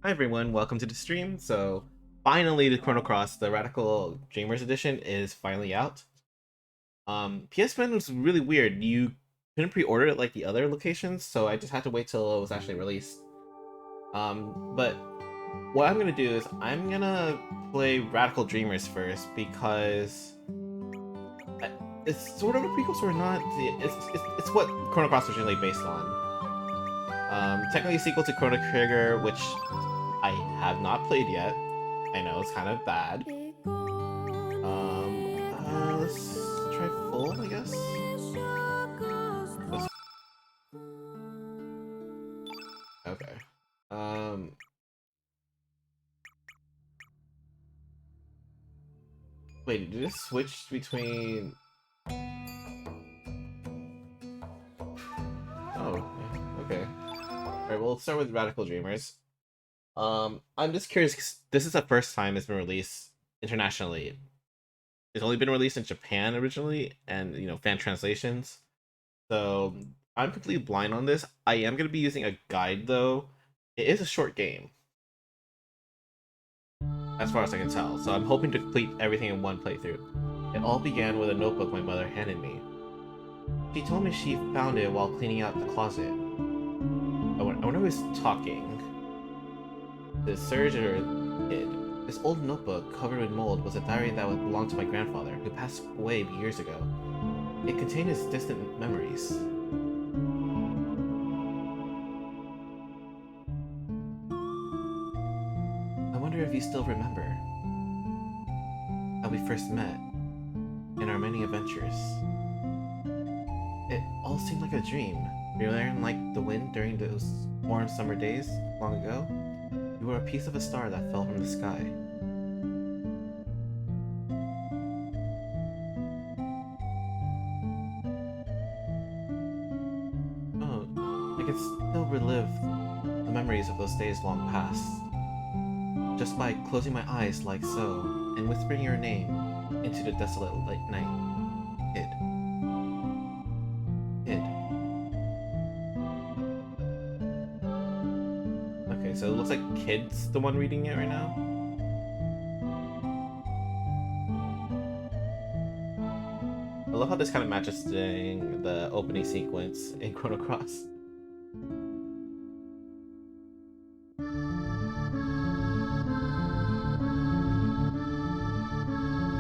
Hi everyone, welcome to the stream. So finally the Chrono Cross, the Radical Dreamers edition is finally out. PSN was really weird. You couldn't pre-order it like the other locations, so I just had to wait till it was actually released. But what I'm gonna do is I'm gonna play Radical Dreamers first because it's sort of a prequel, sort of not. It's what Chrono Cross was originally based on. Technically a sequel to Chrono Trigger, which I have not played yet. I know it's kind of bad. Let's try full, I guess. Okay. Wait, did it switch between? Oh, yeah, okay. All right, well, let's start with Radical Dreamers. I'm just curious 'cause this is the first time it's been released internationally. It's only been released in Japan originally, and fan translations. So I'm completely blind on this. I am gonna be using a guide though. It is a short game, as far as I can tell. So I'm hoping to complete everything in one playthrough. It all began with a notebook my mother handed me. She told me she found it while cleaning out the closet. I wonder who's talking. The surge or kid. This old notebook, covered with mold, was a diary that belonged to my grandfather, who passed away years ago. It contained his distant memories. I wonder if you still remember how we first met in our many adventures. It all seemed like a dream. We learned like the wind during those warm summer days long ago. You were a piece of a star that fell from the sky. Oh, I can still relive the memories of those days long past. Just by closing my eyes like so, and whispering your name into the desolate late night. Kid. Kid. Okay, so it looks like Kid's the one reading it right now. I love how this kind of matches the opening sequence in Chrono Cross.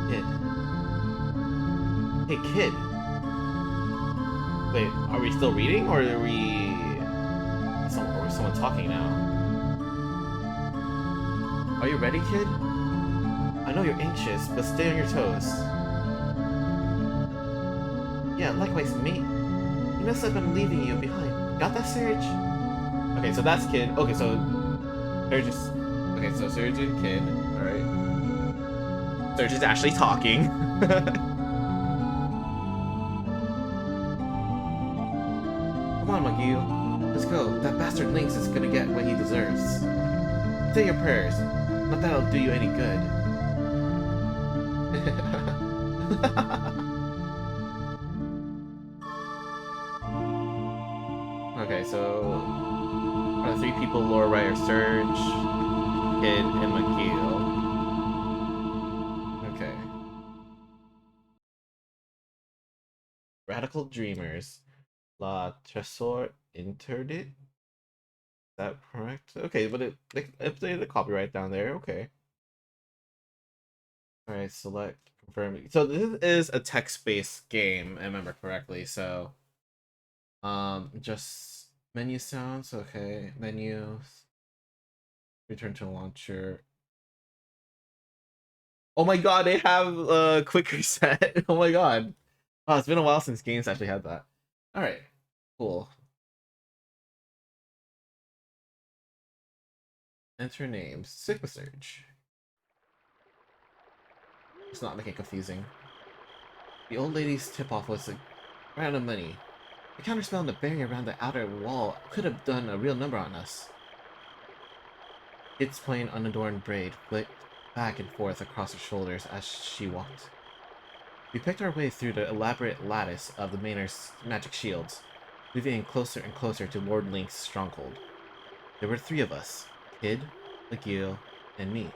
Kid. Hey, Kid! Wait, are we still reading, or are we... Or is someone talking now? Are you ready, Kid? I know you're anxious, but stay on your toes. Yeah, likewise, mate. You must have been leaving you behind. Got that, Surge? Okay, so that's Kid. Okay, so... Surge is... Okay, so Surge and Kid. Alright. Surge is actually talking. Come on, McGee. Let's go. That bastard Lynx is gonna get what he deserves. Say your prayers. Not that it'll do you any good. Okay, so are the three people lower right are Surge, Kid, and McGee. Okay. Radical Dreamers. La Tresor Interdit? Is that correct? Okay, but it updated the copyright down there. Okay. Alright, select confirm. So this is a text-based game, I remember correctly. So just menu sounds, okay. Menus. Return to launcher. Oh my god, they have quick reset. Oh my god. Oh, it's been a while since games actually had that. Alright, cool. Enter names. Sigma Surge. It's not making it confusing. The old lady's tip-off was a round of money. The counterspell and the barrier around the outer wall could have done a real number on us. Its plain, unadorned braid flicked back and forth across her shoulders as she walked. We picked our way through the elaborate lattice of the Manor's magic shields, moving in closer and closer to Lord Link's stronghold. There were three of us. Kid, Akio, and me.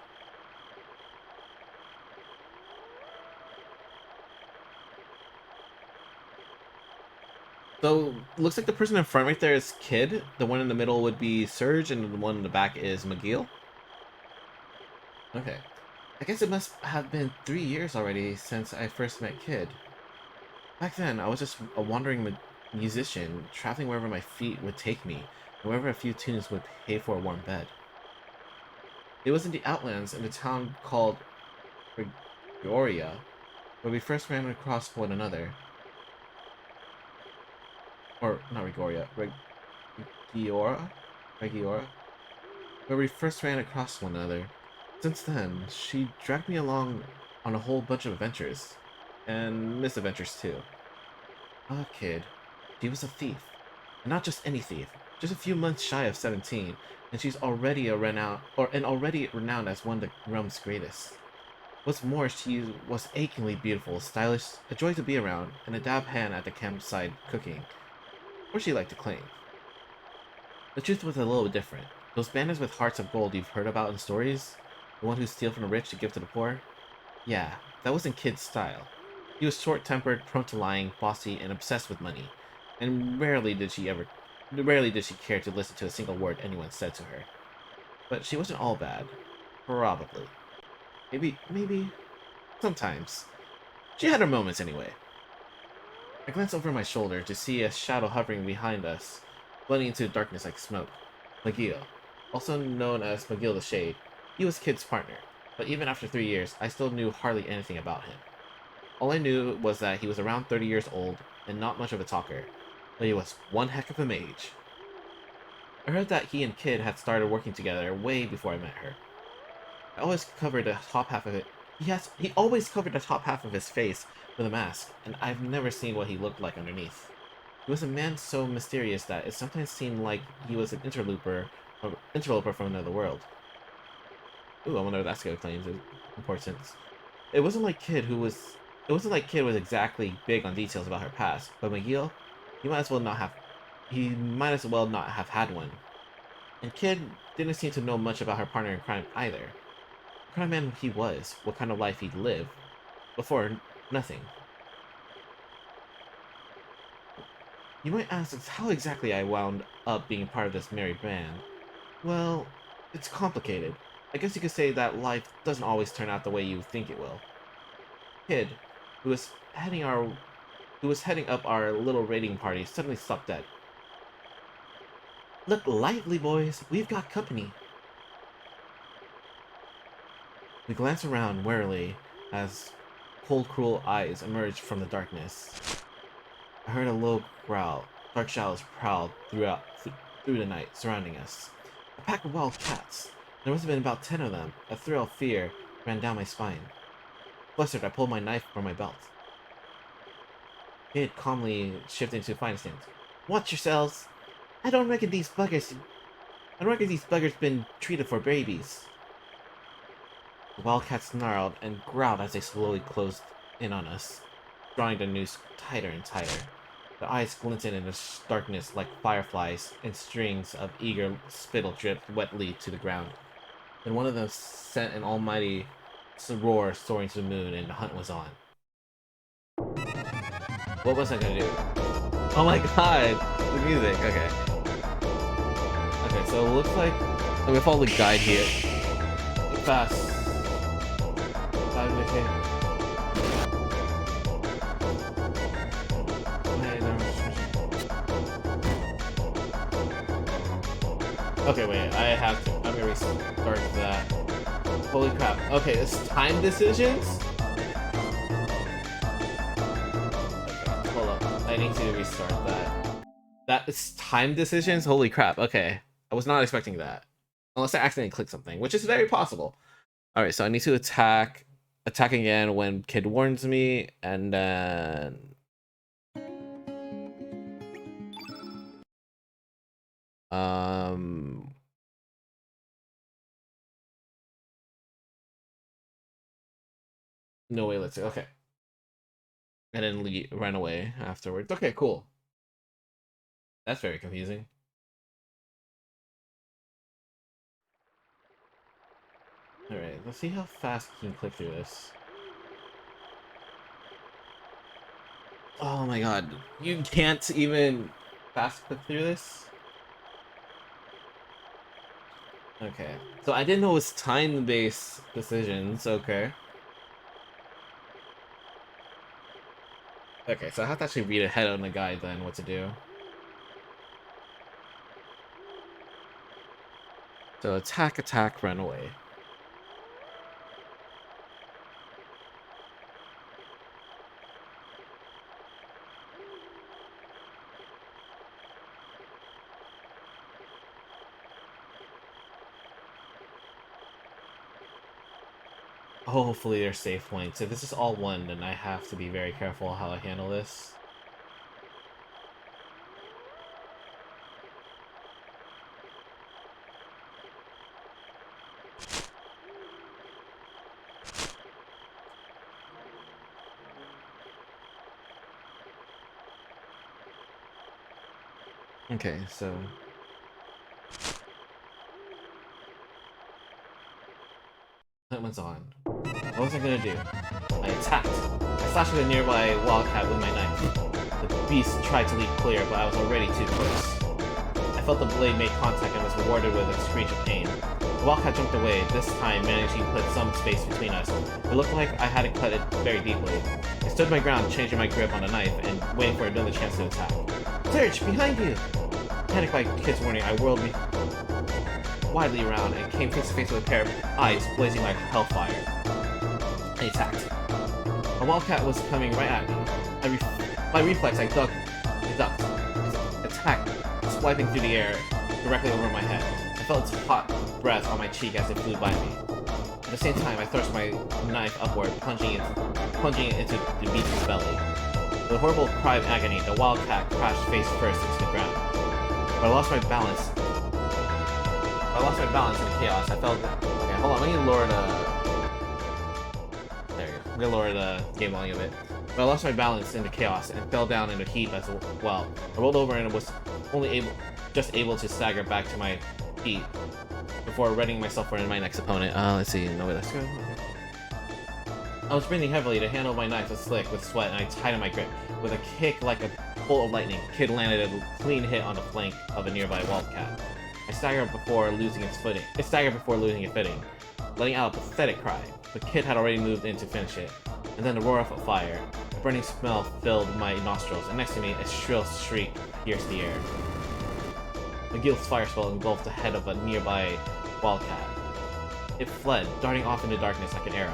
So, looks like the person in front right there is Kid, the one in the middle would be Surge, and the one in the back is McGill. Okay. I guess it must have been 3 years already since I first met Kid. Back then, I was just a wandering musician, traveling wherever my feet would take me, and wherever a few tunes would pay for a warm bed. It was in the Outlands, in a town called Regoria, where we first ran across one another. Or, not Regoria, Regiora? Regiora? Where we first ran across one another. Since then, she dragged me along on a whole bunch of adventures. And misadventures too. Ah, Kid. She was a thief. And not just any thief. Just a few months shy of 17, and she's already already renowned as one of the realm's greatest. What's more, she was achingly beautiful, stylish, a joy to be around, and a dab hand at the campsite cooking. Or she liked to claim. The truth was a little different. Those bandits with hearts of gold you've heard about in stories? The one who steal from the rich to give to the poor? Yeah, that wasn't Kid's style. He was short-tempered, prone to lying, bossy, and obsessed with money. And rarely did she care to listen to a single word anyone said to her. But she wasn't all bad. Probably. Maybe, sometimes. She had her moments anyway. I glanced over my shoulder to see a shadow hovering behind us, blending into the darkness like smoke. McGill, also known as McGill the Shade. He was Kid's partner, but even after 3 years, I still knew hardly anything about him. All I knew was that he was around 30 years old and not much of a talker, but he was one heck of a mage. I heard that he and Kid had started working together way before I met her. I always covered the top half of it. He always covered the top half of his face with a mask, and I've never seen what he looked like underneath. He was a man so mysterious that it sometimes seemed like he was an interloper from another world. Ooh, I wonder if that's gonna claim his importance. It wasn't like Kid who was. It wasn't like Kid was exactly big on details about her past, but McGill, he might as well not have. He might as well not have had one. And Kid didn't seem to know much about her partner in crime either. What kind of man he was, what kind of life he'd lived. Before, nothing. You might ask how exactly I wound up being part of this merry band. Well, it's complicated. I guess you could say that life doesn't always turn out the way you think it will. Kid, who was heading up our little raiding party, suddenly stopped dead. Look lively, boys. We've got company. We glanced around warily as cold, cruel eyes emerged from the darkness. I heard a low growl. Dark shadows prowled through the night, surrounding us. A pack of wild cats. There must have been about 10 of them. A thrill of fear ran down my spine. Flustered, I pulled my knife from my belt. Kid calmly shifted to fine stance. Watch yourselves! I don't reckon these buggers been treated for babies. The wildcat snarled and growled as they slowly closed in on us, drawing the noose tighter and tighter. Their eyes glinted in the darkness like fireflies, and strings of eager spittle dripped wetly to the ground. Then one of them sent an almighty roar soaring to the moon, and the hunt was on. What was I gonna do? Oh my god! The music, okay. Okay, so it looks like we follow the guide here. Fast. Okay, wait, I have to. I'm gonna restart that. Holy crap. Okay, it's time decisions? Okay, hold up. I need to restart that. That is time decisions? Holy crap, okay. I was not expecting that. Unless I accidentally clicked something, which is very possible. Alright, so I need to attack again when Kid warns me, and then no way, let's see. Okay. And then run away afterwards. Okay, cool. That's very confusing. let's see how fast he can click through this. Oh my god, you can't even fast click through this? Okay, so I didn't know it was time-based decisions, okay. Okay, so I have to actually read ahead on the guide then what to do. So attack, attack, run away. Hopefully they're safe points. If this is all one, then I have to be very careful how I handle this. Okay, so... that one's on. What was I gonna do? I attacked. I slashed at a nearby wildcat with my knife. The beast tried to leap clear, but I was already too close. I felt the blade make contact and was rewarded with a screech of pain. The wildcat jumped away, this time managing to put some space between us. It looked like I hadn't cut it very deeply. I stood my ground, changing my grip on the knife and waiting for another chance to attack. Search! Behind you! Panicked by Kid's warning, I whirled me widely around and came face to face with a pair of eyes blazing like hellfire. I attacked. A wildcat was coming right at me. My reflex, I ducked. Attacked, swiping through the air directly over my head. I felt its hot breath on my cheek as it flew by me. At the same time, I thrust my knife upward, plunging it into the beast's belly. With a horrible cry of agony, the wildcat crashed face first into the ground. But I lost my balance. In the chaos. I felt... Okay, hold on. Let me lower the... There you go. I'm gonna lower the game volume a bit. But I lost my balance in the chaos and fell down in a heap as well. I rolled over and was only able to stagger back to my feet before readying myself for my next opponent. Let's see. No way. Let's go. Okay. I was breathing heavily. The handle of my knife was slick with sweat, and I tightened my grip. With a kick like a bolt of lightning, Kid landed a clean hit on the flank of a nearby wildcat. I staggered before losing its footing. Letting out a pathetic cry. But Kid had already moved in to finish it. And then the roar of a fire. A burning smell filled my nostrils, and next to me, a shrill shriek pierced the air. McGill's fire spell engulfed the head of a nearby wildcat. It fled, darting off into darkness like an arrow.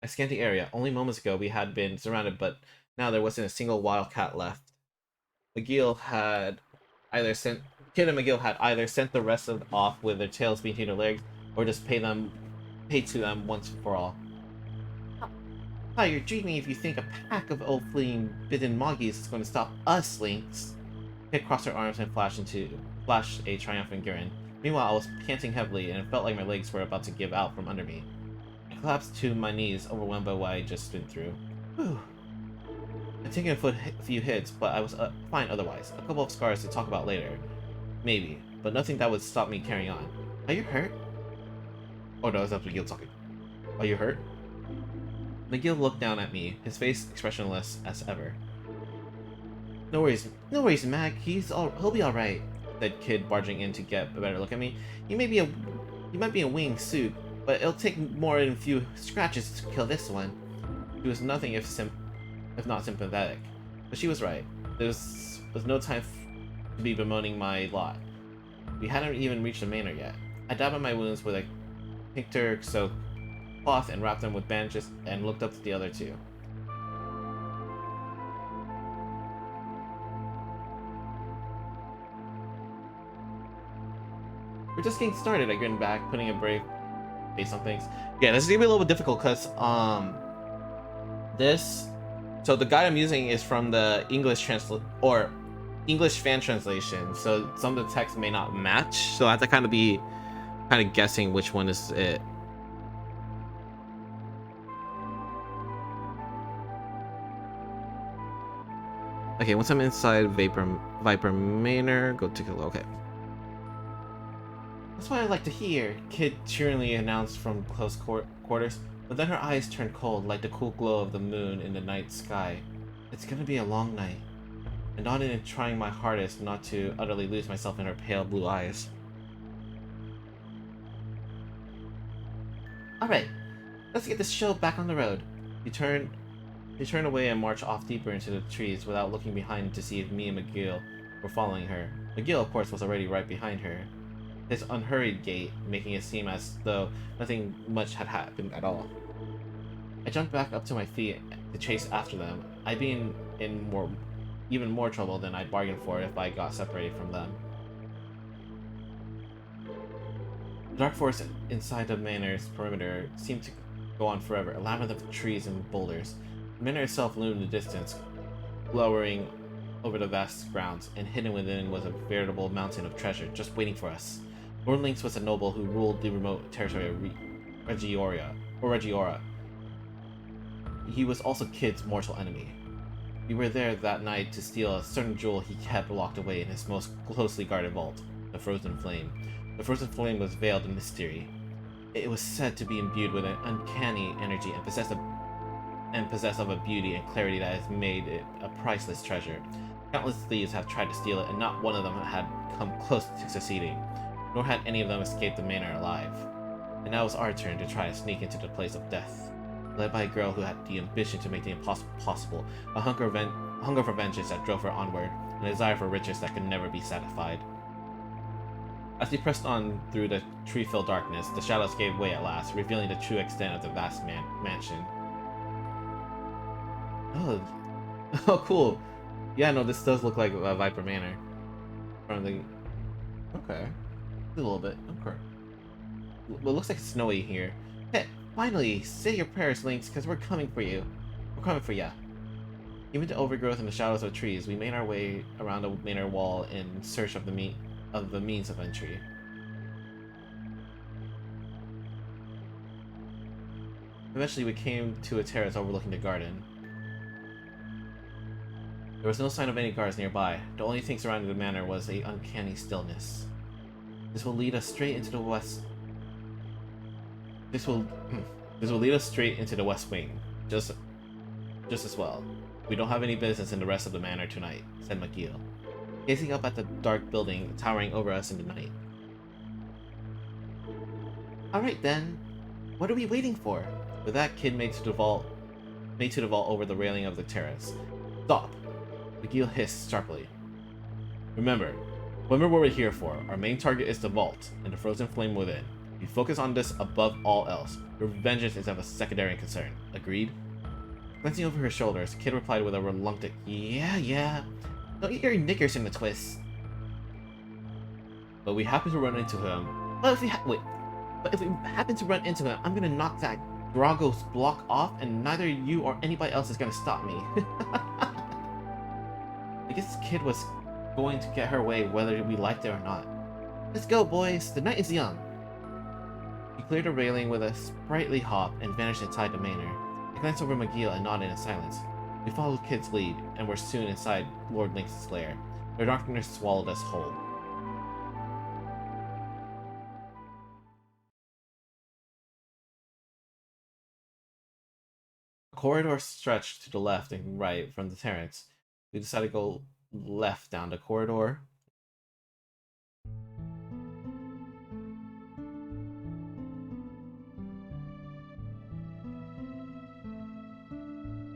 I scanned the area. Only moments ago we had been surrounded, but now there wasn't a single wildcat left. Kid and McGill had either sent the rest off with their tails between their legs, or just paid to them once and for all. Ah, you're dreaming if you think a pack of old fleeing bitten moggies is going to stop us, Lynx. Kid crossed her arms and flashed a triumphant grin. Meanwhile, I was panting heavily, and it felt like my legs were about to give out from under me. I collapsed to my knees, overwhelmed by what I just been through. Whew. I'd taken a few hits, but I was fine otherwise. A couple of scars to talk about later. Maybe, but nothing that would stop me carrying on. Are you hurt? Oh no, that's McGill talking. Are you hurt? McGill looked down at me, his face expressionless as ever. No worries, Mag. He'll be alright, said Kid, barging in to get a better look at me. You might be a winged suit, but it'll take more than a few scratches to kill this one. She was nothing if not sympathetic, but she was right. There was no time to be bemoaning my lot. We hadn't even reached the Manor yet. I dabbed at my wounds with a tincture-soaked cloth and wrapped them with bandages and looked up to the other two. We're just getting started, I grinned back, putting a brave face on things. Yeah, this is gonna be a little bit difficult because, so the guide I'm using is from the English fan translation, so some of the text may not match, so I have to kind of guessing which one is it. Okay, once I'm inside Viper Manor, go take a look. Okay. That's what I like to hear, Kid cheerily announced from close quarters, but then her eyes turned cold like the cool glow of the moon in the night sky. It's gonna be a long night. I nodded in trying my hardest not to utterly lose myself in her pale blue eyes. Alright, let's get this show back on the road. She turned away and marched off deeper into the trees without looking behind to see if me and McGill were following her. McGill, of course, was already right behind her, his unhurried gait making it seem as though nothing much had happened at all. I jumped back up to my feet to chase after them, I being in even more trouble than I'd bargained for if I got separated from them. The dark forest inside the manor's perimeter seemed to go on forever, a labyrinth of trees and boulders. The manor itself loomed in the distance, glowering over the vast grounds, and hidden within was a veritable mountain of treasure, just waiting for us. Lord Lynx was a noble who ruled the remote territory of Regiora. He was also Kid's mortal enemy. We were there that night to steal a certain jewel he kept locked away in his most closely guarded vault, the Frozen Flame. The Frozen Flame was veiled in mystery. It was said to be imbued with an uncanny energy and possessed of a beauty and clarity that has made it a priceless treasure. Countless thieves have tried to steal it, and not one of them had come close to succeeding, nor had any of them escaped the manor alive. And now it was our turn to try to sneak into the place of death. Led by a girl who had the ambition to make the impossible possible, a hunger for vengeance that drove her onward, and a desire for riches that could never be satisfied. As we pressed on through the tree-filled darkness, the shadows gave way at last, revealing the true extent of the vast mansion. Oh, oh, cool. Yeah, no, this does look like Viper Manor. From the... Okay. A little bit. Okay. Well, it looks like it's snowy here. Hey, finally, say your prayers, Lynx, because we're coming for you. We're coming for ya. Even to overgrowth in the shadows of trees, we made our way around the manor wall in search of the means of entry. Eventually, we came to a terrace overlooking the garden. There was no sign of any guards nearby. The only thing surrounding the manor was an uncanny stillness. This will lead us straight into the west. This will lead us straight into the west wing. Just as well. We don't have any business in the rest of the manor tonight, said McGill, gazing up at the dark building towering over us in the night. Alright then. What are we waiting for? With that, Kid made to the vault over the railing of the terrace. Stop! McGill hissed sharply. Remember what we're here for. Our main target is the vault, and the frozen flame within. We focus on this above all else. Your vengeance is of a secondary concern. Agreed? Glancing over her shoulders, Kid replied with a reluctant, yeah. Don't get your knickers in the twist. But we happen to run into him. But if we happen to run into him, I'm gonna knock that Drago's block off, and neither you or anybody else is gonna stop me. I guess this Kid was going to get her way whether we liked it or not. Let's go, boys. The night is young. He cleared a railing with a sprightly hop and vanished inside the manor. I glanced over McGill and nodded in silence. We followed Kid's lead and were soon inside Lord Lynx's lair. The darkness swallowed us whole. A corridor stretched to the left and right from the terrace. We decided to go left down the corridor.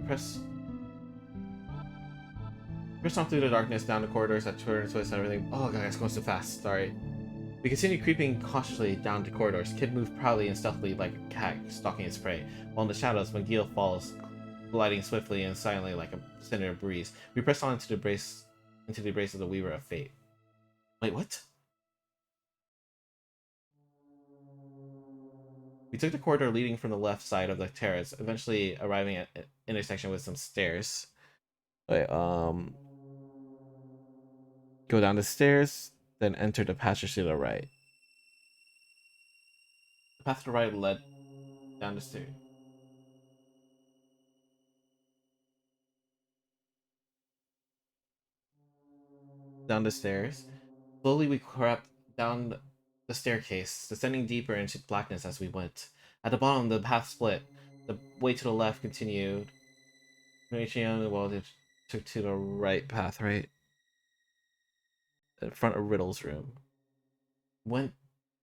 Press on through the darkness, down the corridors that turn and twist and everything. Oh god, it's going so fast. Sorry. We continued creeping cautiously down the corridors. Kid moved proudly and stealthily like a cat stalking its prey, while in the shadows, McGill falls, gliding swiftly and silently like a cinder breeze. We pressed on into the embrace of the Weaver of Fate. Wait, what? We took the corridor leading from the left side of the terrace, eventually arriving at an intersection with some stairs. Wait, go down the stairs, then enter the passage to the right. The path to the right led down the stairs. Down the stairs. Slowly we crept down the staircase, descending deeper into blackness as we went. At the bottom, the path split. The way to the left continued. Reaching on the wall, it took to the right path, right? In front of Riddle's room. Went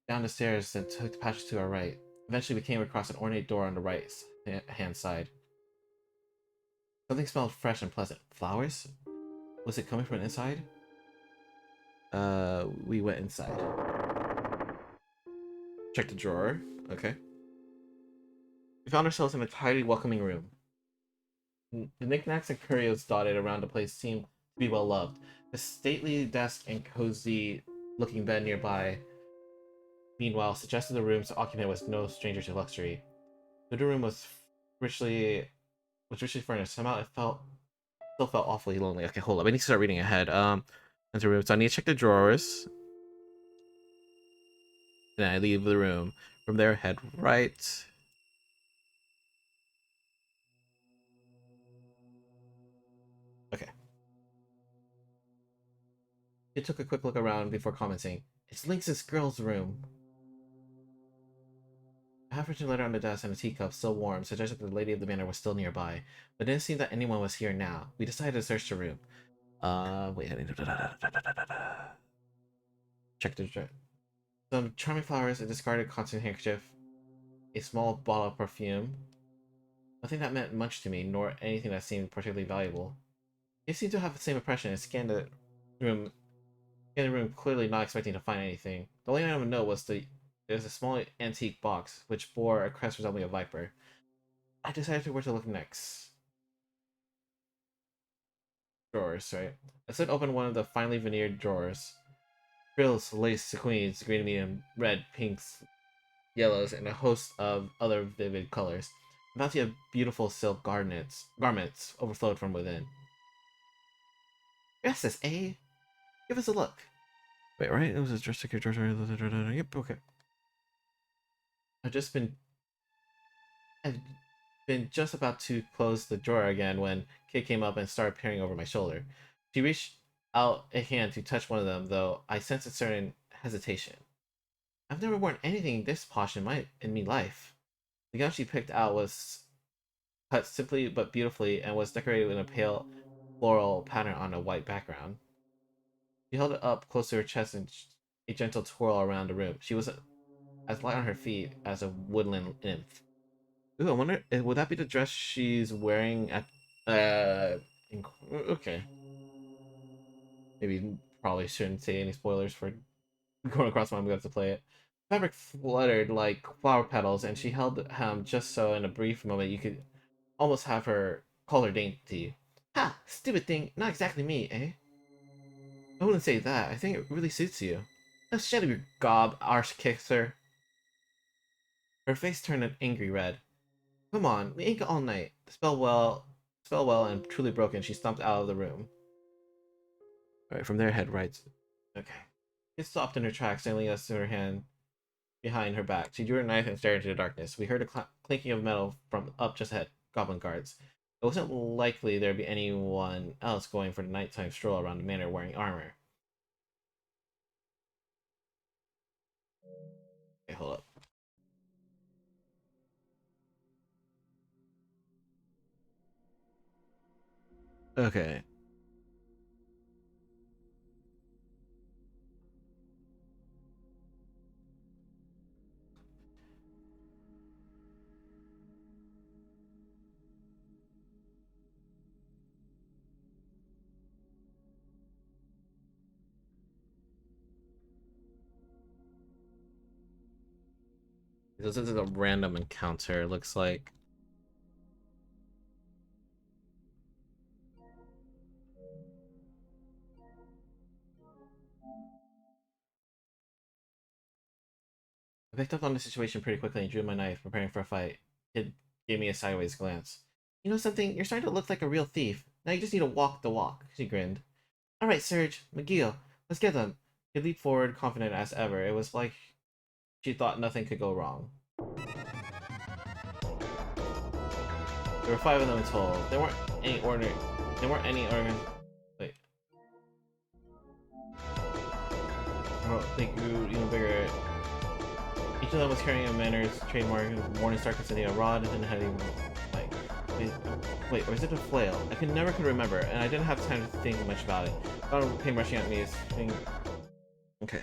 down the stairs and took the passage to our right. Eventually, we came across an ornate door on the right hand side. Something smelled fresh and pleasant. Flowers? Was it coming from inside? We went inside. Check the drawer. Okay. We found ourselves in a tidy, welcoming room. The knickknacks and curios dotted around the place seemed to be well loved. The stately desk and cozy-looking bed nearby, meanwhile, suggested the room's occupant was no stranger to luxury. Though the room was richly furnished, somehow it still felt awfully lonely. Okay, hold up. I need to start reading ahead. Enter room. So I need to check the drawers. Then I leave the room. From there, head right. Okay. He took a quick look around before commenting. It's Lynx's girl's room. A half-written letter on the desk and a teacup, still warm, suggested that the lady of the manor was still nearby, but it didn't seem that anyone was here now. We decided to search the room. Wait, I need to... Check the drawer. Some charming flowers, a discarded cotton handkerchief, a small bottle of perfume. Nothing that meant much to me, nor anything that seemed particularly valuable. He seemed to have the same impression and room, scanned the room, clearly not expecting to find anything. The only item of note was there's a small antique box, which bore a crest resembling a viper. I decided where to look next. Drawers, right? I slid open one of the finely veneered drawers. Frills, lace, sequins, green, medium, red, pinks, yellows, and a host of other vivid colors. A bounty of beautiful silk garments overflowed from within. Yes, this A. Give us a look. Wait, right? It was a dress ticket. Yep, okay. I've just been I've been just about to close the drawer again when Kate came up and started peering over my shoulder. She reached out a hand to touch one of them, though I sensed a certain hesitation. I've never worn anything this posh in me life. The gown she picked out was cut simply but beautifully and was decorated in a pale floral pattern on a white background. She held it up close to her chest and a gentle twirl around the room. She was as light on her feet as a woodland nymph. Ooh, I wonder, would that be the dress she's wearing at, okay. Maybe probably shouldn't say any spoilers for Chrono Cross when I'm going to play it. Fabric fluttered like flower petals, and she held him just so in a brief moment you could almost have her call her dainty. Ha! Stupid thing, not exactly me, eh? I wouldn't say that. I think it really suits you. Oh, shut up, you gob, arse kisser. Her face turned an angry red. Come on, we ain't got all night. Spell well, and truly broken, she stomped out of the room. Alright, from there, head right. Okay. It stopped in her tracks, sailing us to her hand behind her back. She drew her knife and stared into the darkness. We heard a clinking of metal from up just ahead. Goblin guards. It wasn't likely there'd be anyone else going for the nighttime stroll around the manor wearing armor. Okay, hold up. Okay. This is a random encounter, it looks like. I picked up on the situation pretty quickly and drew my knife, preparing for a fight. It gave me a sideways glance. You know something? You're starting to look like a real thief. Now you just need to walk the walk, she grinned. Alright, Serge, McGill, let's get them. He leaped forward, confident as ever. It was like she thought nothing could go wrong. There were 5 of them in total. There weren't any wait. Oh, they grew even bigger of them was carrying a Manor's trademark Morningstar Consentia rod and heading like wait, or is it a flail? I never could remember, and I didn't have time to think much about it. I thought it came rushing at me as being okay.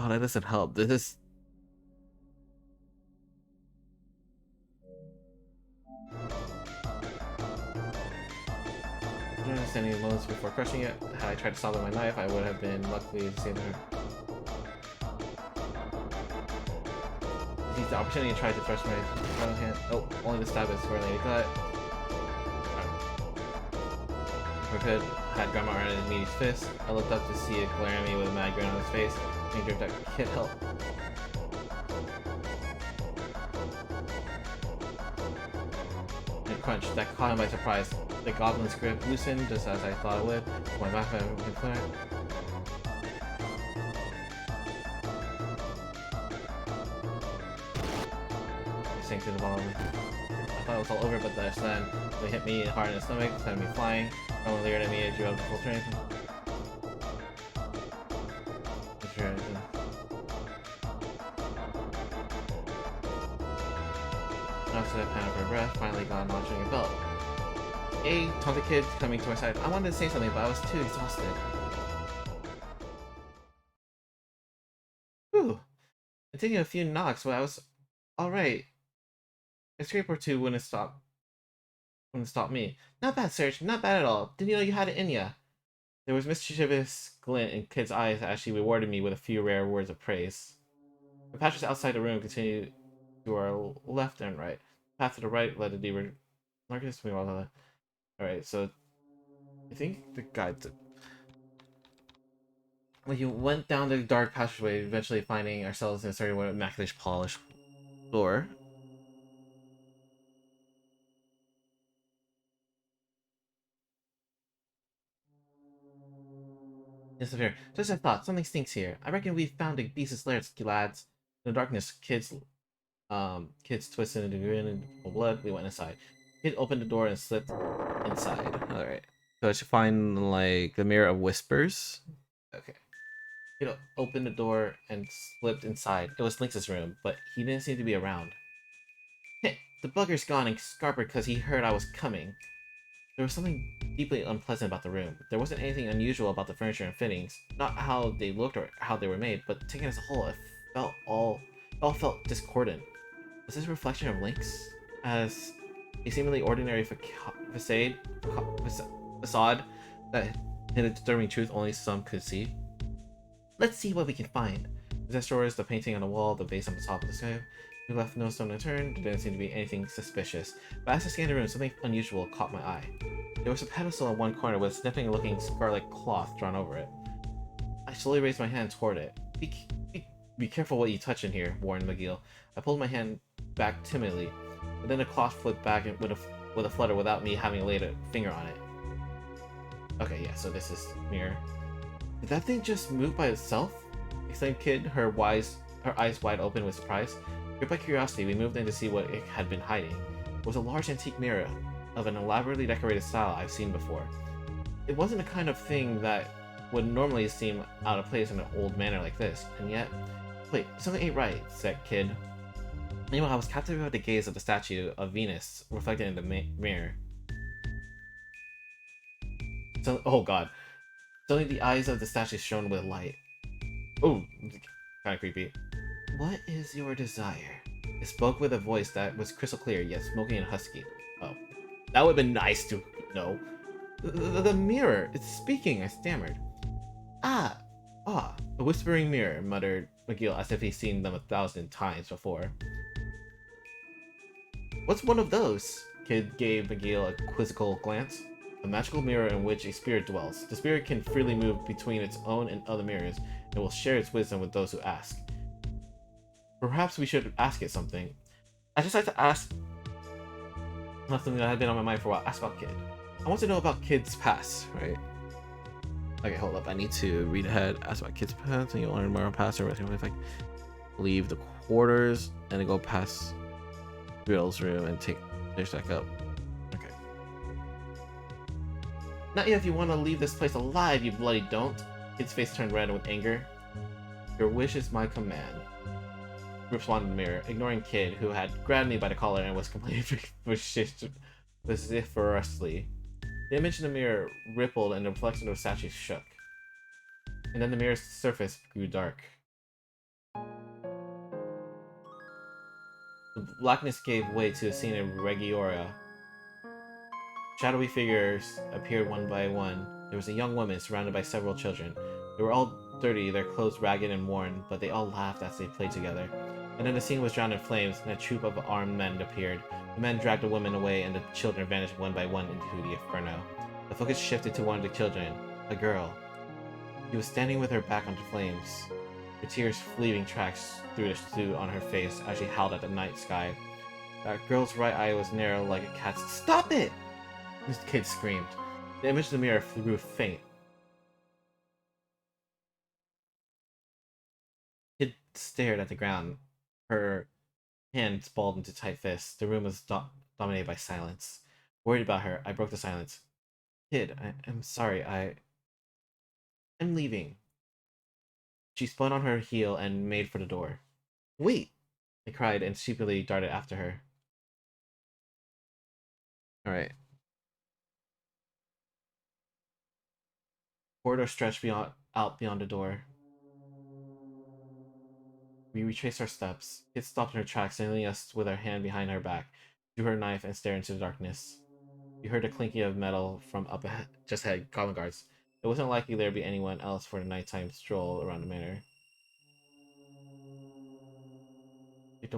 Oh, that doesn't help. This is understanding moments before crushing it. Had I tried to stop with my knife, I would have been luckily to save her. I seized the opportunity and tried to thrust my right hand. Oh, only the stab is squarely in the gut. If I could, I had Grandma around his meaty's fist. I looked up to see it glare at me with a mad grin on his face. And gripped that kid help. And crunch, that caught him by surprise. The goblin's grip loosened just as I thought it would. My back had been clear. I sank to the bottom. I thought it was all over, but then they hit me hard in the stomach, sending me flying. Someone leered at me as you up to full strength. After that panic for breath, finally got a notch on your belt. Hey, taunted kid coming to our side. I wanted to say something, but I was too exhausted. Whew. I'm taking a few knocks, but I was alright. A scrape or two wouldn't stop me. Not bad, Serge. Not bad at all. Didn't you know you had it in ya? There was mischievous glint in Kid's eyes as she rewarded me with a few rare words of praise. The patches outside the room continued to our left and right. The path to the right led to deeper darkness. Alright, so I think the guide to... We went down the dark passageway, eventually finding ourselves in a certain way immaculately polished door. Disappear. Just a thought, something stinks here. I reckon we've found a beast's lair, lads. In the darkness, kids twisted into grin and blood. We went inside. Kid opened the door and slipped inside. Alright. So I should find like the Mirror of Whispers. Okay. Kid opened the door and slipped inside. It was Lynx's room, but he didn't seem to be around. Hey, the bugger's gone and scarpered because he heard I was coming. There was something deeply unpleasant about the room. There wasn't anything unusual about the furniture and fittings, not how they looked or how they were made, but taken as a whole, it all felt discordant. Was this a reflection of Lynx? As a seemingly ordinary facade that hid a disturbing truth only some could see? Let's see what we can find. The destroyers, the painting on the wall, the vase on the top of the sky. We left no stone unturned. There didn't seem to be anything suspicious. But as I scanned the room, something unusual caught my eye. There was a pedestal in one corner with a sniffing-looking scarlet cloth drawn over it. I slowly raised my hand toward it. Be careful what you touch in here, warned McGill. I pulled my hand back timidly, but then the cloth flipped back with a flutter without me having laid a finger on it. Okay, yeah, so this is mirror. Did that thing just move by itself? Exclaimed Kid, her eyes wide open with surprise. Gripped by curiosity, we moved in to see what it had been hiding. It was a large antique mirror of an elaborately decorated style I've seen before. It wasn't the kind of thing that would normally seem out of place in an old manor like this, and yet... Wait, something ain't right, said Kid. Meanwhile, I was captivated by the gaze of the statue of Venus reflected in the mirror. So, oh god. Suddenly the eyes of the statue shone with light. Oh, kinda creepy. What is your desire? It spoke with a voice that was crystal clear, yet smoky and husky. Oh. That would have been nice to know. The mirror! It's speaking, I stammered. A whispering mirror, muttered McGill as if he'd seen them 1,000 times before. What's one of those? Kid gave McGill a quizzical glance. A magical mirror in which a spirit dwells. The spirit can freely move between its own and other mirrors, and will share its wisdom with those who ask. Perhaps we should ask it something. I just like to ask something that had been on my mind for a while. Ask about Kid. I want to know about Kid's past, right? Okay, hold up. I need to read ahead. Ask about Kid's past, and you'll learn more past or if I leave the quarters and then go past Grill's room and take stairs back up. Okay. Not yet if you want to leave this place alive, you bloody don't. Kid's face turned red with anger. Your wish is my command. Responded in the mirror, ignoring Kid, who had grabbed me by the collar and was complaining vociferously. The image in the mirror rippled and the reflection of the statue shook. And then the mirror's surface grew dark. The blackness gave way to a scene of Regiora. Shadowy figures appeared one by one. There was a young woman surrounded by several children. They were all dirty, their clothes ragged and worn, but they all laughed as they played together. And then the scene was drowned in flames, and a troop of armed men appeared. The men dragged the women away, and the children vanished one by one into the inferno. The focus shifted to one of the children, a girl. She was standing with her back onto flames, her tears leaving tracks through the stew on her face as she howled at the night sky. That girl's right eye was narrow like a cat's. Stop it! This kid screamed. The image in the mirror grew faint. Kid stared at the ground. Her hands balled into tight fists. The room was dominated by silence. Worried about her, I broke the silence. Kid, I'm sorry, I'm leaving. She spun on her heel and made for the door. Wait! I cried and stupidly darted after her. Alright. Corridor stretched out beyond the door. We retraced our steps. Kit stopped in her tracks, signaling us with her hand behind her back, drew her knife, and stared into the darkness. We heard the clinking of metal from up ahead, just ahead, goblin guards. It wasn't likely there'd be anyone else for the nighttime stroll around the manor. You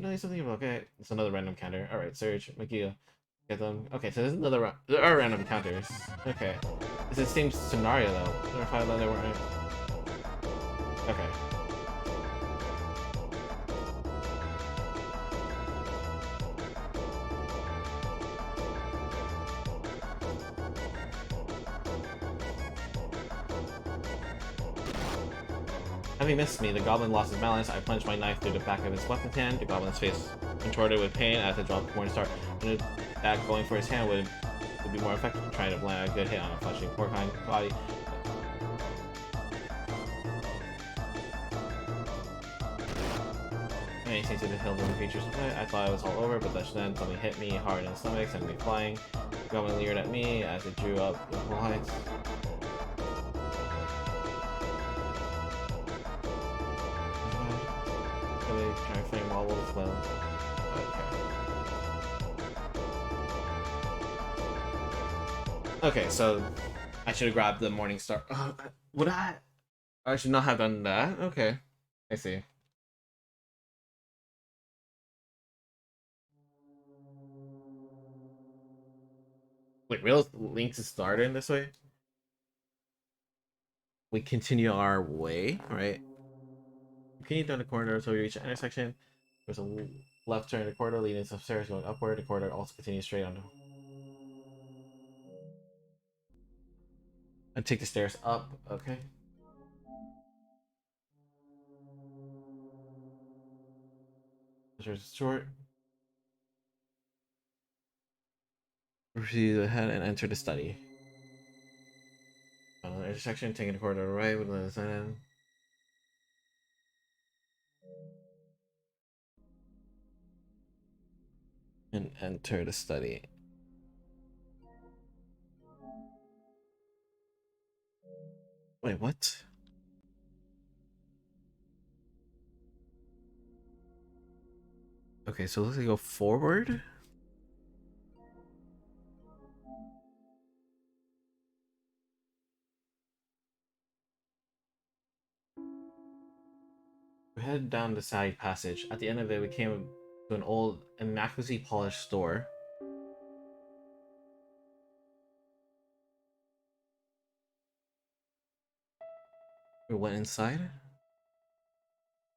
know something about okay. It's another random encounter. Alright, Surge, McGee, get them. Okay, so there's another there are random encounters. Okay. It's the same scenario though. There are 5 that weren't. Okay. Having missed me, the goblin lost his balance. I plunged my knife through the back of his weapon's hand. The goblin's face contorted with pain as it dropped Morning Star. I knew that going for his hand would be more effective, trying to land a good hit on a fleshly porcine body. Anything to the hill of the creature's foot. I thought it was all over, but then something hit me hard in the stomach, sending me flying. The goblin leered at me as it drew up the heights. Try to flame wobble as well. Okay, so I should have grabbed the Morning Star. Would I? I should not have done that. Okay, I see. Wait, real links is started in this way? We continue our way, right? Continue down the corridor until we reach the intersection. There's a left turn in the corridor leading to stairs going upward. The corridor also continues straight on. And take the stairs up. Okay. There's short. Proceed ahead and enter the study. On the intersection, taking the corridor right with the sign. And enter the study. Wait, what? Okay, so let's go forward. We headed down the side passage. At the end of it, we came to an old, immaculately polished store. We went inside.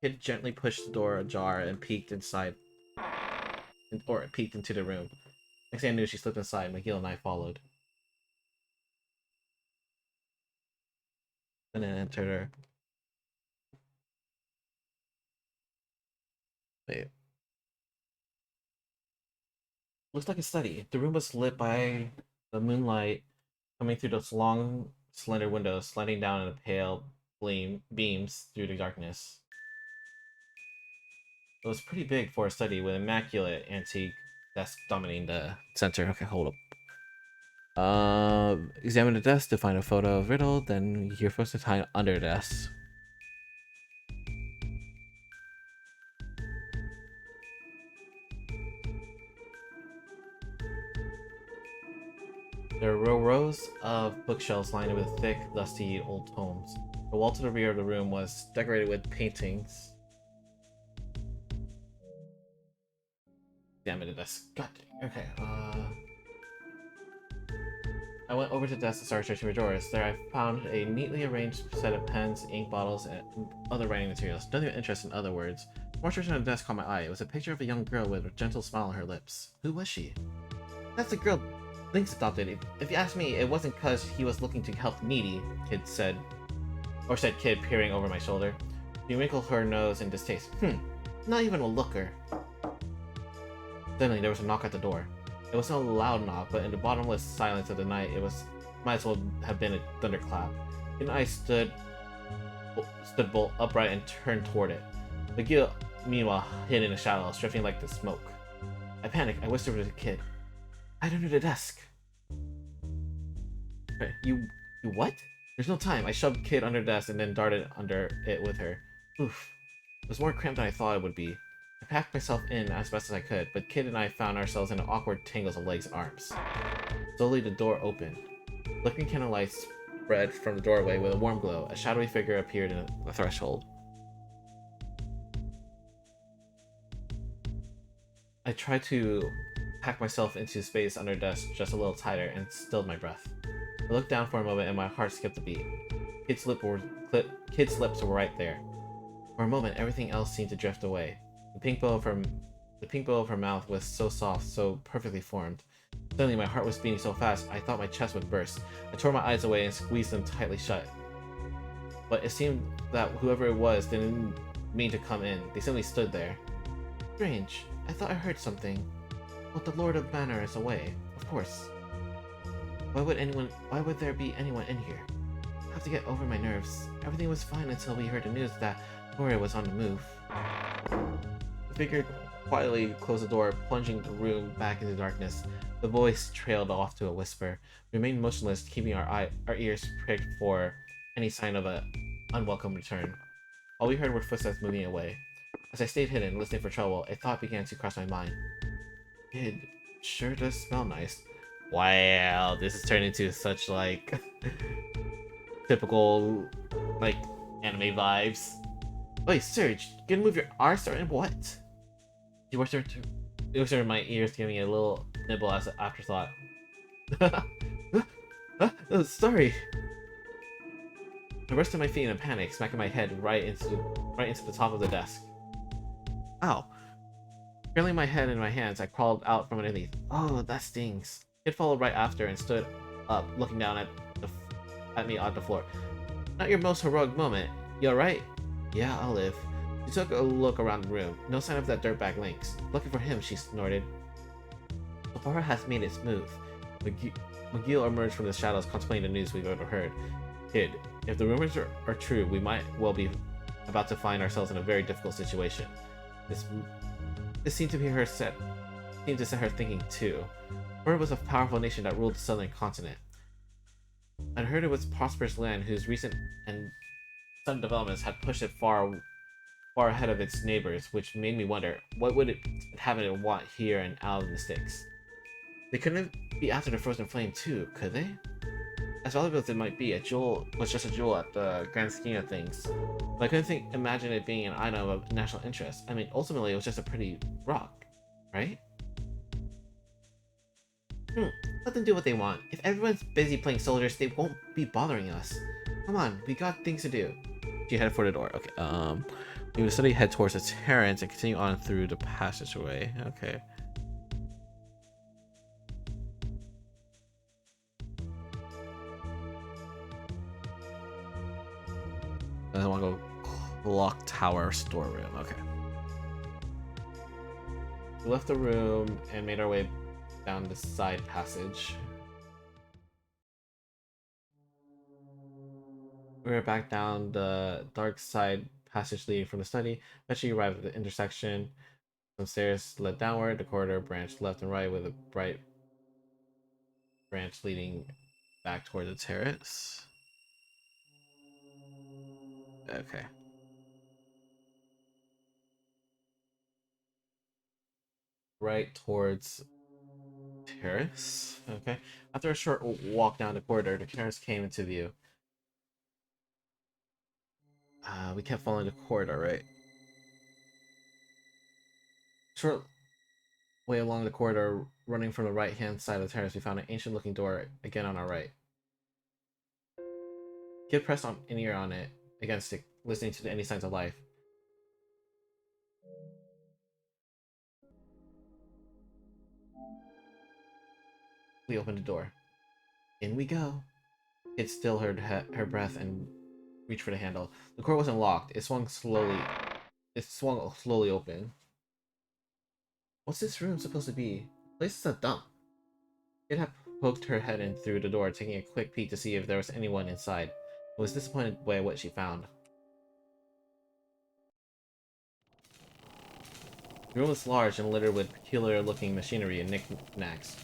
Kid gently pushed the door ajar and peeked inside, or peeked into the room. Next thing I knew, she slipped inside. McGill and I followed. And then entered her. Wait. Looks like a study. The room was lit by the moonlight coming through those long slender window sliding down in a pale beams through the darkness. It was pretty big for a study with immaculate antique desk dominating the center. Okay, hold up. Examine the desk to find a photo of Riddle, then you're supposed to hide under the desk. There were rows of bookshelves lined with thick, dusty old tomes. The wall to the rear of the room was decorated with paintings. Damn it, the desk. God dang. Okay, I went over to the desk and started searching for drawers. There I found a neatly arranged set of pens, ink bottles, and other writing materials. Nothing of interest in other words. More searching on the desk caught my eye. It was a picture of a young girl with a gentle smile on her lips. Who was she? That's the girl Lynx adopted. If you ask me, it wasn't because he was looking to help the needy, Kid said. Or said Kid, peering over my shoulder. She wrinkled her nose in distaste. Not even a looker. Suddenly, there was a knock at the door. It was no loud knock, but in the bottomless silence of the night, might as well have been a thunderclap. Kid and I stood bolt upright and turned toward it. McGill, meanwhile, hid in the shadows, drifting like the smoke. I panicked. I whispered to the Kid. Hide under the desk. Wait, you what? There's no time. I shoved Kid under the desk and then darted under it with her. Oof. It was more cramped than I thought it would be. I packed myself in as best as I could, but Kid and I found ourselves in awkward tangles of legs and arms. Slowly, the door opened. Flickering candlelight spread from the doorway with a warm glow. A shadowy figure appeared in the threshold. I tried to pack myself into space under the desk just a little tighter and stilled my breath. I looked down for a moment and my heart skipped a beat. Kid's lips were right there. For a moment, everything else seemed to drift away. The pink bow of her mouth was so soft, so perfectly formed. Suddenly, my heart was beating so fast, I thought my chest would burst. I tore my eyes away and squeezed them tightly shut. But it seemed that whoever it was didn't mean to come in. They simply stood there. Strange. I thought I heard something. But the Lord of Manor is away, of course. Why would there be anyone in here? I have to get over my nerves. Everything was fine until we heard the news that Gloria was on the move. The figure quietly closed the door, plunging the room back into darkness. The voice trailed off to a whisper. We remained motionless, keeping our ears pricked for any sign of an unwelcome return. All we heard were footsteps moving away. As I stayed hidden, listening for trouble, a thought began to cross my mind. It sure does smell nice. Wow, this is turning into such, like, typical, like, anime vibes. Wait, Serge, you gonna move your arm starting what? He whispered my ears, giving a little nibble as an afterthought. Sorry. I rushed to my feet in a panic, smacking my head right into the top of the desk. Ow. Curling my head in my hands, I crawled out from underneath. Oh, that stings. Kid followed right after and stood up, looking down at me on the floor. Not your most heroic moment. You alright? Yeah, I'll live. She took a look around the room. No sign of that dirtbag Lynx. Looking for him, she snorted. Laura has made its move. McGill emerged from the shadows, contemplating the news we've overheard. Kid, if the rumors are true, we might well be about to find ourselves in a very difficult situation. This seemed to set her thinking too. Florida was a powerful nation that ruled the southern continent. I'd heard it was a prosperous land whose recent and sudden developments had pushed it far ahead of its neighbors, which made me wonder, what would it have it want here and out in the sticks? They couldn't be after the frozen flame too, could they? As valuable as it might be, a jewel was just a jewel at the grand scheme of things. But I couldn't imagine it being an item of national interest. I mean, ultimately it was just a pretty rock, right? Let them do what they want. If everyone's busy playing soldiers, they won't be bothering us. Come on, we got things to do. She headed for the door. Okay, we would suddenly head towards the terrace and continue on through the passageway. Okay. And I want to go clock tower storeroom. Okay. We left the room and made our way down the side passage. We were back down the dark side passage leading from the study. Eventually arrived at the intersection. Some stairs led downward. The corridor branched left and right with a bright branch leading back toward the terrace. Okay. Right towards terrace. Okay. After a short walk down the corridor, the terrace came into view. We kept following the corridor, right? Short way along the corridor, running from the right-hand side of the terrace, we found an ancient-looking door again on our right. Kid pressed on an ear on it against it, listening to any signs of life. We opened the door. In we go. It still heard her breath and reached for the handle. The door wasn't locked. It swung slowly. It swung slowly open. What's this room supposed to be? The place is a dump. It had poked her head in through the door, taking a quick peek to see if there was anyone inside. But was disappointed by what she found. The room was large and littered with peculiar-looking machinery and knickknacks,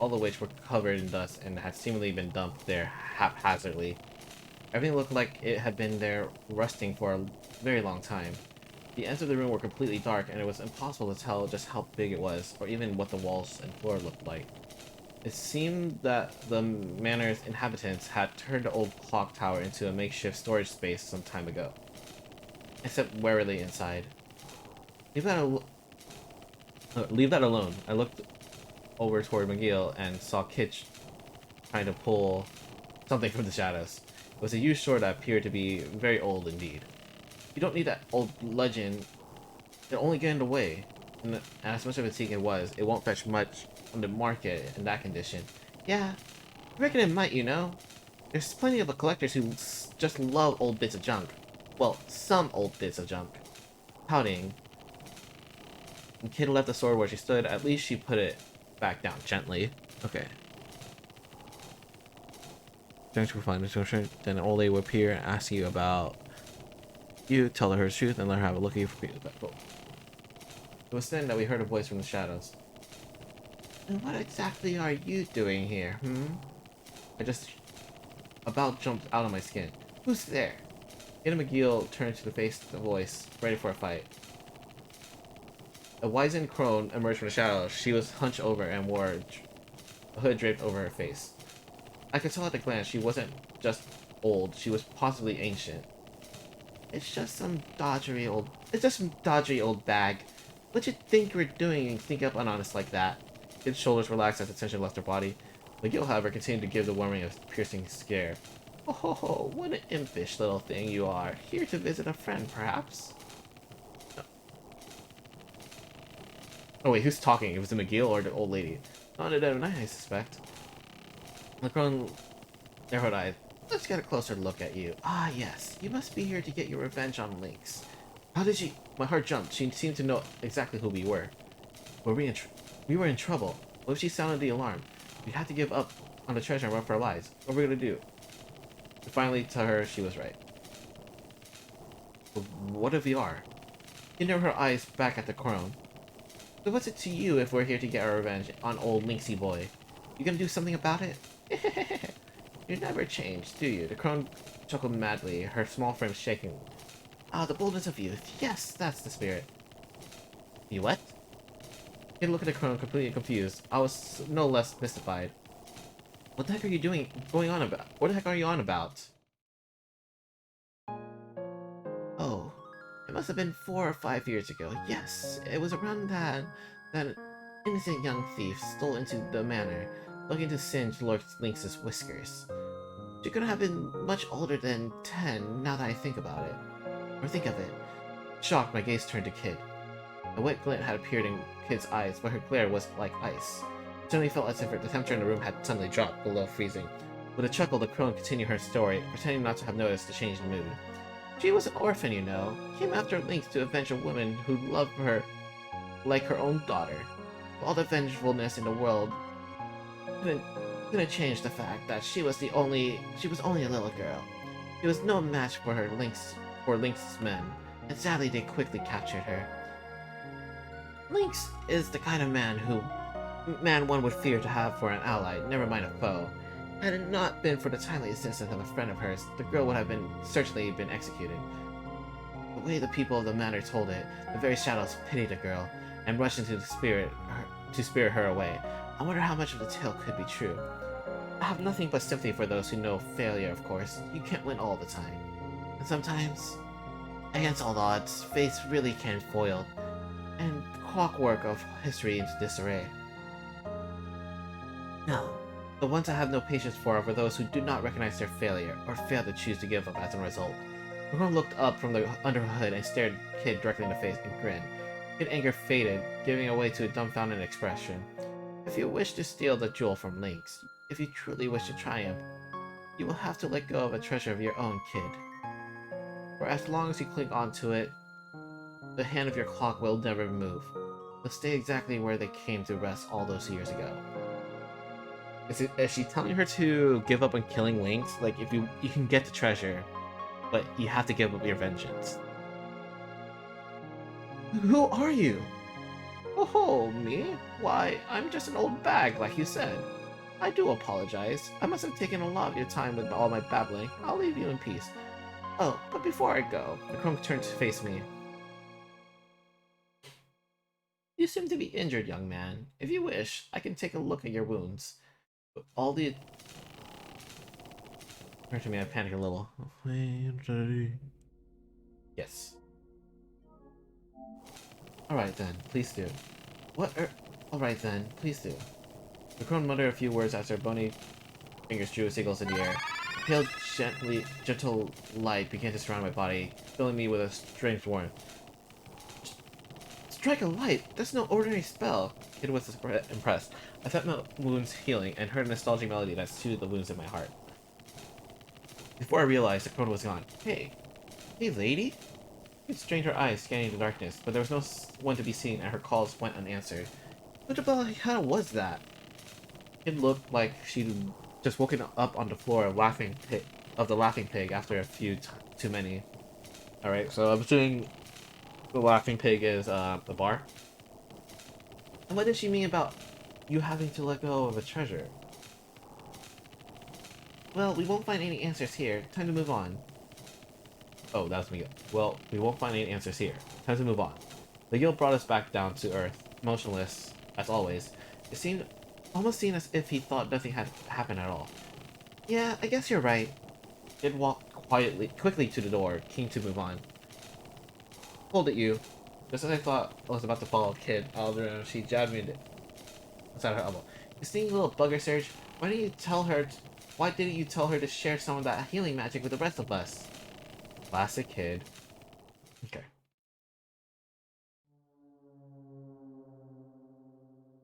all of which were covered in dust and had seemingly been dumped there haphazardly. Everything looked like it had been there rusting for a very long time. The ends of the room were completely dark, and it was impossible to tell just how big it was, or even what the walls and floor looked like. It seemed that the manor's inhabitants had turned the old clock tower into a makeshift storage space some time ago. I stepped warily inside. Leave that alone. I looked over toward McGill and saw Kitch trying to pull something from the shadows. It was a huge sword that appeared to be very old indeed. You don't need that old legend. It'll only get in the way. And as much of a antique it was, it won't fetch much on the market in that condition. Yeah, I reckon it might, you know. There's plenty of collectors who just love old bits of junk. Well, some old bits of junk. Pouting. When Kid left the sword where she stood, at least she put it back down gently. Okay. Thanks for finding this description. Then an old lady will appear and ask you about you, tell her the truth, and let her have a look at you for feedback. It was then that we heard a voice from the shadows. And what exactly are you doing here, I just about jumped out of my skin. Who's there? Ada McGill turned to face the voice, ready for a fight. A wizened crone emerged from the shadows. She was hunched over and wore a hood draped over her face. I could tell at a glance she wasn't just old, she was possibly ancient. It's just some dodgy old bag. What you think you're doing and sneak up unhonest like that? His shoulders relaxed as the tension left her body. McGill, however, continued to give the woman a piercing stare. Oh, what an impish little thing you are. Here to visit a friend, perhaps? Oh wait, who's talking? It was the McGill or the old lady? Not a dead night, I suspect. Macron narrowed eyes. Let's get a closer look at you. Ah, yes. You must be here to get your revenge on Lynx. How did she... My heart jumped. She seemed to know exactly who we were. We were in trouble. What if she sounded the alarm? We'd have to give up on the treasure and run for our lives. What were we gonna do? To finally tell her she was right. But what if we are? She narrowed her eyes back at the crone. So what's it to you if we're here to get our revenge on old Lynxy boy? You gonna do something about it? You never change, do you? The crone chuckled madly, her small frame shaking. Ah, the boldness of youth. Yes, that's the spirit. You what? He looked at the crone, completely confused. I was no less mystified. What the heck are you going on about? What the heck are you on about? Oh, it must have been 4 or 5 years ago. Yes, it was around that an innocent young thief stole into the manor, looking to singe Lord Lynx's whiskers. She couldn't have been much older than 10, now that I think about it. Or think of it. Shocked, my gaze turned to Kid. A wet glint had appeared in Kid's eyes, but her glare was like ice. It suddenly felt as if the temperature in the room had suddenly dropped below freezing. With a chuckle, the crone continued her story, pretending not to have noticed the change in mood. She was an orphan, you know. Came after Lynx to avenge a woman who loved her like her own daughter. All the vengefulness in the world couldn't change the fact that she was only a little girl. She was no match for Lynx's men, and sadly they quickly captured her. Lynx is the kind of man one would fear to have for an ally, never mind a foe. Had it not been for the timely assistance of a friend of hers, the girl would have certainly been executed. The way the people of the manor told it, the very shadows pitied the girl, and rushed into to spirit her away. I wonder how much of the tale could be true. I have nothing but sympathy for those who know failure, of course. You can't win all the time. And sometimes, against all odds, fate really can foil, and clockwork of history into disarray. Now, the ones I have no patience for are those who do not recognize their failure, or fail to choose to give up as a result. Ron looked up from under her hood and stared Kid directly in the face and grinned. Kid anger faded, giving way to a dumbfounded expression. If you wish to steal the jewel from Lynx, if you truly wish to triumph, you will have to let go of a treasure of your own, Kid. For as long as you cling on to it, the hand of your clock will never move. They'll stay exactly where they came to rest all those years ago. Is she telling her to give up on killing Lynx? Like, if you can get the treasure, but you have to give up your vengeance. Who are you? Oh, me? Why, I'm just an old bag, like you said. I do apologize. I must have taken a lot of your time with all my babbling. I'll leave you in peace. Oh, but before I go, the Chrome turned to face me. You seem to be injured, young man. If you wish, I can take a look at your wounds. But all the... Turn to me, I panic a little. Yes. Alright then, please do. What er... Alright then, please do. The crone muttered a few words as her bony fingers drew seagulls in the air. A pale, gentle light began to surround my body, filling me with a strange warmth. Strike a light? That's no ordinary spell. Kid was impressed. I felt my wounds healing and heard a nostalgic melody that soothed the wounds in my heart. Before I realized, the crone was gone. Hey, lady? She strained her eyes, scanning the darkness, but there was no one to be seen, and her calls went unanswered. What the hell was that? It looked like she'd just woken up on the floor of the laughing pig after a few too many. Alright, so I'm assuming the laughing pig is the bar. And what did she mean about you having to let go of a treasure? Well, we won't find any answers here. Time to move on. Oh, that was me. Well, we won't find any answers here. Time to move on. The guild brought us back down to Earth, motionless, as always. It almost seemed as if he thought nothing had happened at all. Yeah, I guess you're right. It walked quickly to the door, keen to move on. Hold it, you. Just as I thought I was about to follow Kid out of the room, she jabbed me inside her elbow. You sneaky little bugger, Serge. Why didn't you tell her to share some of that healing magic with the rest of us? Classic Kid. Okay.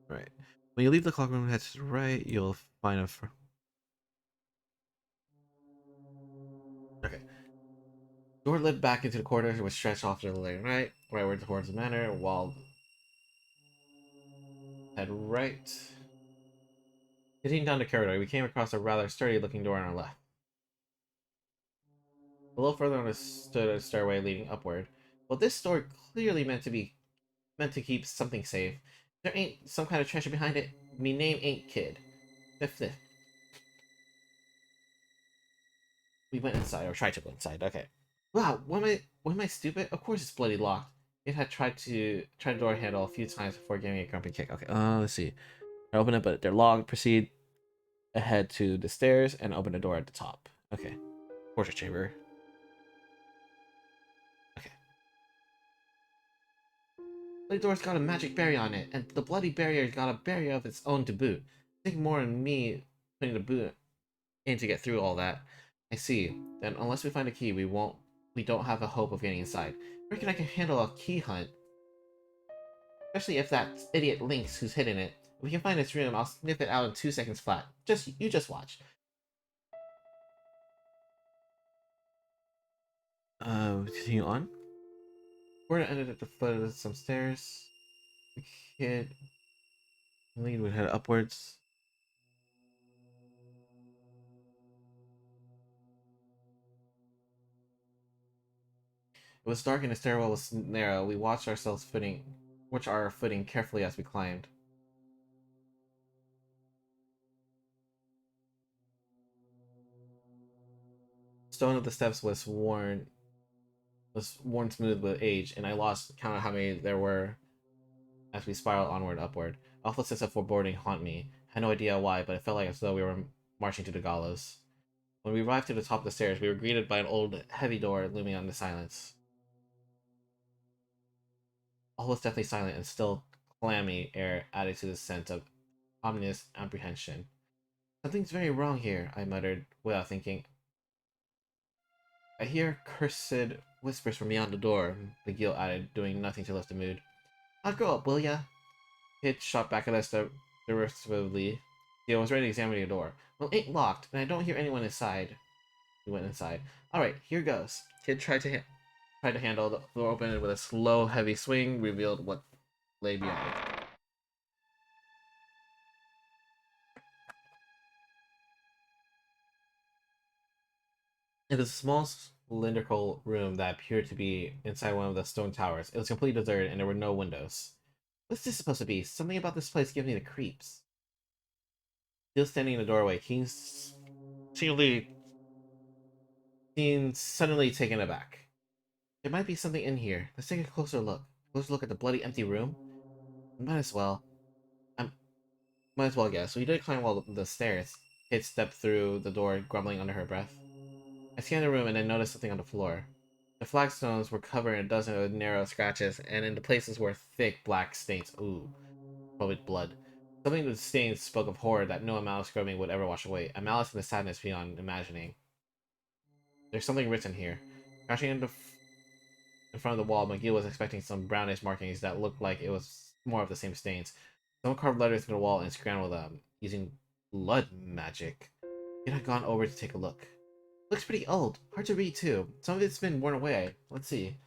Right. When you leave the clock room and head to the right, you'll find a... Okay. Door led back into the corridor, which stretched off to the left, rightward towards the manor, while... Head right. Continuing down the corridor, we came across a rather sturdy-looking door on our left. A little further on stood a stairway leading upward. Well, this door clearly meant to keep something safe. There ain't some kind of treasure behind it. Me name ain't Kid. Fifth. We went inside, or tried to go inside. Okay. Wow, what am I stupid? Of course it's bloody locked. It had tried the door handle a few times before giving me a grumpy kick. Okay, let's see. I open it, but they're locked. Proceed ahead to the stairs and open the door at the top. Okay. Torture chamber. Okay. The door's got a magic barrier on it, and the bloody barrier's got a barrier of its own to boot. Think more than me putting the boot in to get through all that. I see. Then unless we find a key, we don't have a hope of getting inside. I reckon I can handle a key hunt. Especially if that idiot Lynx who's hidden it. If we can find its room, I'll sniff it out in 2 seconds flat. You just watch. Continue on. We're ended at the foot of some stairs. The kid lead would head upwards. It was dark and the stairwell was narrow. We watched our footing carefully as we climbed. Stone of the steps was worn smooth with age, and I lost count of how many there were as we spiraled onward upward. Awful sense of foreboding haunt me. I had no idea why, but it felt like as though we were marching to the gallows. When we arrived to the top of the stairs, we were greeted by an old, heavy door looming on the silence. All was deathly silent, and still clammy air added to the sense of ominous apprehension. Something's very wrong here, I muttered, without thinking. I hear cursed whispers from beyond the door, McGill added, doing nothing to lift the mood. I'll go up, will ya? Hitch shot back at us derisively. Theo was ready to examine the door. Well, it ain't locked, and I don't hear anyone inside. We went inside. Alright, here goes. Kid tried to handle the door open, and with a slow, heavy swing, revealed what lay beyond. It was a small, cylindrical room that appeared to be inside one of the stone towers. It was completely deserted, and there were no windows. What's this supposed to be? Something about this place gives me the creeps. Still standing in the doorway, King seemed suddenly taken aback. There might be something in here. Let's take a closer look. Closer look at the bloody empty room? Might as well. I might as well guess. We did climb all the stairs. Kate stepped through the door, grumbling under her breath. I scanned the room and then noticed something on the floor. The flagstones were covered in a dozen of narrow scratches, and in the places were thick black stains. Ooh, probably blood. Something in the stains spoke of horror that no amount of scrubbing would ever wash away. A malice and a sadness beyond imagining. There's something written here. Crouching in front of the wall, McGill was expecting some brownish markings that looked like it was more of the same stains. Someone carved letters in the wall and scrambled them, using blood magic. He had gone over to take a look. Looks pretty old. Hard to read, too. Some of it's been worn away. Let's see.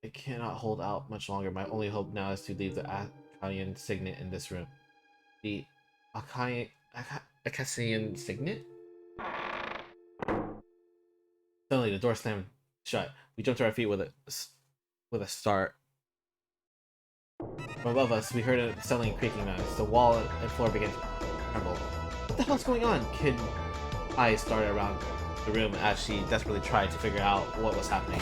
It cannot hold out much longer. My only hope now is to leave the Akkadian signet in this room. The Akkadian signet? Suddenly, the door slammed shut. We jumped to our feet with a start. From above us, we heard a suddenly creaking noise. The wall and floor began to tremble. What the hell's going on? Kid eyes started around the room as she desperately tried to figure out what was happening.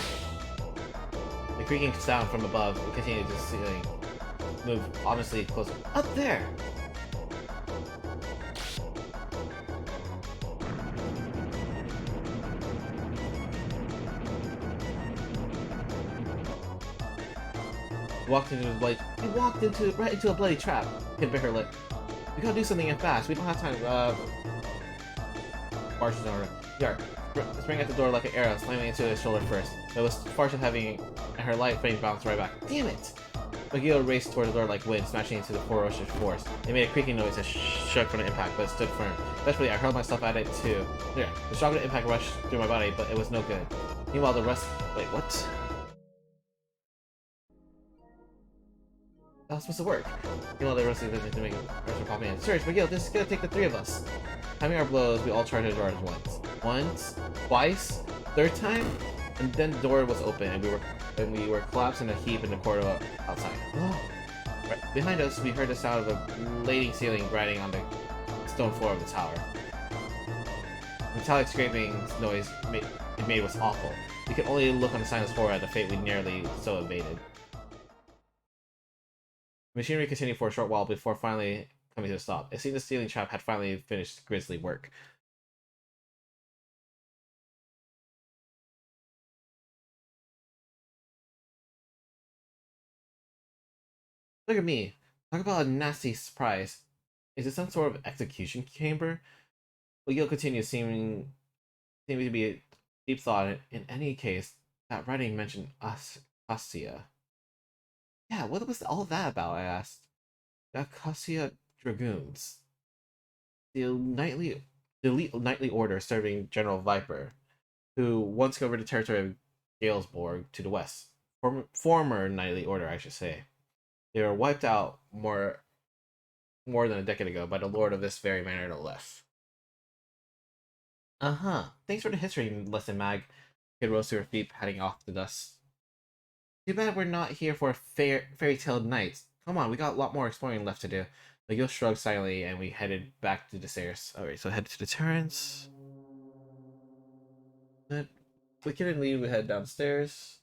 The creaking sound from above continued to ceiling, move ominously closer. Up there! We walked right into a bloody trap. Kid bit her lip. We gotta do something fast. We don't have time. Farsha's on her. Yark sprang at the door like an arrow, slamming into his shoulder first. It was Farsha having, and her light frame bounced right back. Damn it! McGill raced toward the door like wind, smashing into the ferocious force. It made a creaking noise and shook from the impact, but it stood firm. Desperately, I hurled myself at it too. There, the shock of the impact rushed through my body, but it was no good. Meanwhile, the rest. Wait, what? That was supposed to work. Meanwhile, the rest of the business doing were popping in. Surge, McGill, this is gonna take the three of us. Timing our blows, we all charged the doors once, twice, third time, and then the door was open, and we were collapsed in a heap in the corridor outside. Oh. Right behind us, we heard the sound of a blading ceiling grinding on the stone floor of the tower. The metallic scraping noise it made was awful. We could only look on the silence horror at the fate we nearly so evaded. The machinery continued for a short while before finally coming to a stop. It seemed the ceiling trap had finally finished grisly work. Look at me. Talk about a nasty surprise. Is it some sort of execution chamber? Well, you'll continue seeming to be a deep thought. In any case, that writing mentioned Acacia. Yeah, what was all that about? I asked. The Acacia Dragoons. The elite knightly order serving General Viper, who once covered the territory of Galesborg to the west. Former knightly order, I should say. They were wiped out more than a decade ago by the lord of this very manor to the left. Uh-huh. Thanks for the history lesson, Mag. Kid rose to her feet, patting off the dust. Too bad we're not here for fairy tale nights. Come on, we got a lot more exploring left to do. Miguel shrugged silently, and we headed back to the stairs. Alright, so head to the terrace. Then Wicked and Lee would head downstairs.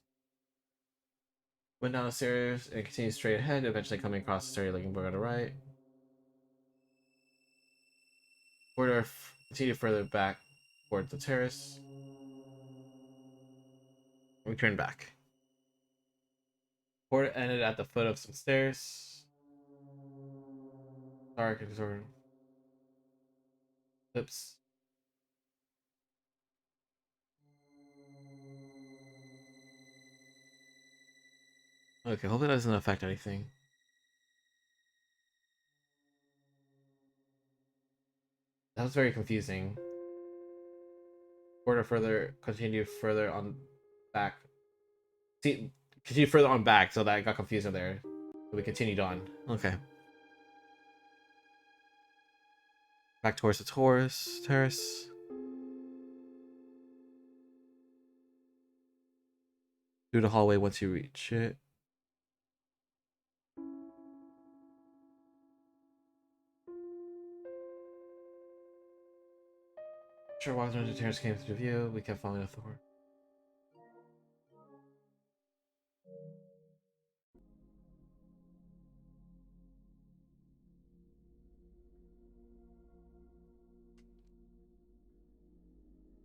Went down the stairs and continued straight ahead, eventually coming across the stereo looking book on the right. Corridor continued further back toward the terrace. We turned back. Corridor ended at the foot of some stairs. Dark and sort of lips. Okay, hopefully that doesn't affect anything. That was very confusing. Corridor further continued further on back. See, continued further on back, so that got confusing there. So we continued on. Okay. Back towards the terrace. Through the hallway once you reach it. Sure, while the terrace came through view, we kept following the door.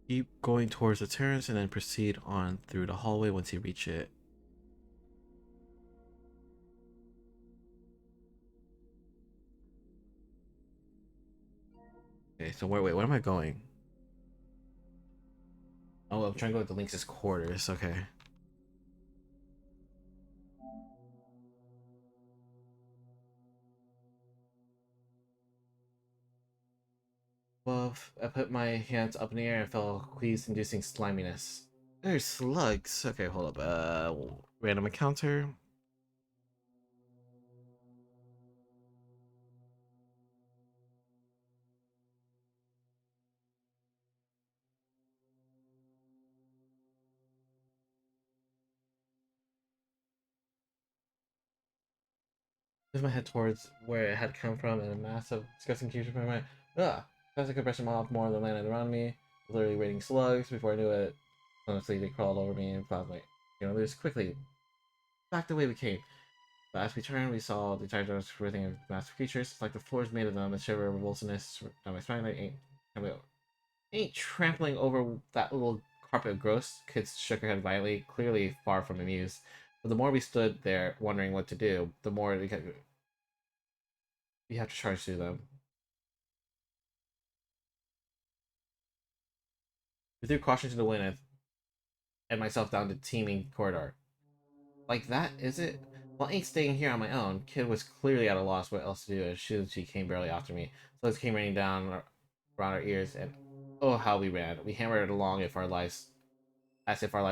Keep going towards the terrace and then proceed on through the hallway once you reach it. Okay, so wait, where am I going? Oh, I'm trying to go to the Lynx's quarters. Okay. Well, I put my hands up in the air and felt a queasy-inducing sliminess. There's slugs. Okay, hold up. Random encounter. Moved my head towards where it had come from, and a massive, disgusting creature from my mind. Ugh! As I could brush them off, more of them landed around me, literally raining slugs. Before I knew it, honestly, they crawled over me and found my, loose quickly. Back the way we came. But as we turned, we saw the entire darkness everything of massive creatures. It's like the floors made of them, and shiver of revulsiveness down my spine. Ain't trampling over that little carpet of gross. Kids shook her head violently, clearly far from amused. But the more we stood there, wondering what to do, the more we have to charge through them. We threw caution to the wind and myself down the teeming corridor. Like that, is it? Well, I ain't staying here on my own. Kid was clearly at a loss what else to do as she came barely after me. Slugs came raining down around our ears, and oh, how we ran. We hammered along as if our lives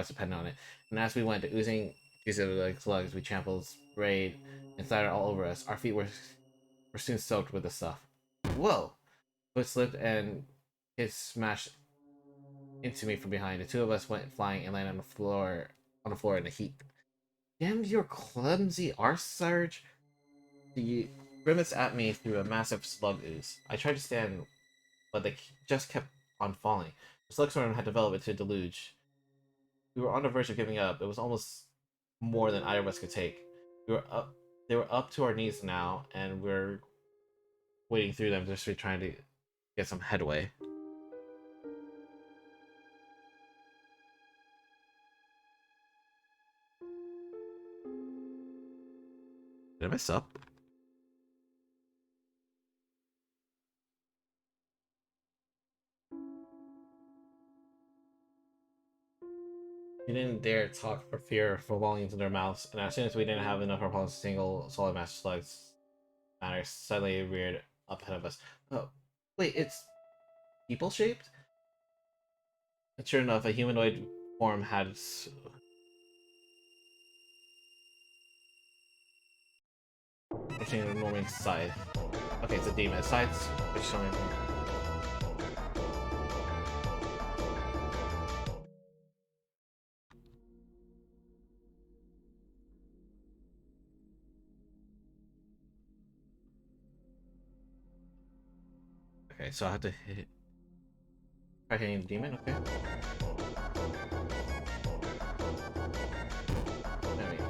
depended on it. And as we went, the oozing pieces of like slugs we trampled, sprayed, and splattered all over us. Our feet were soon soaked with the stuff. Whoa! Foot slipped and Kid smashed into me from behind. The two of us went flying and landed on the floor in a heap. Damn your clumsy arse, Surge! He grimaced at me through a massive slug ooze. I tried to stand, but they just kept on falling. The slug storm had developed into a deluge. We were on the verge of giving up. It was almost more than either of us could take. We were up. They were up to our knees now, and we're wading through them just trying to get some headway. Did I mess up? We didn't dare talk for fear for volumes in their mouths, and as soon as we didn't have enough of a single solid master slugs, Manor suddenly reared up ahead of us. Oh, wait, it's people shaped? And sure enough, a humanoid form had pushing an enormous scythe. Okay, it's a demon. Scythes, which is something. Okay, so I have to hit... Try hitting the demon, okay. There we go.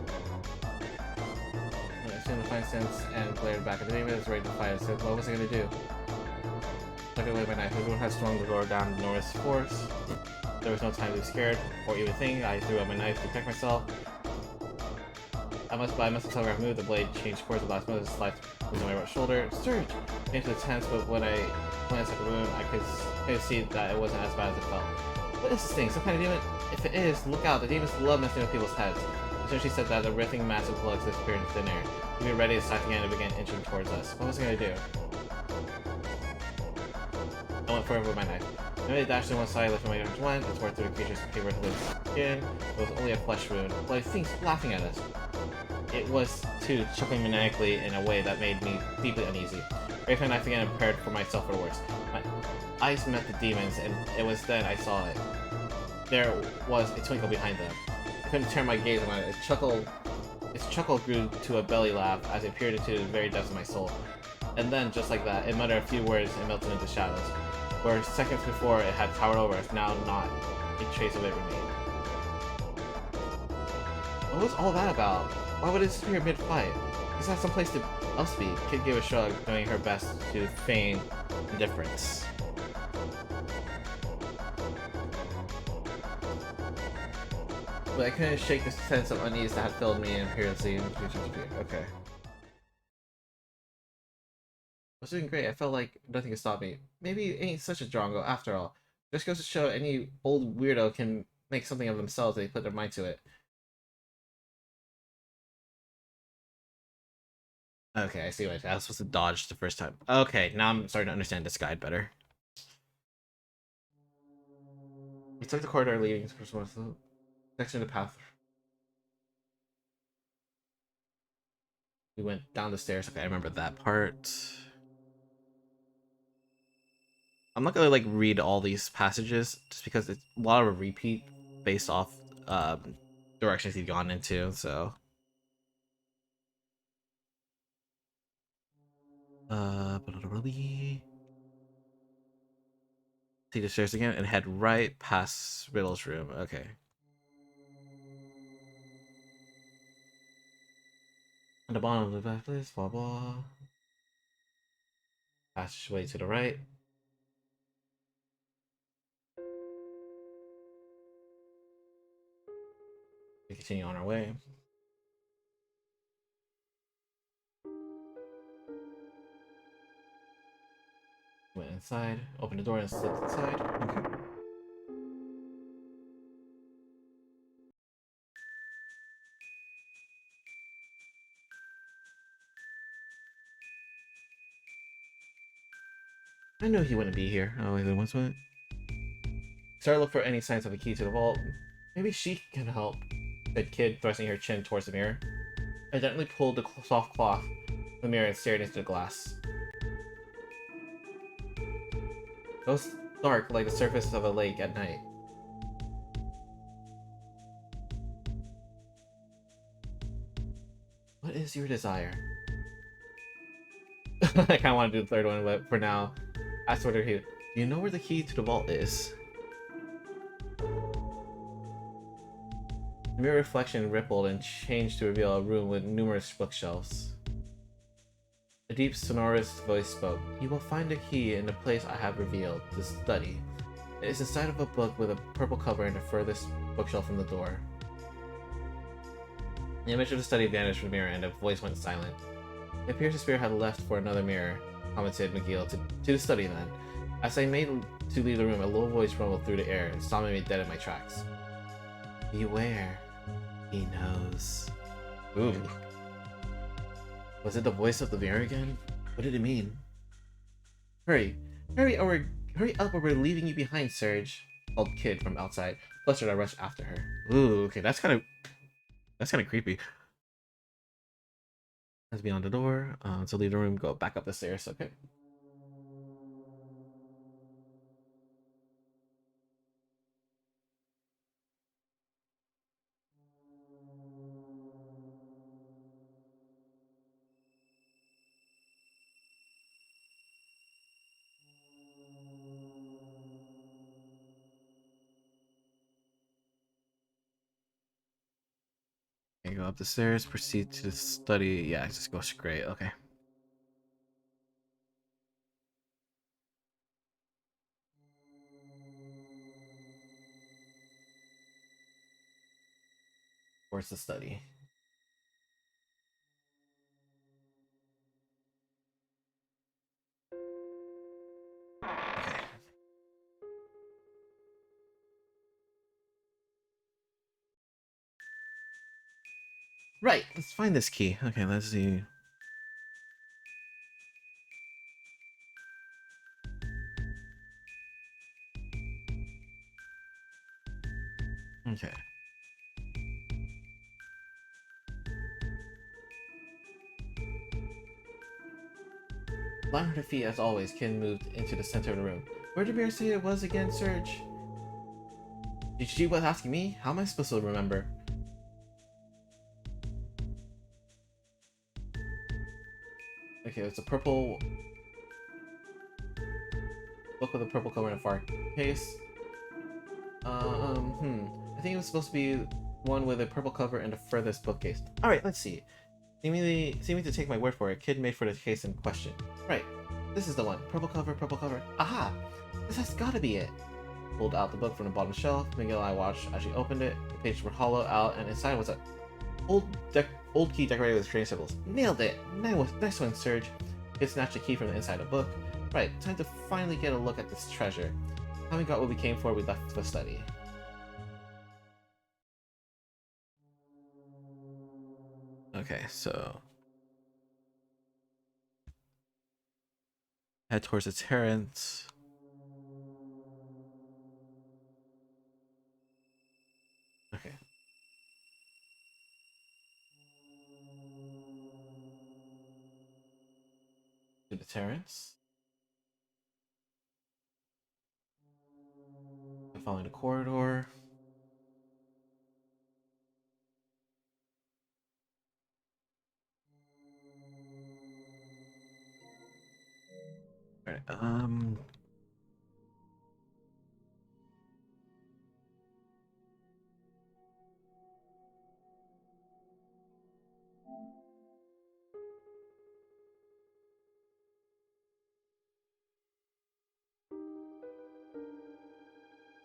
I assume the fine sense and glared back at the demon is ready to fight. I said, what was I gonna do? Took away my knife. Everyone had swung the door down enormous force. There was no time to be scared or even think. I threw out my knife to protect myself. I must have telegraph moved. The blade changed course. The last moment sliced was on my right shoulder. Surge! Into the tense, but when I glanced at the wound, I could see that it wasn't as bad as it felt. What is this thing? Some kind of demon? If it is, look out. The demons love messing with people's heads. As soon as she said that, the ripping mass of blood disappeared into thin air. We were ready to strike again and began inching towards us. What was I gonna do? I went forward with my knife. I made a dash to one side, lifting my arms went. It tore through the creature's paper to the skin. It was only a flesh wound. But I think laughing at us. It was, too, chuckling maniacally in a way that made me deeply uneasy. Rafe and I again and prepared for myself for the worst. My eyes met the demons, and it was then I saw it. There was a twinkle behind them. I couldn't turn my gaze on it. Its chuckle grew to a belly laugh as it peered into the very depths of my soul. And then, just like that, it muttered a few words and melted into shadows. Where seconds before it had towered over us, now not a trace of it remained. What was all that about? Why would it disappear mid-fight? Is that someplace else to be? Kid gave a shrug, doing her best to feign indifference. But I couldn't shake the sense of unease that had filled me and appearancy. Okay. I was doing great. I felt like nothing could stop me. Maybe it ain't such a drongo after all. Just goes to show any old weirdo can make something of themselves if they put their mind to it. Okay, I see what I was supposed to dodge the first time. Okay, now I'm starting to understand this guide better. We took the corridor leading to the section of the path. We went down the stairs. Okay, I remember that part. I'm not gonna like read all these passages just because it's a lot of a repeat based off directions he's gone into, so see the stairs again and head right past Riddle's room. Okay. On the bottom of the back list, blah blah. Passageway to the right. We continue on our way. Went inside, opened the door and slipped inside. Okay. I knew he wouldn't be here. Oh, wait, what's what? Started to look for any signs of a key to the vault. Maybe she can help, said Kid, thrusting her chin towards the mirror. I gently pulled the soft cloth from the mirror and stared into the glass. It was dark like the surface of a lake at night. What is your desire? I kind of want to do the third one, but for now, I sort of here. Do you know where the key to the vault is? The mirror reflection rippled and changed to reveal a room with numerous bookshelves. A deep, sonorous voice spoke. You will find a key in the place I have revealed, the study. It is inside of a book with a purple cover in the furthest bookshelf from the door. The image of the study vanished from the mirror and the voice went silent. It appears the spirit had left for another mirror, commented McGill, to the study then. As I made to leave the room, a low voice rumbled through the air, stopping me dead in my tracks. Beware. He knows. Ooh. Was it the voice of the mirror again? What did it mean? Hurry. Hurry up or we're leaving you behind, Serge, called Kid from outside. Flustered, I rushed after her. Ooh, okay, that's kind of creepy. As beyond the door, to leave the room, go back up the stairs. Okay. Okay, go up the stairs, proceed to the study. Yeah, just go straight. Okay. Where's the study? Okay. Right, let's find this key. Okay, let's see. Okay. Blind her feet as always, Kin moved into the center of the room. Where did Bear say it was again, Serge? Did she was asking me? How am I supposed to remember? Okay, it's a purple book with a purple cover and a far case. I think it was supposed to be one with a purple cover and the furthest bookcase. Alright, let's see. Seeming to take my word for it, Kid made for the case in question. Right, this is the one. Purple cover, purple cover. Aha! This has gotta be it. Pulled out the book from the bottom shelf. Miguel and I watched as she opened it. The pages were hollow out, and inside was a old key decorated with strange symbols. Nailed it! Nice one, Serge. Kid snatched the key from the inside of the book. Right, time to finally get a look at this treasure. Having got what we came for, we left the study. Okay, so head towards the terrace. Okay. To the terrace. Following the corridor. Alright,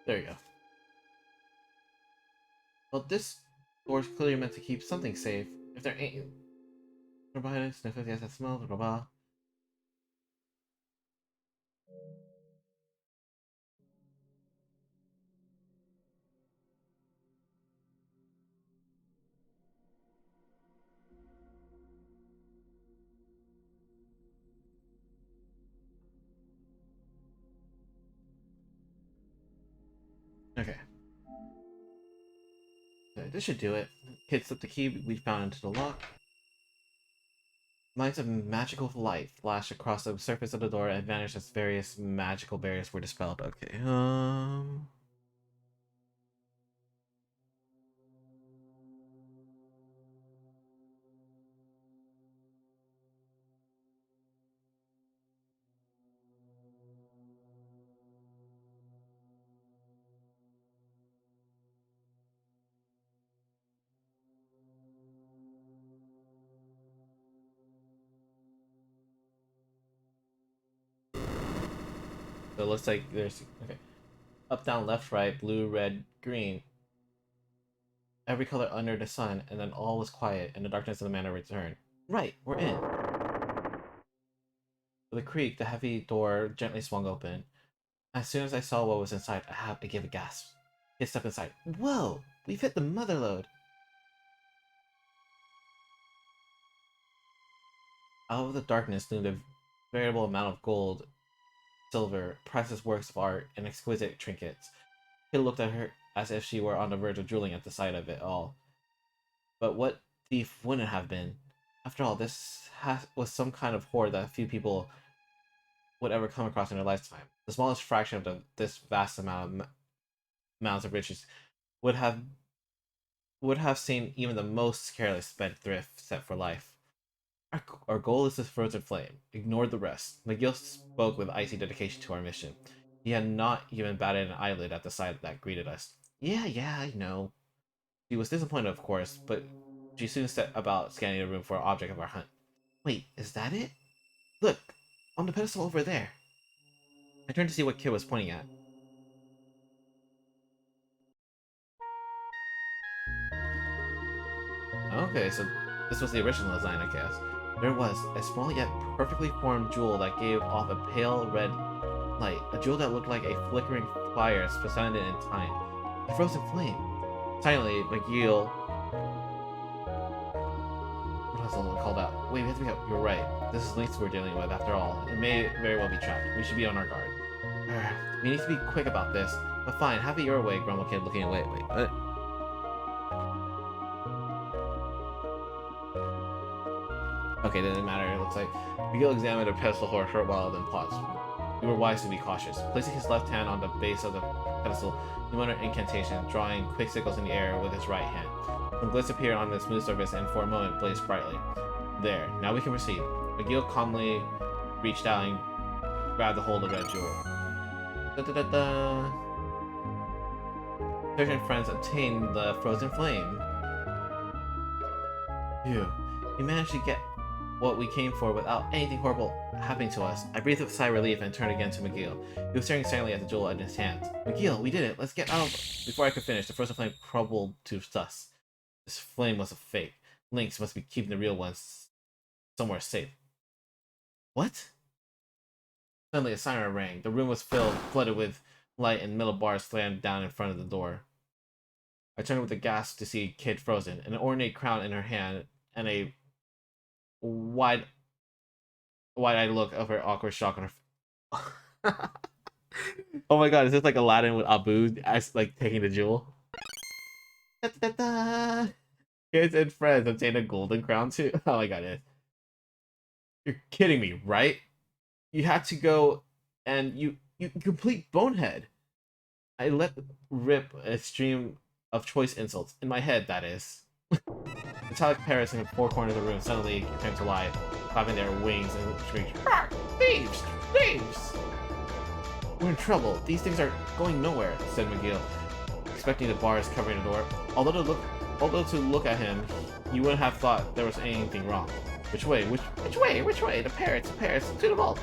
there you go. Well, this door's clearly meant to keep something safe. If there ain't... Provide sniff it, yes, that smell, blah blah. Okay. This should do it. Kid slipped the key we found into the lock. Lines of magical light flashed across the surface of the door and vanished as various magical barriers were dispelled. Okay, So it looks like there's... Okay. Up, down, left, right, blue, red, green. Every color under the sun, and then all was quiet, and the darkness of the manor returned. Right, we're in. With a creak, the heavy door gently swung open. As soon as I saw what was inside, I gave a gasp. Hit stepped inside. Whoa! We've hit the motherlode! Out of the darkness loomed a variable amount of gold, silver, priceless works of art, and exquisite trinkets. He looked at her as if she were on the verge of drooling at the sight of it all. But what thief wouldn't have been? After all, was some kind of hoard that few people would ever come across in their lifetime. The smallest fraction of this vast amounts of riches would have seen even the most careless spendthrift set for life. Our goal is this frozen flame. Ignore the rest. McGill spoke with icy dedication to our mission. He had not even batted an eyelid at the sight that greeted us. Yeah, I know. She was disappointed, of course, but She soon set about scanning the room for an object of our hunt. Wait, is that it? Look, on the pedestal over there. I turned to see what Kid was pointing at. Okay, so this was the original design, I guess. There was a small yet perfectly formed jewel that gave off a pale red light. A jewel that looked like a flickering fire suspended in time. A frozen flame. Silently, McGill... What was the one called out? Wait, we have to be out. You're right. This is Lynx we're dealing with, after all. It may very well be trapped. We should be on our guard. We need to be quick about this. But fine, have it your way, grumbled Kid, looking away. Wait, Okay, didn't matter, it looks like. Miguel examined a pedestal for a short while, then paused. We were wise to be cautious. Placing his left hand on the base of the pedestal, he muttered an incantation, drawing quick signals in the air with his right hand. Some glitz appeared on the smooth surface and for a moment blazed brightly. There, now we can proceed. Miguel calmly reached out and grabbed a hold of the red jewel. Da-da-da-da! Serge and friends obtained the frozen flame. Phew. We managed to get what we came for without anything horrible happening to us. I breathed a sigh of relief and turned again to McGill. He was staring silently at the jewel in his hand. McGill, we did it! Let's get out of... Before I could finish, the frozen flame crumbled to dust. This flame was a fake. Lynx must be keeping the real ones somewhere safe. What? Suddenly a siren rang. The room was flooded with light and metal bars slammed down in front of the door. I turned with a gasp to see Kid frozen, an ornate crown in her hand, and a wide-eyed look of her awkward shock on her Oh my god, is this like Aladdin with Abu as like taking the jewel? Da, da, da. Kids and friends obtain a golden crown too. Oh my god, it. You're kidding me, right? You had to go and you complete bonehead. I let rip a stream of choice insults. In my head, that is. Metallic parrots in the four corners of the room suddenly came to life, clapping their wings and screaming, "Thieves! Thieves!" We're in trouble. These things are going nowhere, said McGill, expecting the bars covering the door. Although to look at him, you wouldn't have thought there was anything wrong. Which way? Which way? Which way? The parrots! To the vault!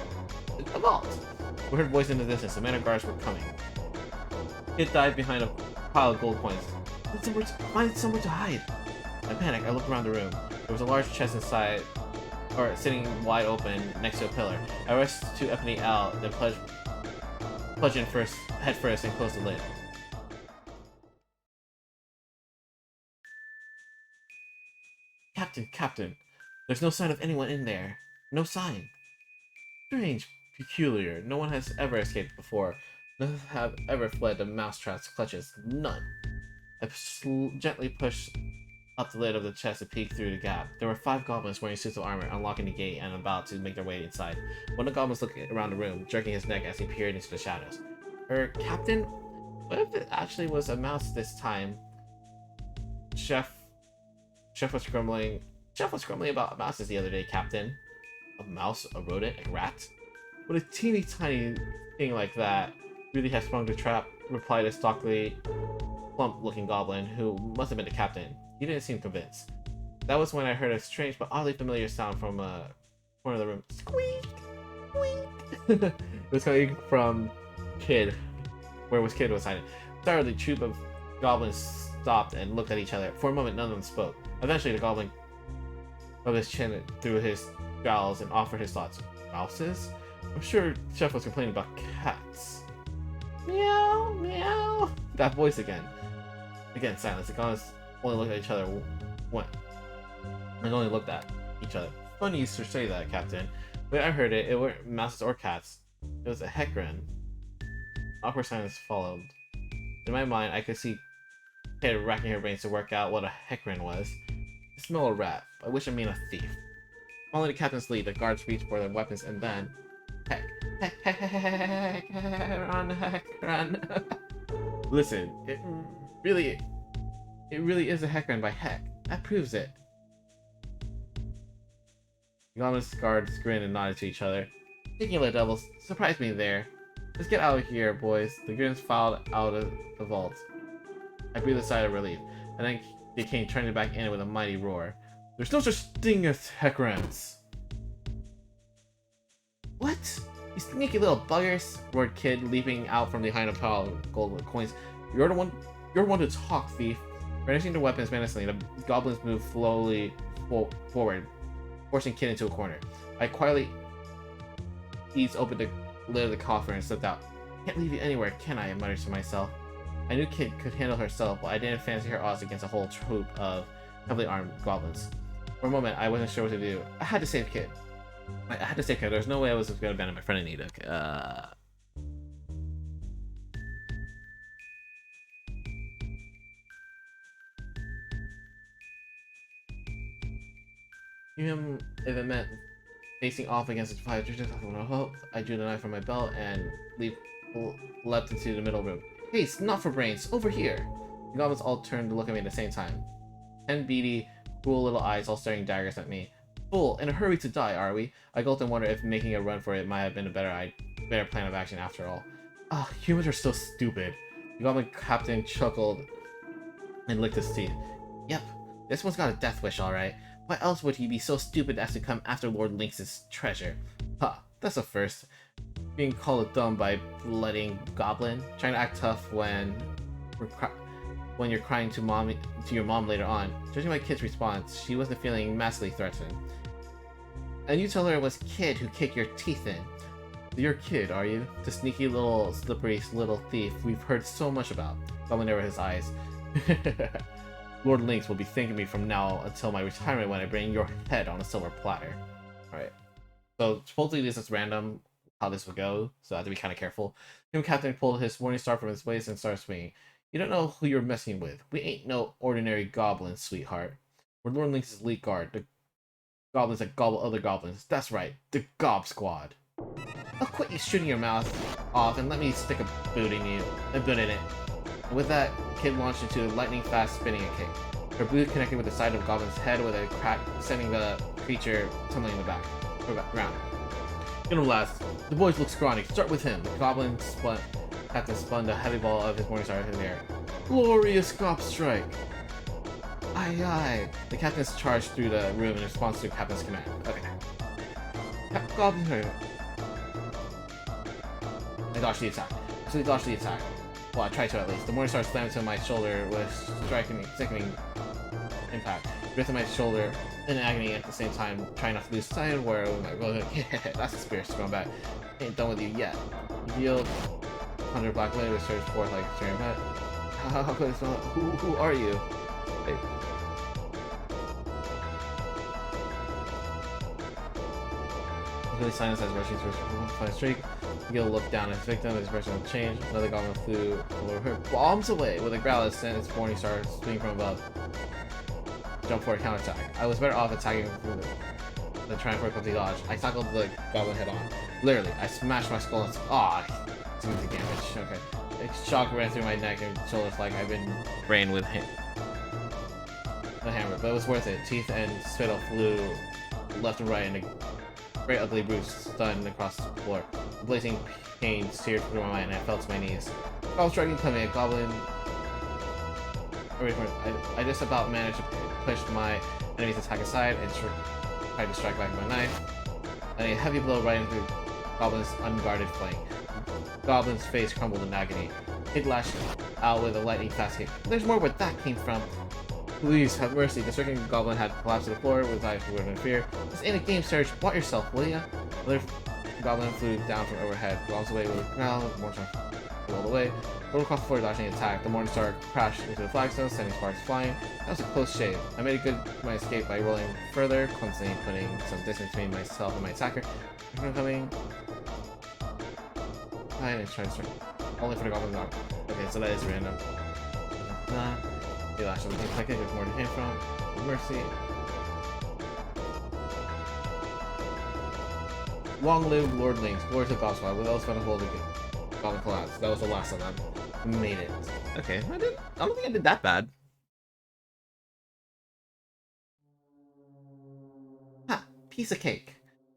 The vault! We heard voices in the distance. The Manor guards were coming. It dived behind a pile of gold coins. Find somewhere to hide. I panicked. I looked around the room. There was a large chest inside, or sitting wide open next to a pillar. I rushed to empty it out, then plunged in head first, and closed the lid. Captain, there's no sign of anyone in there. No sign. Strange, peculiar. No one has ever escaped before. None have ever fled the mousetrap's clutches. None. I gently pushed up the lid of the chest to peek through the gap. There were 5 goblins wearing suits of armor, unlocking the gate and about to make their way inside. One of the goblins looked around the room, jerking his neck as he peered into the shadows. Captain? What if it actually was a mouse this time? Chef was grumbling about mouses the other day, Captain. A mouse, a rodent, a rat? Would a teeny tiny thing like that really have sprung the trap? Replied a stockily, plump-looking goblin, who must have been the captain. He didn't seem convinced. That was when I heard a strange but oddly familiar sound from a corner of the room. Squeak! Squeak! It was coming from Kid, where Kid was hiding. Startled, the troop of goblins stopped and looked at each other. For a moment, none of them spoke. Eventually, the goblin rubbed his chin through his jowls and offered his thoughts. Mouses? I'm sure Chef was complaining about cats. Meow, meow. That voice again. Again, silence. The goblins only looked at each other. What? And only looked at each other. Funny you should say that, Captain. When I heard it, it weren't mouses or cats. It was a heckran. Awkward silence followed. In my mind, I could see Kid racking her brains to work out what a heckran was. I smell a rat, but I wish I mean a thief. Following the captain's lead, the guards reached for their weapons and then... Heck. Heckran. Listen, it really is a heckran by heck. That proves it. The goblin's guards grinned and nodded to each other. Thinking of the devils, surprised me there. Let's get out of here, boys. The grins filed out of the vault. I breathed a sigh of relief, and then They came turning back in with a mighty roar. There's no such thing as Hekrans. What? You sneaky little buggers, roared Kid, leaping out from behind a pile of gold coins. You're the one to talk, thief. Brandishing their weapons menacingly, the goblins moved slowly forward, forcing Kid into a corner. I quietly eased open the lid of the coffer and slipped out. Can't leave you anywhere, can I? I muttered to myself. I knew Kid could handle herself, but I didn't fancy her odds against a whole troop of heavily armed goblins. For a moment, I wasn't sure what to do. I had to save Kid. I had to save Kid. There's no way I was going to abandon my friend in need. Okay. Even if it meant facing off against the fire, I drew the knife from my belt and leapt into the middle room. Hey, it's not for brains. Over here. The goblins all turned to look at me at the same time. 10 beady, cool little eyes all staring daggers at me. Fool, in a hurry to die, are we? I gulped and wondered if making a run for it might have been a better plan of action after all. Ah, humans are so stupid. The goblin captain chuckled and licked his teeth. Yep, this one's got a death wish, alright. Why else would he be so stupid as to come after Lord Lynx's treasure? Huh, that's a first. Being called dumb by blooding goblin, trying to act tough when you're crying to your mom later on. Judging by Kid's response, she wasn't feeling massively threatened. And you tell her it was Kid who kicked your teeth in. You're Kid, are you? The sneaky little slippery little thief we've heard so much about. Goblin narrowed his eyes. Lord Lynx will be thanking me from now until my retirement when I bring your head on a silver platter. Alright. So supposedly this is random how this would go, so I have to be kind of careful. Him Captain pulled his morning star from his waist and started swinging. You don't know who you're messing with. We ain't no ordinary goblins, sweetheart. We're Lord Lynx's elite guard, the goblins that gobble other goblins. That's right, the Gob Squad. Oh, quit you shooting your mouth off and let me stick a boot in it. And with that, Kid launched into a lightning-fast spinning a kick. Her boot connected with the side of Goblin's head with a crack, sending the creature tumbling in the ground. Gonna last. The boys look scrawny. Start with him. The Goblin Captain spun the heavy ball of his morning star in the air. Glorious Gob Strike! Aye aye. The captains charged through the room in response to the captain's command. Okay. Goblin hurry. I dodged the attack. So he dodged the attack. Well, I tried to at least. The morning star slammed to my shoulder with sickening impact. Ripped my shoulder in agony at the same time, trying not to lose sight of where I go. Yeah, that's the spirit going back. Ain't done with you yet. Revealed under black blade was surged forth like a stream head. How could it smell? Who are you? Wait. Really silence as rushing towards the streak. Gil looked down at his victim, his expression changed. Another goblin flew over her bombs away with a growl that sent its morning star swinging from above. Jump for a counterattack. I was better off attacking than trying for a complete dodge. I tackled the goblin head on. Literally, I smashed my skull and it's easy damage. Okay. A shock ran through my neck and shoulders like I've been brained with the hammer, but it was worth it. Teeth and spittle flew left and right, and a great ugly bruise stunned across the floor. The blazing pain seared through my mind, and I fell to my knees. Goblin striking coming, a goblin. I just about managed to push my enemy's attack aside and tried to strike back with my knife. And a heavy blow right into the Goblin's unguarded flank. The Goblin's face crumbled in agony. It lashed out with a lightning fast kick. There's more where that came from. Please have mercy. The stricken goblin had collapsed to the floor with his eyes covered in fear. This ain't a game, Serge. Watch yourself, will ya? Another goblin flew down from overhead, rolls away with a growl, Morningstar rolled away. Rolled across the floor, dodging an attack. The Morningstar crashed into the flagstone, sending sparks flying. That was a close shave. I made a good my escape by rolling further, clumsily putting some distance between myself and my attacker. Coming. And trying to strike. Only for the goblin dog. Okay, so that is random. He lashed on the attack, there's more to hit from. Mercy. Long live Lord Lynx, glory to Gob Squad. What else found a hold again? Goblin collapse. That was the last of them. We made it. Okay, I don't think I did that bad. Ha! Piece of cake,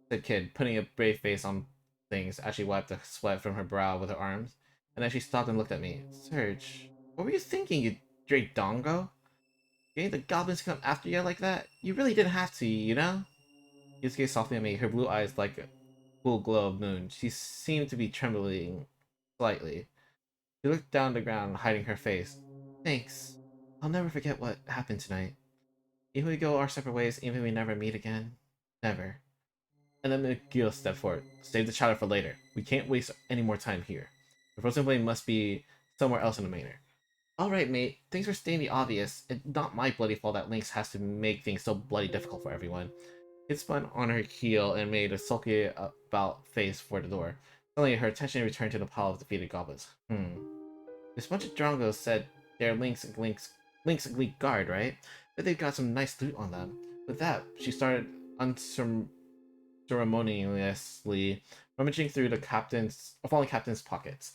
said Kid, putting a brave face on things as she wiped the sweat from her brow with her arms. And then she stopped and looked at me. Serge, what were you thinking, you straight dongo? Getting the goblins to come after you like that? You really didn't have to, you know? Yu's gazed softly at me, her blue eyes like a full glow of moon. She seemed to be trembling slightly. She looked down the ground, hiding her face. Thanks. I'll never forget what happened tonight. Even we go our separate ways, even if we never meet again. Never. And then McGill stepped forward. Save the chatter for later. We can't waste any more time here. The frozen flame must be somewhere else in the manor. Alright, mate. Thanks for stating the obvious. It's not my bloody fault that Lynx has to make things so bloody difficult for everyone. It spun on her heel and made a sulky about face for the door. Suddenly, her attention returned to the pile of defeated goblins. This bunch of Drongos said they're Link's elite guard, right? But they've got some nice loot on them. With that, she started unceremoniously rummaging through the fallen captain's pockets.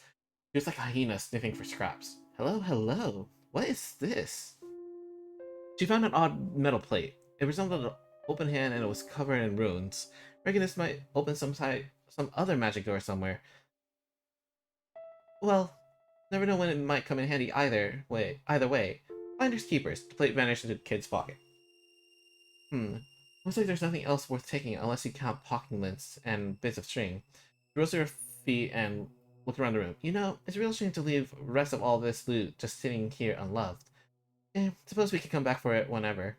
She was like a hyena sniffing for scraps. Hello, hello. What is this? She found an odd metal plate. It resembled an open hand and it was covered in runes. I reckon this might open some other magic door somewhere. Well, never know when it might come in handy either way. Finders keepers. The plate vanished into the kid's pocket. Looks like there's nothing else worth taking unless you count pocking lints and bits of string. She rose to her feet and looked around the room. You know, it's a real shame to leave the rest of all this loot just sitting here unloved. Suppose we can come back for it whenever.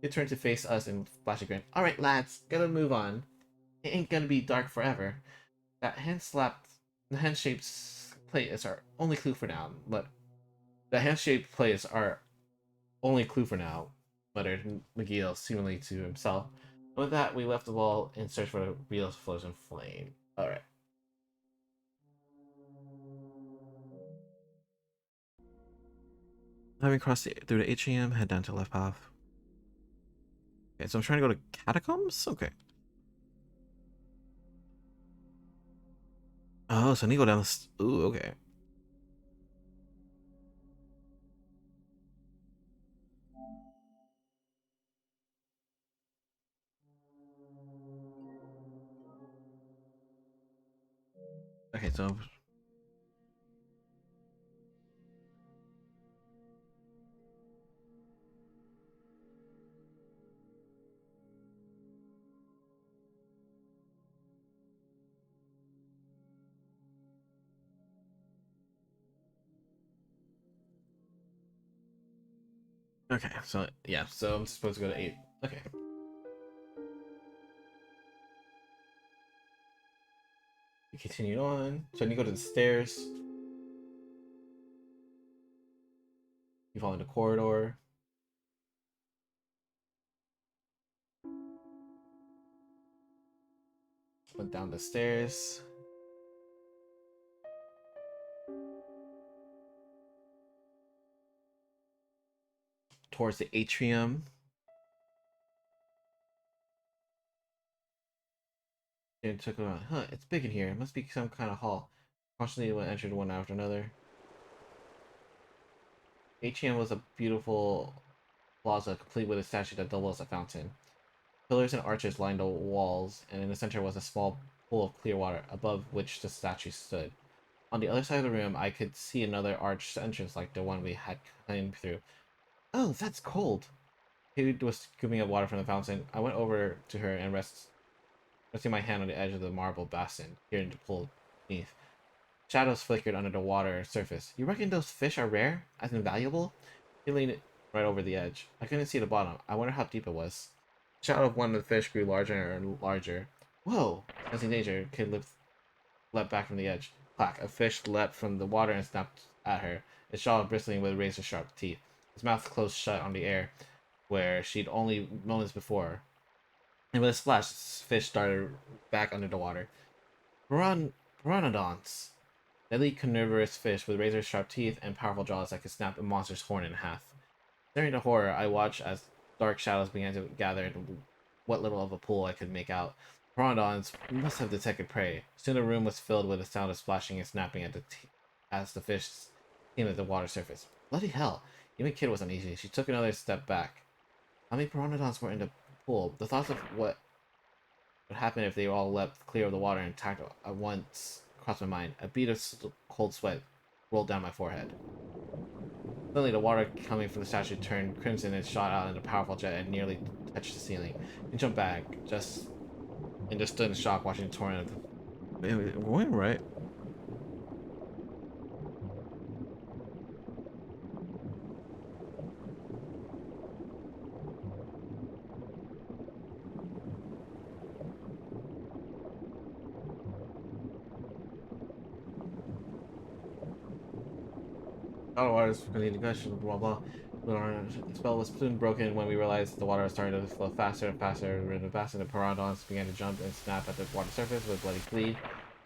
He turned to face us and flashed a grin. Alright, lads, gotta move on. It ain't gonna be dark forever. That the hand-shaped plate is our only clue for now, but the hand-shaped plate is our only clue for now, muttered McGill seemingly to himself. And with that, we left the wall in search for the real frozen flame. Alright. Having crossed through the atrium, head down to the left path. Okay, so I'm trying to go to catacombs? Okay. Oh, so I need to go down this. Ooh, okay. Okay, so okay, so yeah, so I'm supposed to go to 8. Okay. We continue on. So I need to go to the stairs. You follow the corridor. Went down the stairs. Towards the atrium. And took a it's big in here. It must be some kind of hall. Constantly entered one after another. Atrium was a beautiful plaza, complete with a statue that doubled as a fountain. Pillars and arches lined the walls, and in the center was a small pool of clear water, above which the statue stood. On the other side of the room, I could see another arched entrance like the one we had climbed through. Oh, that's cold! Kate was scooping up water from the fountain. I went over to her and resting my hand on the edge of the marble basin, hearing the pool beneath. Shadows flickered under the water surface. You reckon those fish are rare? As invaluable? He leaned right over the edge. I couldn't see the bottom. I wonder how deep it was. The shadow of one of the fish grew larger and larger. Whoa! Sensing danger, Kid leapt back from the edge. Clack! A fish leapt from the water and snapped at her, its jaw bristling with razor-sharp teeth. His mouth closed shut on the air, where she'd only moments before. And with a splash, the fish darted back under the water. Pteranodons! Deadly carnivorous fish with razor-sharp teeth and powerful jaws that could snap a monster's horn in half. Staring to horror, I watched as dark shadows began to gather in what little of a pool I could make out. Pteranodons must have detected prey. Soon the room was filled with the sound of splashing and snapping as the fish came at the water surface. Bloody hell! Even Kid was uneasy. She took another step back. How many pteranodons were in the pool? The thoughts of what would happen if they all leapt clear of the water and attacked at once crossed my mind. A bead of cold sweat rolled down my forehead. Suddenly, the water coming from the statue turned crimson and shot out in a powerful jet and nearly touched the ceiling. He jumped back, just stood in shock, watching the torrent of. We're going right. Out of water is completely question, blah blah. The spell was soon broken when we realized the water was starting to flow faster and faster. And faster, the pterodons began to jump and snap at the water surface with bloody bleed.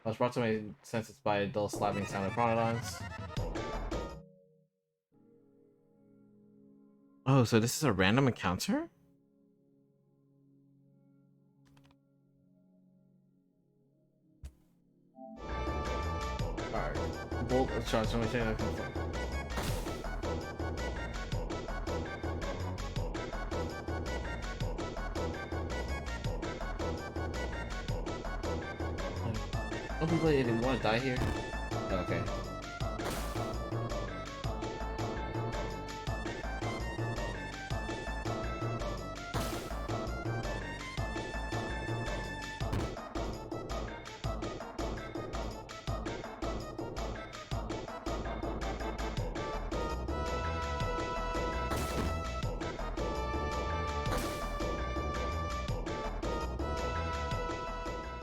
I was brought to my senses by a dull slapping sound of pterodons. Oh, so this is a random encounter? Alright. Bolt of charge. Let me say that confirm. Don't be late. Did you want to die here? Oh, okay.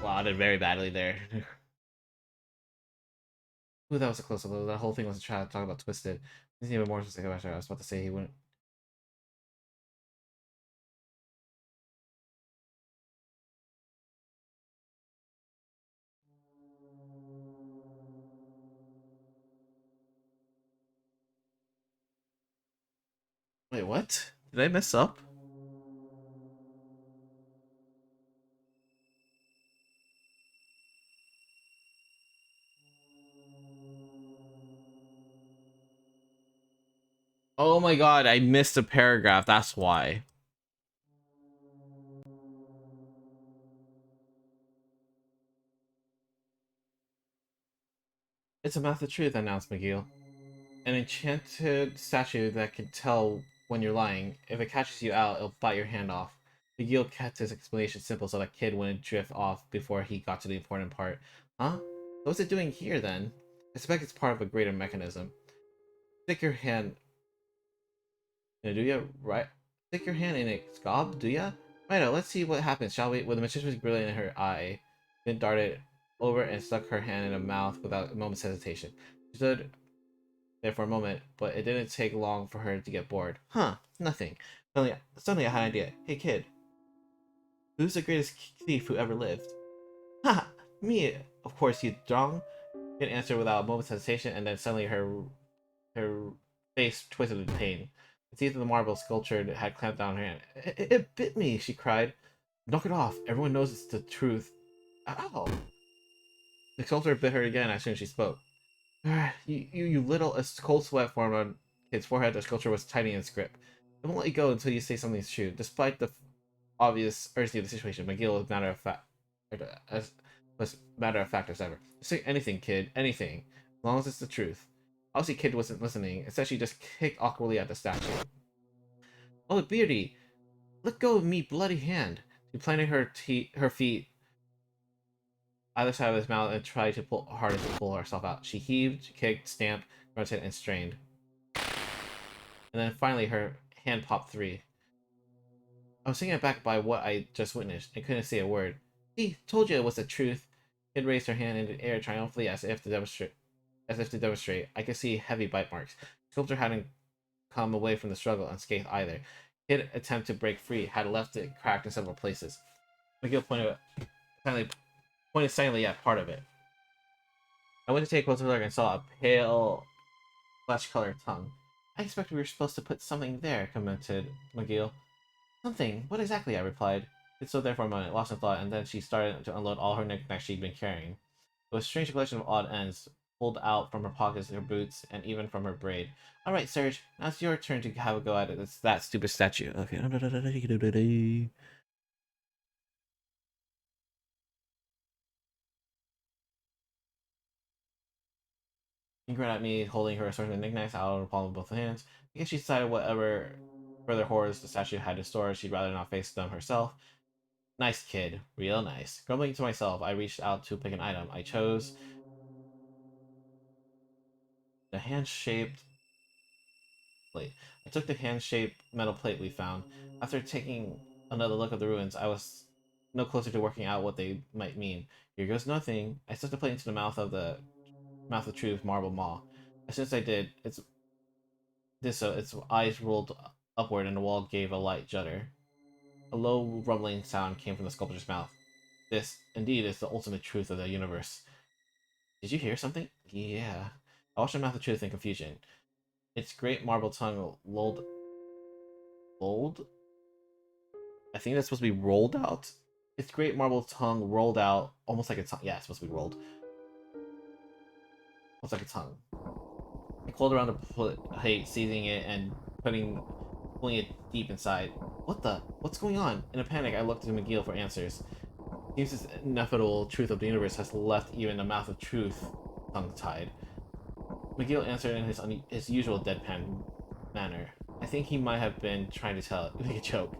Wow, I did very badly there. Ooh, that was a close one. That whole thing was a trap. Talk about twisted. He's even more specific about it. I was about to say he wouldn't. Wait, what? Did I mess up? Oh my god, I missed a paragraph. That's why. It's a mouth of truth, announced McGill. An enchanted statue that can tell when you're lying. If it catches you out, it'll bite your hand off. McGill kept his explanation simple so that kid wouldn't drift off before he got to the important part. Huh? What's it doing here then? I suspect it's part of a greater mechanism. Stick your hand do ya? Right? Stick your hand in it, Scob, do ya? Righto, let's see what happens, shall we? With a mischievous brilliant in her eye, Finn darted over and stuck her hand in her mouth without a moment's hesitation. She stood there for a moment, but it didn't take long for her to get bored. Huh, nothing. Suddenly I had an idea. Hey kid, who's the greatest thief who ever lived? Ha! Me, of course, you drong. Finn answered without a moment's hesitation, and then suddenly her face twisted in pain. The teeth of the marble sculpture had clamped down her hand. It bit me, she cried. Knock it off. Everyone knows it's the truth. Ow! The sculptor bit her again as soon as she spoke. You little... A cold sweat formed on his forehead. The sculpture was tightening its grip. I won't let you go until you say something's true. Despite the obvious urgency of the situation, McGill was matter of fact as ever. Say anything, kid. Anything. As long as it's the truth. Obviously, kid wasn't listening. Instead, she just kicked awkwardly at the statue. Oh, Beardy! Let go of me, bloody hand! She planted her feet either side of his mouth and tried to pull harder to pull herself out. She heaved, kicked, stamped, grunted, and strained. And then finally, her hand popped free. I was taken aback by what I just witnessed and couldn't say a word. See, told you it was the truth. Kid raised her hand in the air triumphantly as if to demonstrate. I could see heavy bite marks. Sculptor hadn't come away from the struggle unscathed either. Kid attempt to break free had left it cracked in several places. McGill pointed silently at part of it. I went to take a closer look and saw a pale, flesh-colored tongue. I expect we were supposed to put something there, commented McGill. Something? What exactly? I replied. It stood there for a moment, lost in thought, and then she started to unload all her knickknacks she'd been carrying. It was a strange collection of odd ends, pulled out from her pockets, her boots, and even from her braid. Alright, Serge, now it's your turn to have a go at it. It's that stupid statue. Okay. She grinned at me, holding her assortment of knickknacks out of the palm of both hands. I guess she decided whatever further horrors the statue had to store, she'd rather not face them herself. Nice kid. Real nice. Grumbling to myself, I reached out to pick an item. I chose the hand-shaped plate. I took the hand-shaped metal plate we found. After taking another look at the ruins, I was no closer to working out what they might mean. Here goes nothing. I stuck the plate into the mouth of truth marble maw. As soon as I did, its eyes rolled upward and the wall gave a light judder. A low rumbling sound came from the sculptor's mouth. This, indeed, is the ultimate truth of the universe. Did you hear something? Yeah. I watched the mouth of truth in confusion. Its great marble tongue rolled? I think that's supposed to be rolled out. Its great marble tongue rolled out, almost like a tongue. Yeah, it's supposed to be rolled. Almost like a tongue. I coiled around the plate, seizing it and pulling it deep inside. What the? What's going on? In a panic, I looked to McGill for answers. Seems this ineffable truth of the universe has left even the mouth of truth tongue-tied. McGill answered in his usual deadpan manner. I think he might have been trying to tell it. Make a joke.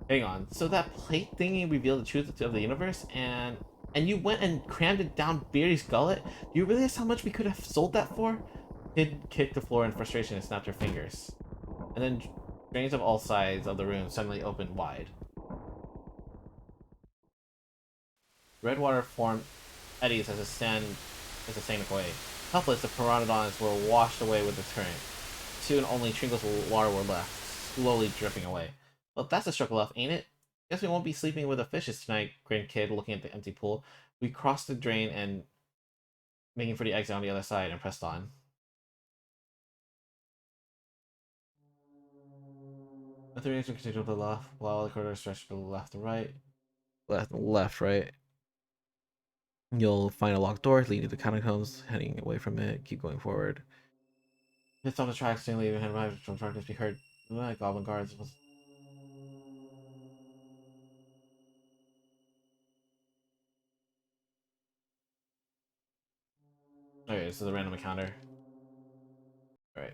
Hang on. So that plate thingy revealed the truth of the universe, and you went and crammed it down Beardy's gullet? Do you realize how much we could have sold that for? Kid kicked the floor in frustration and snapped her fingers. And then drains of all sides of the room suddenly opened wide. Red water formed eddies as it sank away. Helpless, the pteranodons were washed away with the current. Soon only trickles of water were left, slowly dripping away. Well, that's a struggle left, ain't it? Guess we won't be sleeping with the fishes tonight, grinned Kid, looking at the empty pool. We crossed the drain and making for the exit on the other side and pressed on. The three exits continued to the left, while the corridor stretched to the left and right. Left, right. You'll find a locked door leading to the catacombs. Heading away from it, keep going forward. Hits off the tracks, soon leaving behind from darkness. We heard goblin guards. Okay, this is a random encounter. Alright.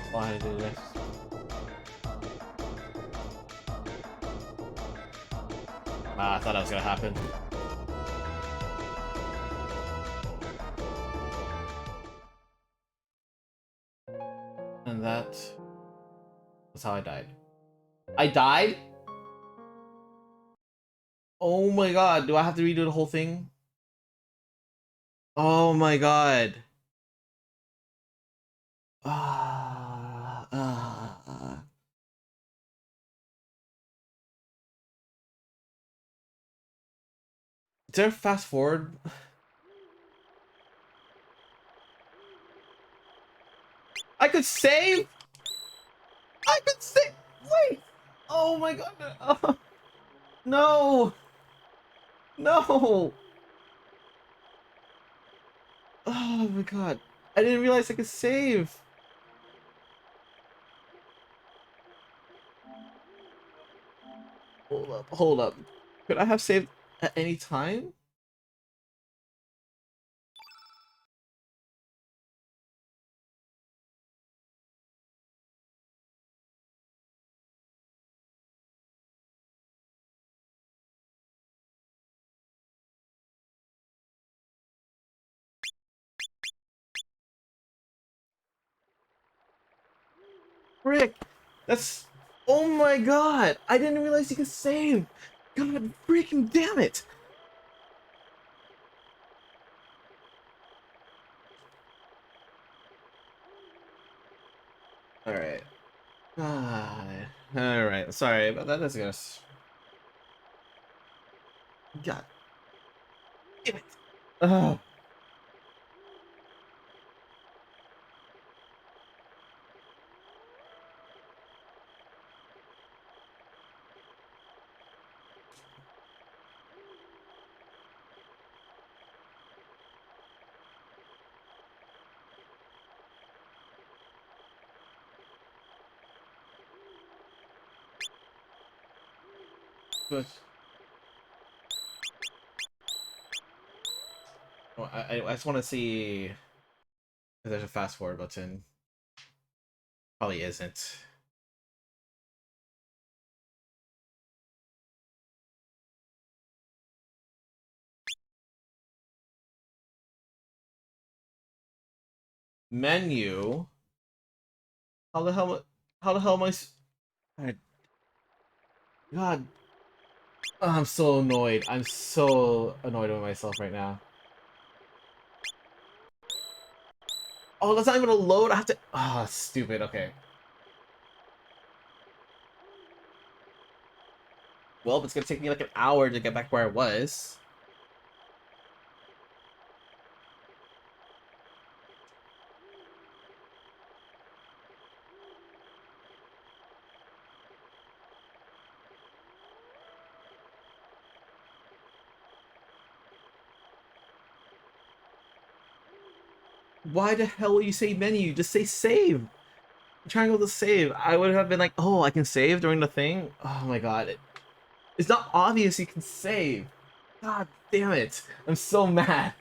Why do this? I thought that was gonna happen. And that was how I died. I died? Oh my god, do I have to redo the whole thing? Oh my god. Ah, ah, ah. Is there a fast forward? I could save? I could save? Wait! Oh my god. No! No! Oh my god. I didn't realize I could save. Hold up, hold up. Could I have saved at any time? Frick! That's... Oh my god! I didn't realize you could save! God freaking damn it! Alright. God. Alright, sorry, but that is gonna... God damn it. Ugh. But... Oh, I just want to see if there's a fast forward button. Probably isn't. Menu? How the hell... How the hell am I... God. Oh, I'm so annoyed. I'm so annoyed with myself right now. Oh, that's not even a load. I have to... Oh, stupid. Okay. Well, it's gonna take me like an hour to get back where I was. Why the hell will you say menu? Just say save. I'm trying to go to save. I would have been like, oh, I can save during the thing. Oh my god. It's not obvious you can save. God damn it. I'm so mad.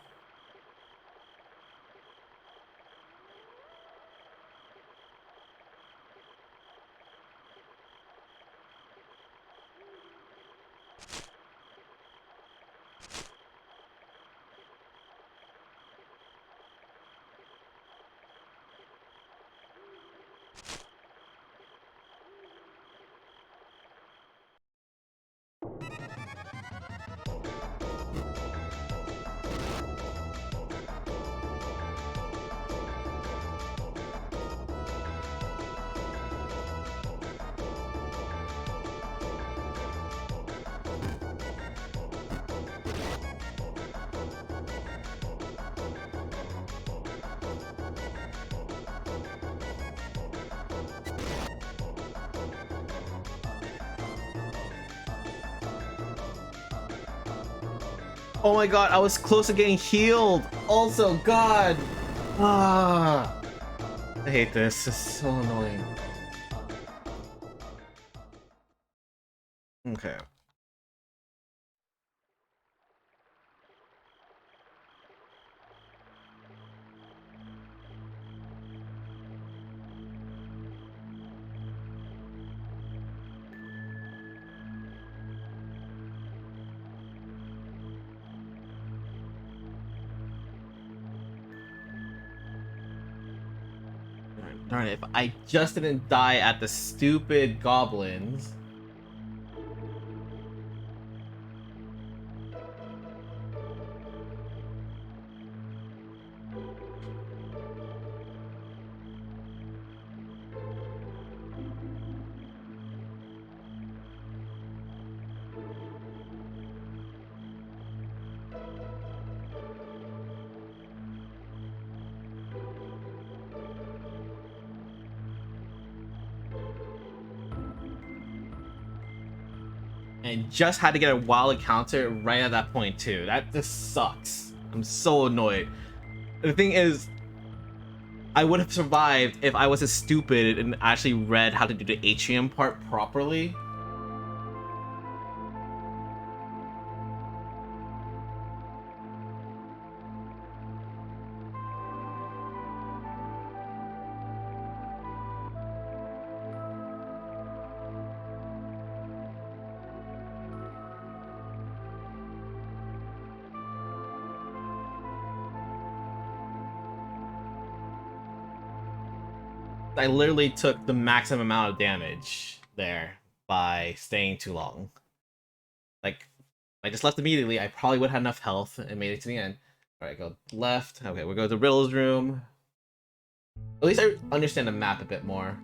Oh my god, I was close to getting healed. Also, god. Ah. I hate this. It's so annoying. Okay. Darn it, if I just didn't die at the stupid goblins. And just had to get a wild encounter right at that point too. That just sucks. I'm so annoyed. The thing is, I would have survived if I wasn't stupid and actually read how to do the atrium part properly. I literally took the maximum amount of damage there by staying too long. Like, if I just left immediately, I probably would have enough health and made it to the end. Alright, go left. Okay, we'll go to Riddle's room. At least I understand the map a bit more.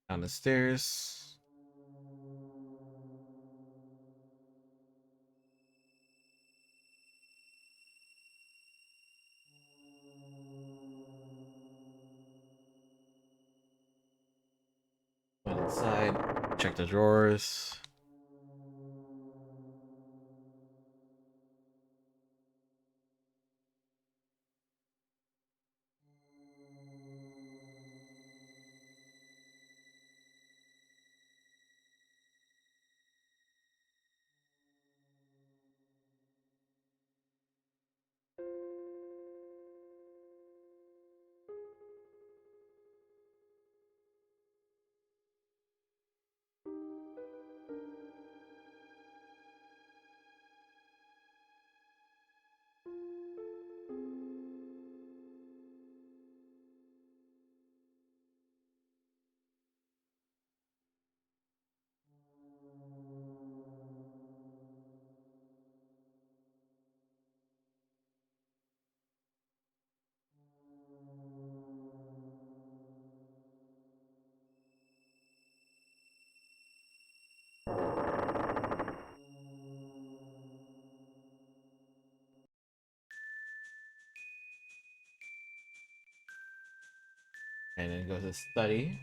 Down the stairs. Went inside. Check the drawers. And then go to study.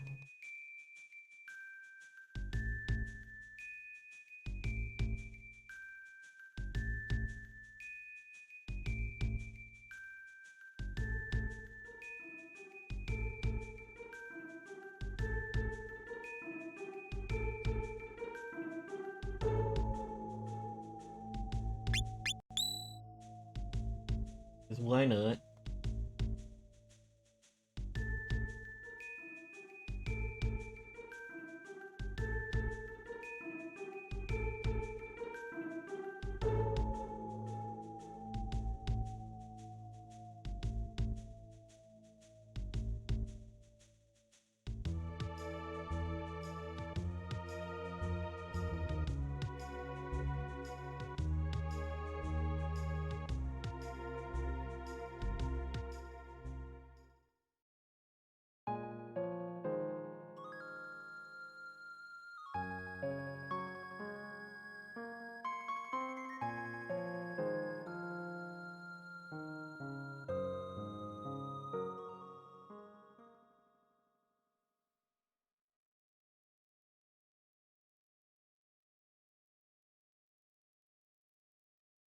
Because why not?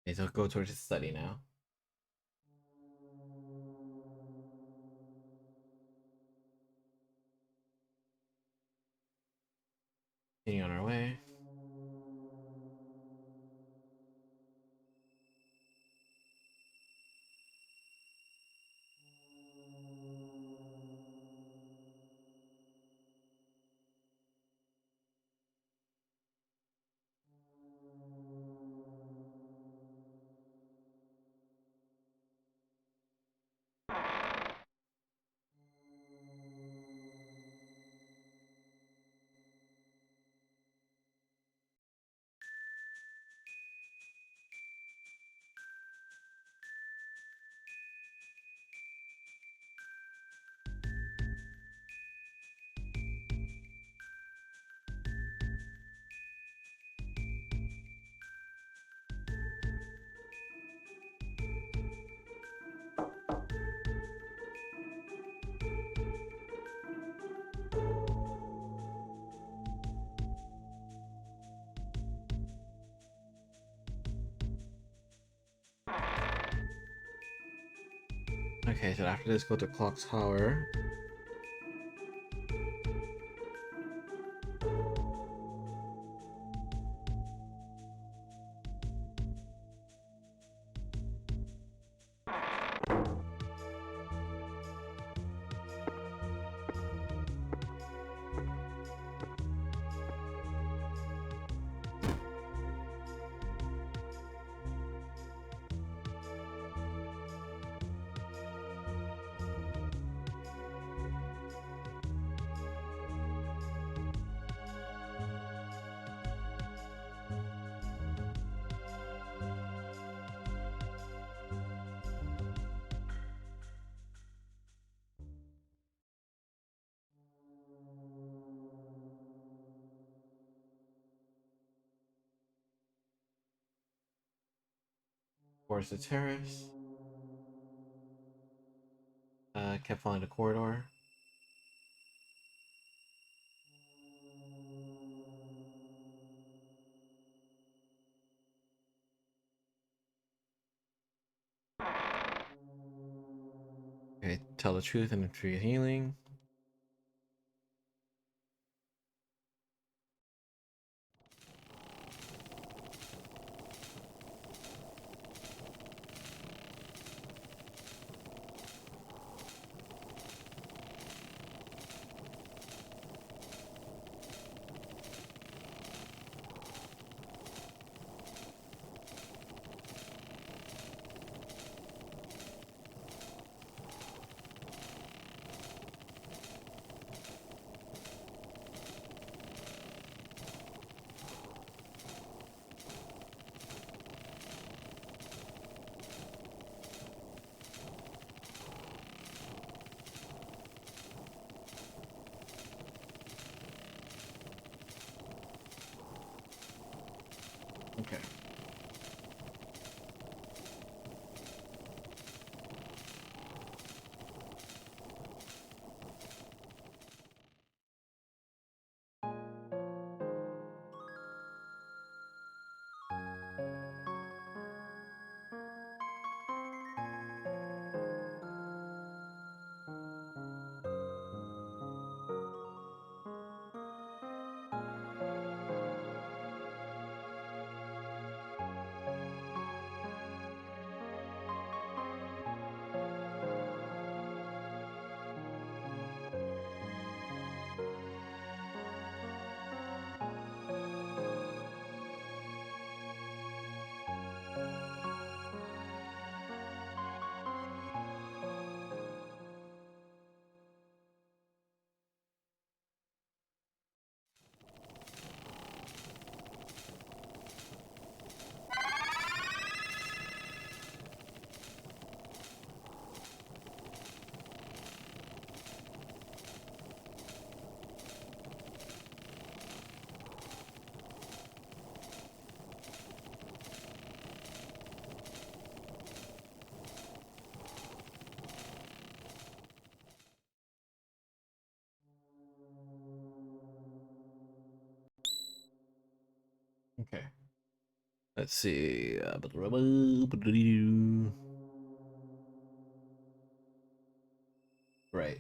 Okay, so go towards the study now. Continue on our way. Okay, so after this, go to Clock Tower. Towards the terrace. Kept following the corridor. Okay, tell the truth and tree healing. Okay. Okay. Let's see. Right.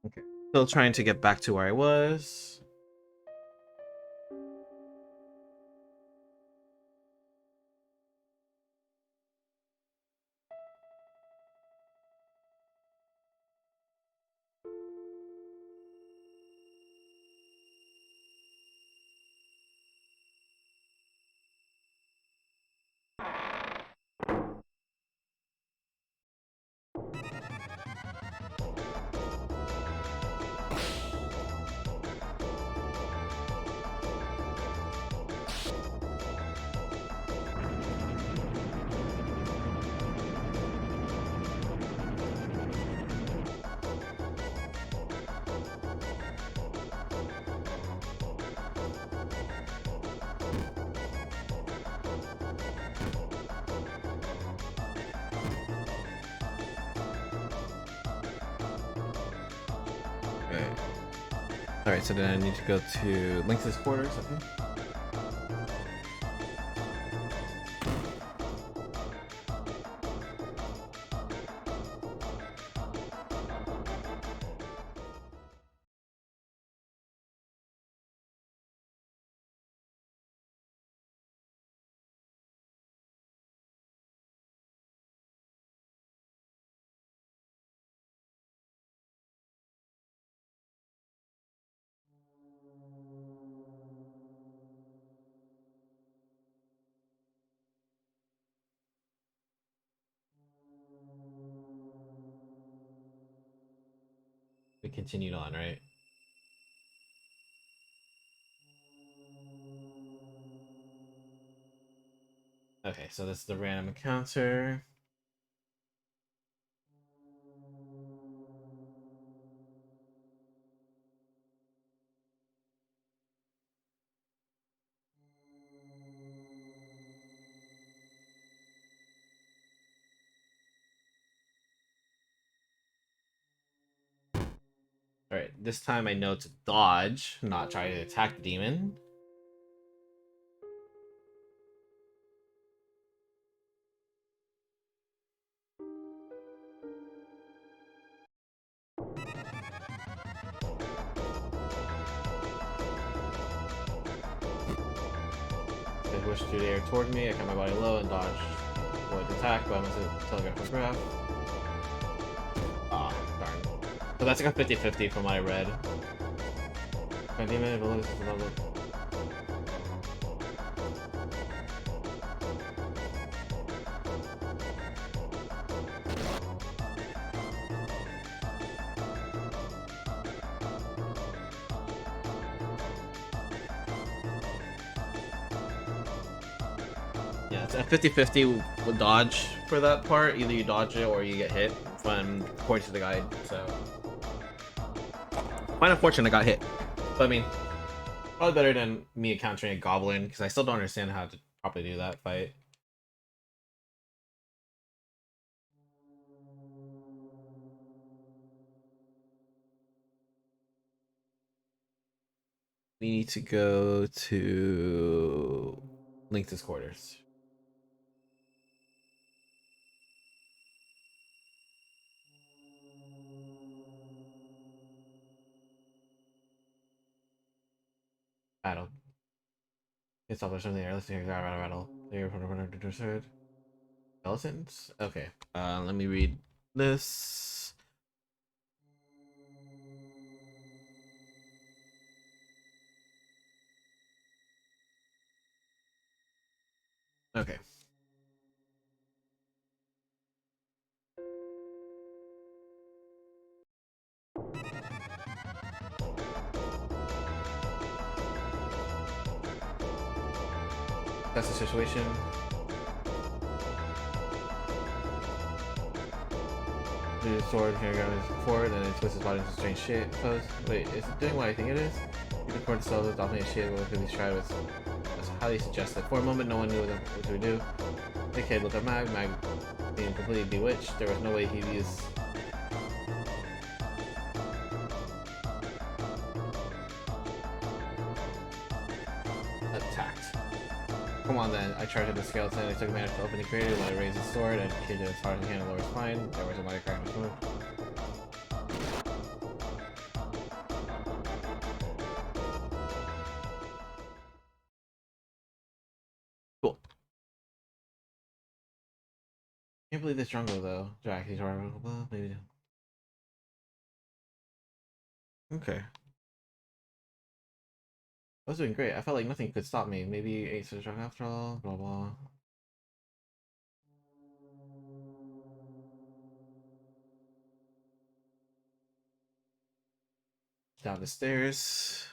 Okay. Still trying to get back to where I was. Okay. Alright, so then I need to go to Lynx's quarters, okay? We continued on, right? Okay, so this is the random encounter. Alright, this time I know to dodge, not try to attack the demon. They push through the air toward me, I kept my body low and dodge. Avoid the attack, but I must telegraph my graph. Ah, darn. So that's like a 50-50 from what I read. My demon abilities is level. Yeah, it's a 50-50 with dodge for that part. Either you dodge it or you get hit from according to the guide. So quite unfortunate I got hit. But I mean, probably better than me encountering a goblin, because I still don't understand how to properly do that fight. We need to go to Link's quarters. Battle. It's all something there. Let's hear battle. Clear from the runner to third. Skeletons? Okay. Let me read this. Okay. That's the situation. The sword here goes forward and it twists his body into strange shape pose. Wait, is it doing what I think it is? You can record the cells with dominating shape what could be tried with. That's highly suggestive. For a moment no one knew what to do. The kid looked at Mag being completely bewitched. There was no way he'd use attacked. Come on then, I charged at the skeleton, I took advantage to open the crater, let it raise his sword, and hit his hard hand and lower spine. There was a mighty crack in his move. Cool. Can't believe this jungle though. Jack, he's alright. Maybe. Okay. I was doing great. I felt like nothing could stop me. Maybe ate so drunk after all. Blah blah. Down the stairs.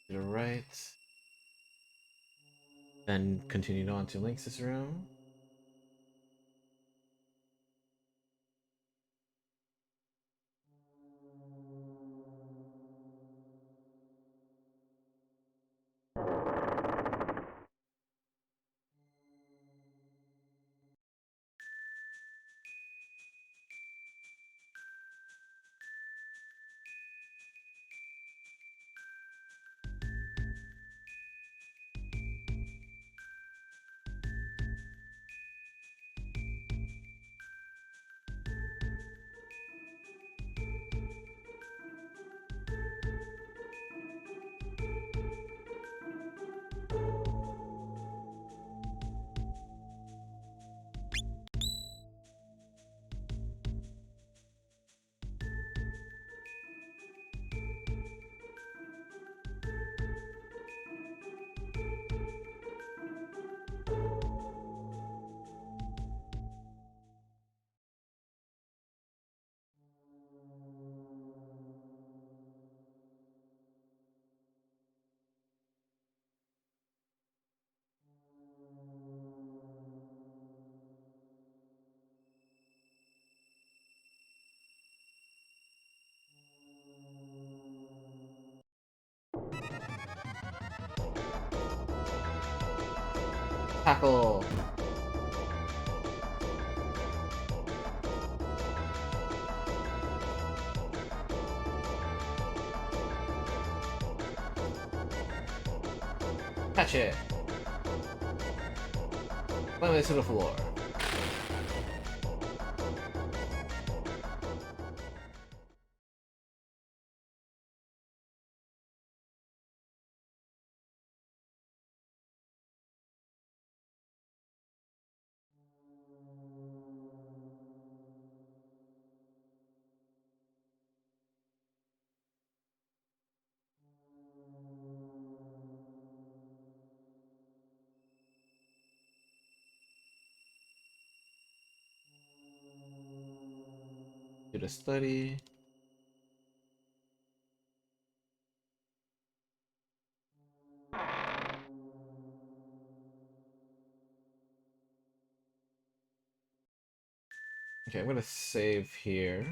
To the right. Then continued on to Lynx's room. Tackle. Catch it. Slam it to the floor. Do the study. Okay, I'm gonna save here.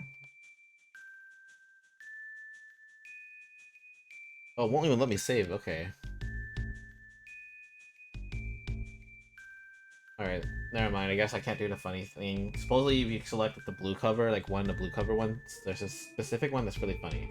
Oh, it won't even let me save. Okay. Alright, never mind. I guess I can't do the funny thing. Supposedly, if you select the blue cover, like one of the blue cover ones, there's a specific one that's really funny.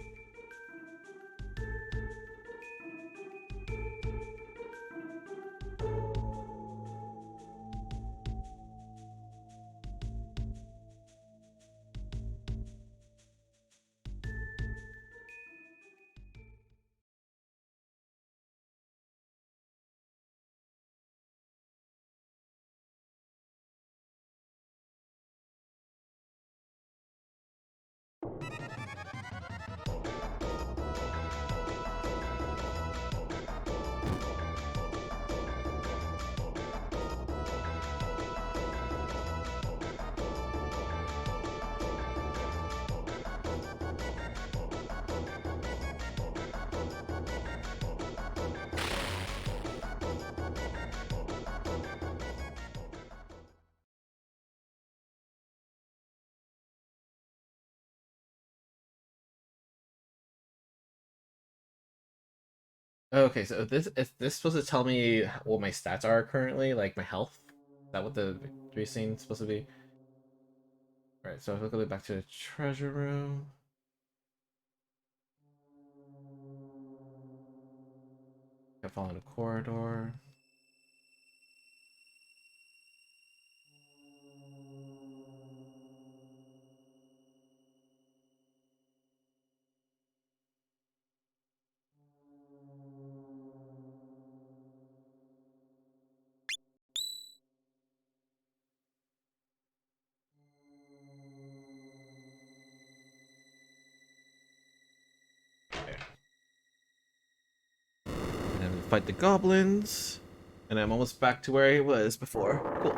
Okay, so is this supposed to tell me what my stats are currently, like my health? Is that what the victory scene is supposed to be? Alright, so if I go back to the treasure room. I fall in a corridor. Okay. And then fight the goblins. And I'm almost back to where I was before. Cool.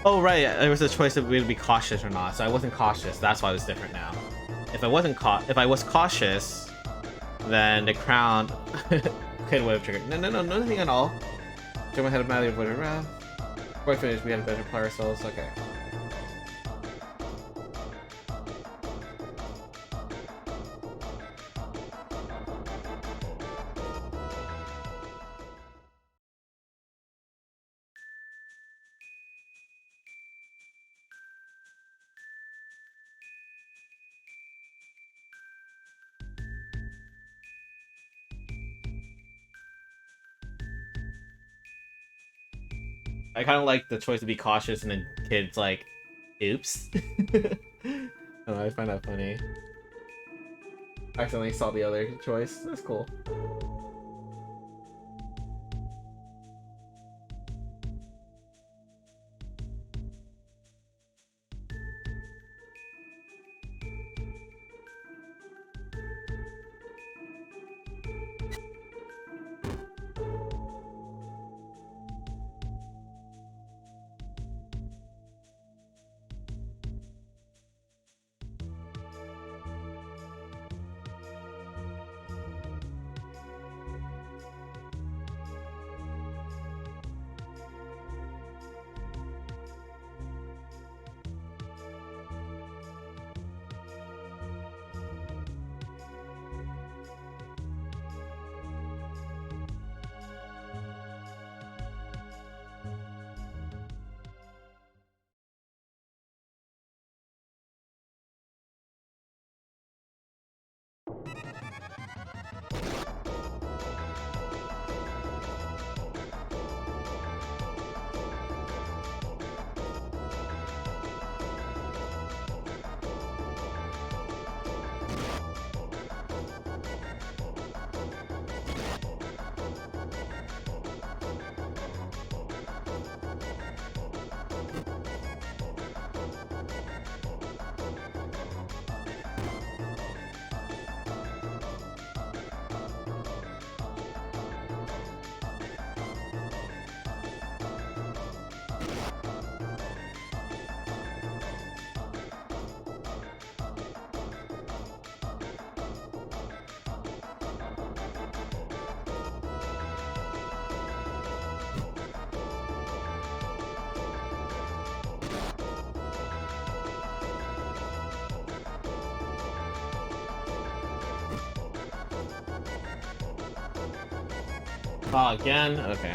Oh right, there was a choice of we'd be cautious or not, so I wasn't cautious. That's why it was different now. If I wasn't if I was cautious, then the crown could would have triggered. No, nothing at all. Jump ahead of Maddie with her wrath. Before I finish, we had a better play ourselves. Okay. I kind of like the choice to be cautious and then kids like, oops. I find that funny. I accidentally saw the other choice. That's cool. Oh, again? Okay.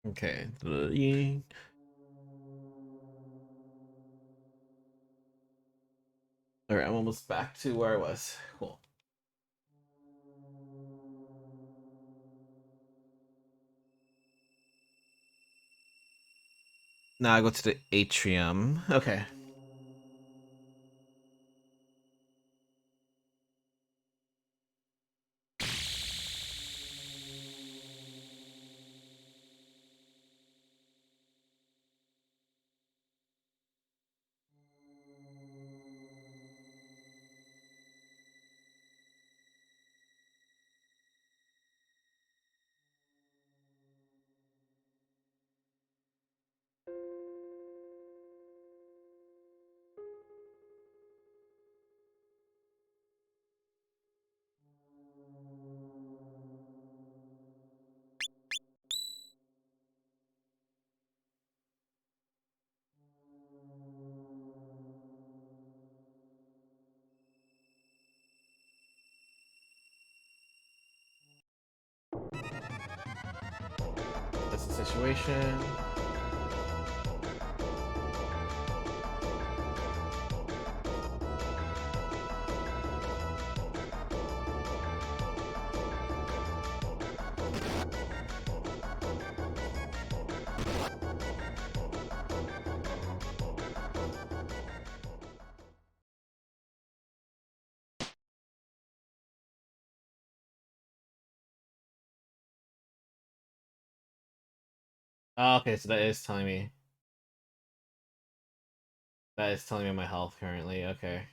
Okay. Alright, I'm almost back to where I was. Cool. Now I go to the atrium. Okay. That's the situation. Oh, okay, so that is telling me. That is telling me my health currently. Okay.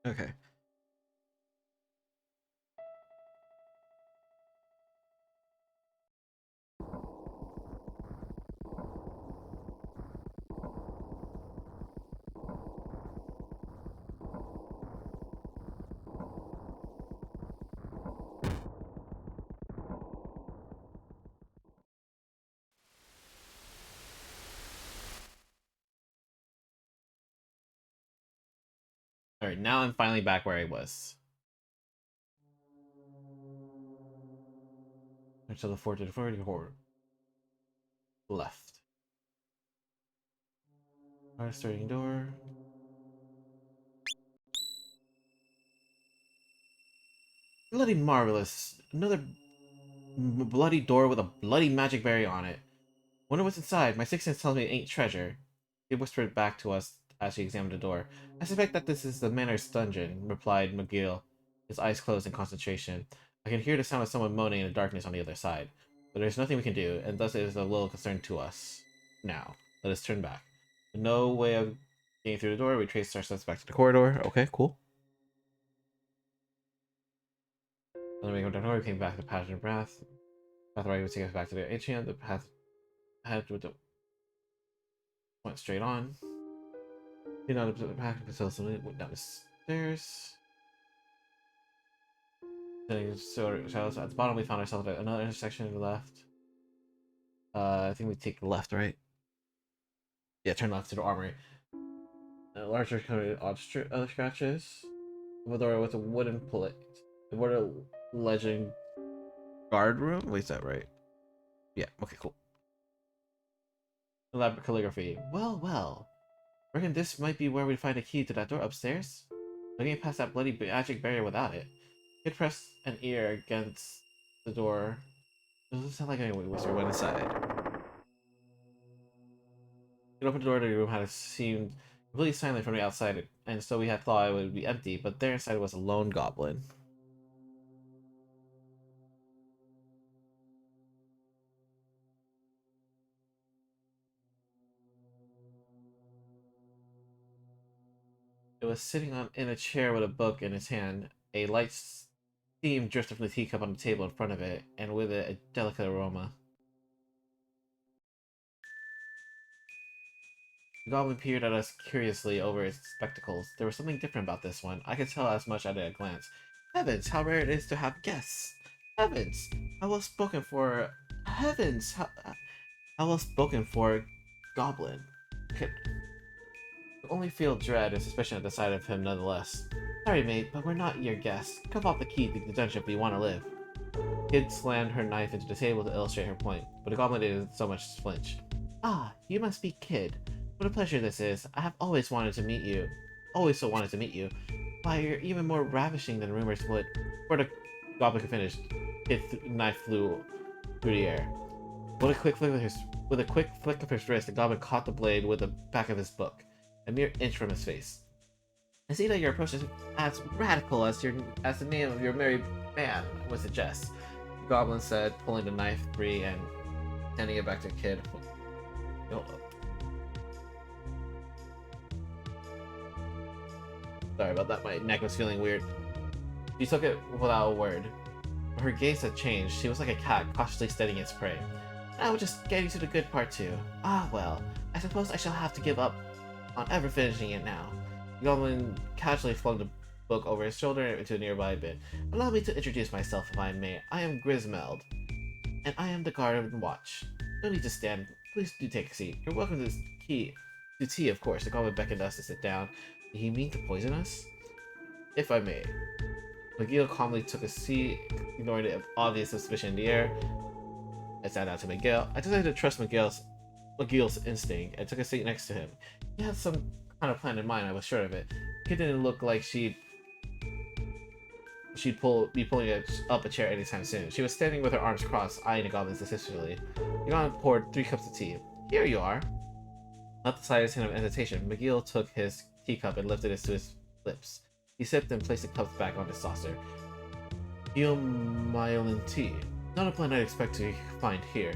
Okay. Alright, now I'm finally back where I was. Until the fort to the forward. Left. Alright, starting door. Bloody marvelous. Another bloody door with a bloody magic berry on it. Wonder what's inside. My sixth sense tells me it ain't treasure. He whispered back to us as she examined the door. I suspect that this is the Manor's dungeon, replied McGill, his eyes closed in concentration. I can hear the sound of someone moaning in the darkness on the other side. But there's nothing we can do, and thus it is of little concern to us. Now, let us turn back. With no way of getting through the door, we trace our steps back to the corridor. Okay, cool. And then we go down the door, we came back to the Passion of Wrath. Path right would take us back to the atrium. The path ahead with the went straight on. You know, the path facility went down the stairs. So at the bottom, we found ourselves at another intersection to the left. I think we take the left, right? Yeah, turn left to the armory. A larger coated other scratches. The door with a wooden plate. The word legend guard room? Wait, is that right? Yeah, okay, cool. Elaborate calligraphy. Well, well. Reckon this might be where we find a key to that door upstairs? Looking past that bloody magic barrier without it. Kid pressed an ear against the door. It doesn't sound like anyone whispered went inside. It opened the door to the room had seemed completely silent from the outside, and so we had thought it would be empty, but there inside was a lone goblin. It was sitting in a chair with a book in his hand. A light steam drifted from the teacup on the table in front of it, and with it a delicate aroma. The goblin peered at us curiously over his spectacles. There was something different about this one. I could tell as much at a glance. Heavens, how rare it is to have guests! Heavens, how well spoken for... Heavens, how well spoken for a goblin. I could only feel dread and suspicion at the sight of him nonetheless. Sorry, mate, but we're not your guests. Come off the key to the dungeon if you want to live. Kid slammed her knife into the table to illustrate her point, but the goblin didn't so much flinch. Ah, you must be Kid. What a pleasure this is. I have always wanted to meet you. Always so wanted to meet you. Why, you're even more ravishing than rumors would. Before the goblin could finish, Kid's knife flew through the air. With a quick flick of his wrist, the goblin caught the blade with the back of his book, a mere inch from his face. I see that your approach is as radical as the name of your merry man would suggest, the goblin said, pulling the knife free and handing it back to the kid. Hold up. Sorry about that, my neck was feeling weird. She took it without a word. Her gaze had changed. She was like a cat, cautiously studying its prey. Now we're just getting to the good part too. Ah well, I suppose I shall have to give up on ever finishing it now. The goblin casually flung the book over his shoulder into a nearby bin. Allow me to introduce myself if I may. I am Grismeld, and I am the guard of the watch. No need to stand. Please do take a seat. You're welcome to tea, of course. The goblin beckoned us to sit down. Did he mean to poison us? If I may. McGill calmly took a seat, ignoring the obvious suspicion in the air. I sat down to McGill. I decided to trust McGill's instinct and took a seat next to him. He had some kind of plan in mind, I was sure of it. Kid didn't look like she'd be pulling up a chair anytime soon. She was standing with her arms crossed, eyeing the goblin suspiciously. The goblin poured 3 cups of tea. Here you are. Not the slightest hint of hesitation, McGill took his teacup and lifted it to his lips. He sipped and placed the cups back on his saucer. Myelin tea. Not a plant I'd expect to find here.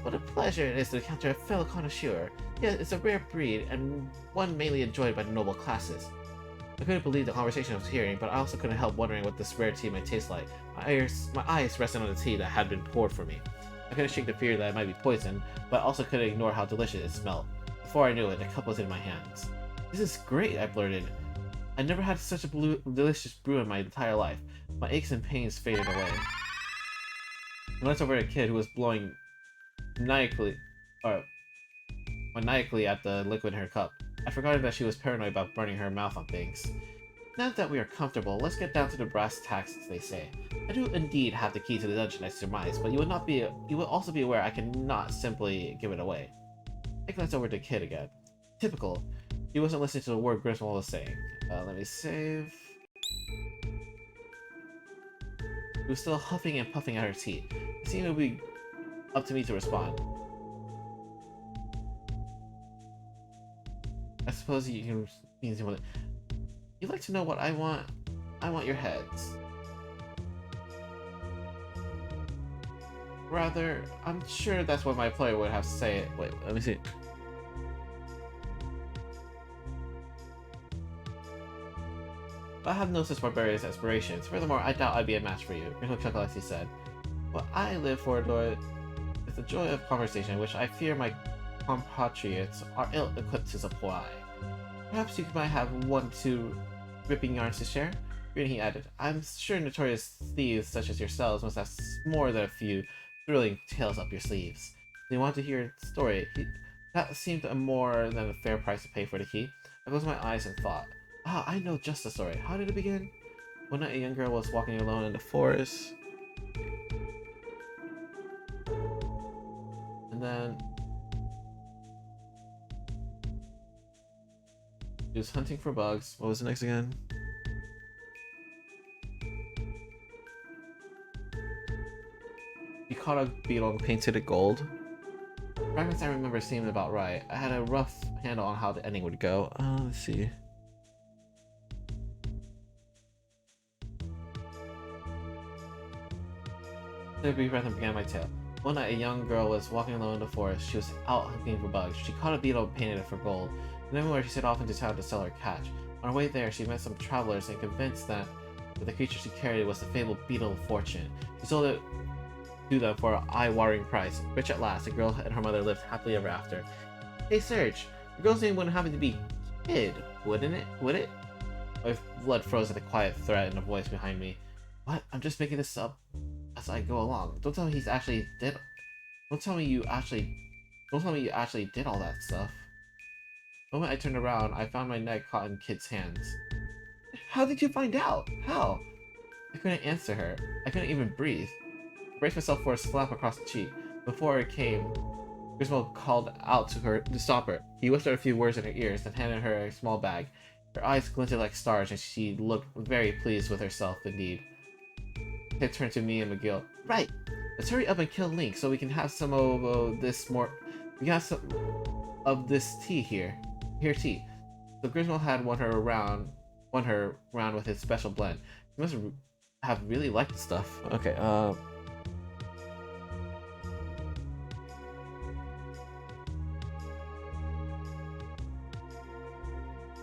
What a pleasure it is to encounter a fellow connoisseur. Yes, it's a rare breed, and one mainly enjoyed by the noble classes. I couldn't believe the conversation I was hearing, but I also couldn't help wondering what this rare tea might taste like. My eyes rested on the tea that had been poured for me. I couldn't shake the fear that it might be poison, but I also couldn't ignore how delicious it smelled. Before I knew it, the cup was in my hands. This is great, I blurted. I never had such a delicious brew in my entire life. My aches and pains faded away. I glanced over at a kid who was blowing maniacally, or maniacally at the liquid in her cup. I'd forgotten that she was paranoid about burning her mouth on things. Now that we are comfortable, let's get down to the brass tacks, as they say. I do indeed have the key to the dungeon, I surmise, but you will also be aware I cannot simply give it away. I glanced over at the kid again. Typical. He wasn't listening to the word Griswold was saying. Let me save. She was still huffing and puffing at her tea. It seemed to be up to me to respond. I suppose you can mean something. You'd like to know what I want? I want your heads. Rather, I'm sure that's what my player would have to say. Wait, let me see. I have no such barbarian aspirations. Furthermore, I doubt I'd be a match for you. Gringo chuckled as he said. What I live for, Lord, is the joy of conversation, which I fear my compatriots are ill-equipped to supply. Perhaps you might have 1-2 ripping yarns to share? Grinning, he added, I'm sure notorious thieves such as yourselves must have more than a few thrilling tales up your sleeves. They want to hear a story. That seemed a more than a fair price to pay for the key. I closed my eyes and thought, I know just the story. How did it begin? One night a young girl was walking alone in the forest. And then she was hunting for bugs. What was the next again? He caught a beetle and painted it gold. Fragments I remember seemed about right. I had a rough handle on how the ending would go. Let's see. The brief breath and began my tale. One night, a young girl was walking alone in the forest. She was out hunting for bugs. She caught a beetle and painted it for gold. And then she set off into town to sell her catch. On her way there, she met some travelers and convinced that the creature she carried was the fabled beetle of fortune. She sold it to them for an eye-watering price. Rich at last, the girl and her mother lived happily ever after. Hey, Serge, the girl's name wouldn't happen to be Kid, wouldn't it? Would it? My blood froze at the quiet threat in a voice behind me. What? I'm just making this up as I go along. Don't tell me Don't tell me you actually did all that stuff. The moment I turned around, I found my neck caught in Kid's hands. How did you find out? How? I couldn't answer her. I couldn't even breathe. I braced myself for a slap across the cheek. Before it came, Griswold called out to her to stop her. He whispered a few words in her ears, then handed her a small bag. Her eyes glinted like stars, and she looked very pleased with herself indeed. Kid turned to me and McGill. Right. Let's hurry up and kill Link so we can have some of this more. We can have some of this tea here. Here, tea. So Griswold had won her round with his special blend. He must have really liked the stuff. Okay.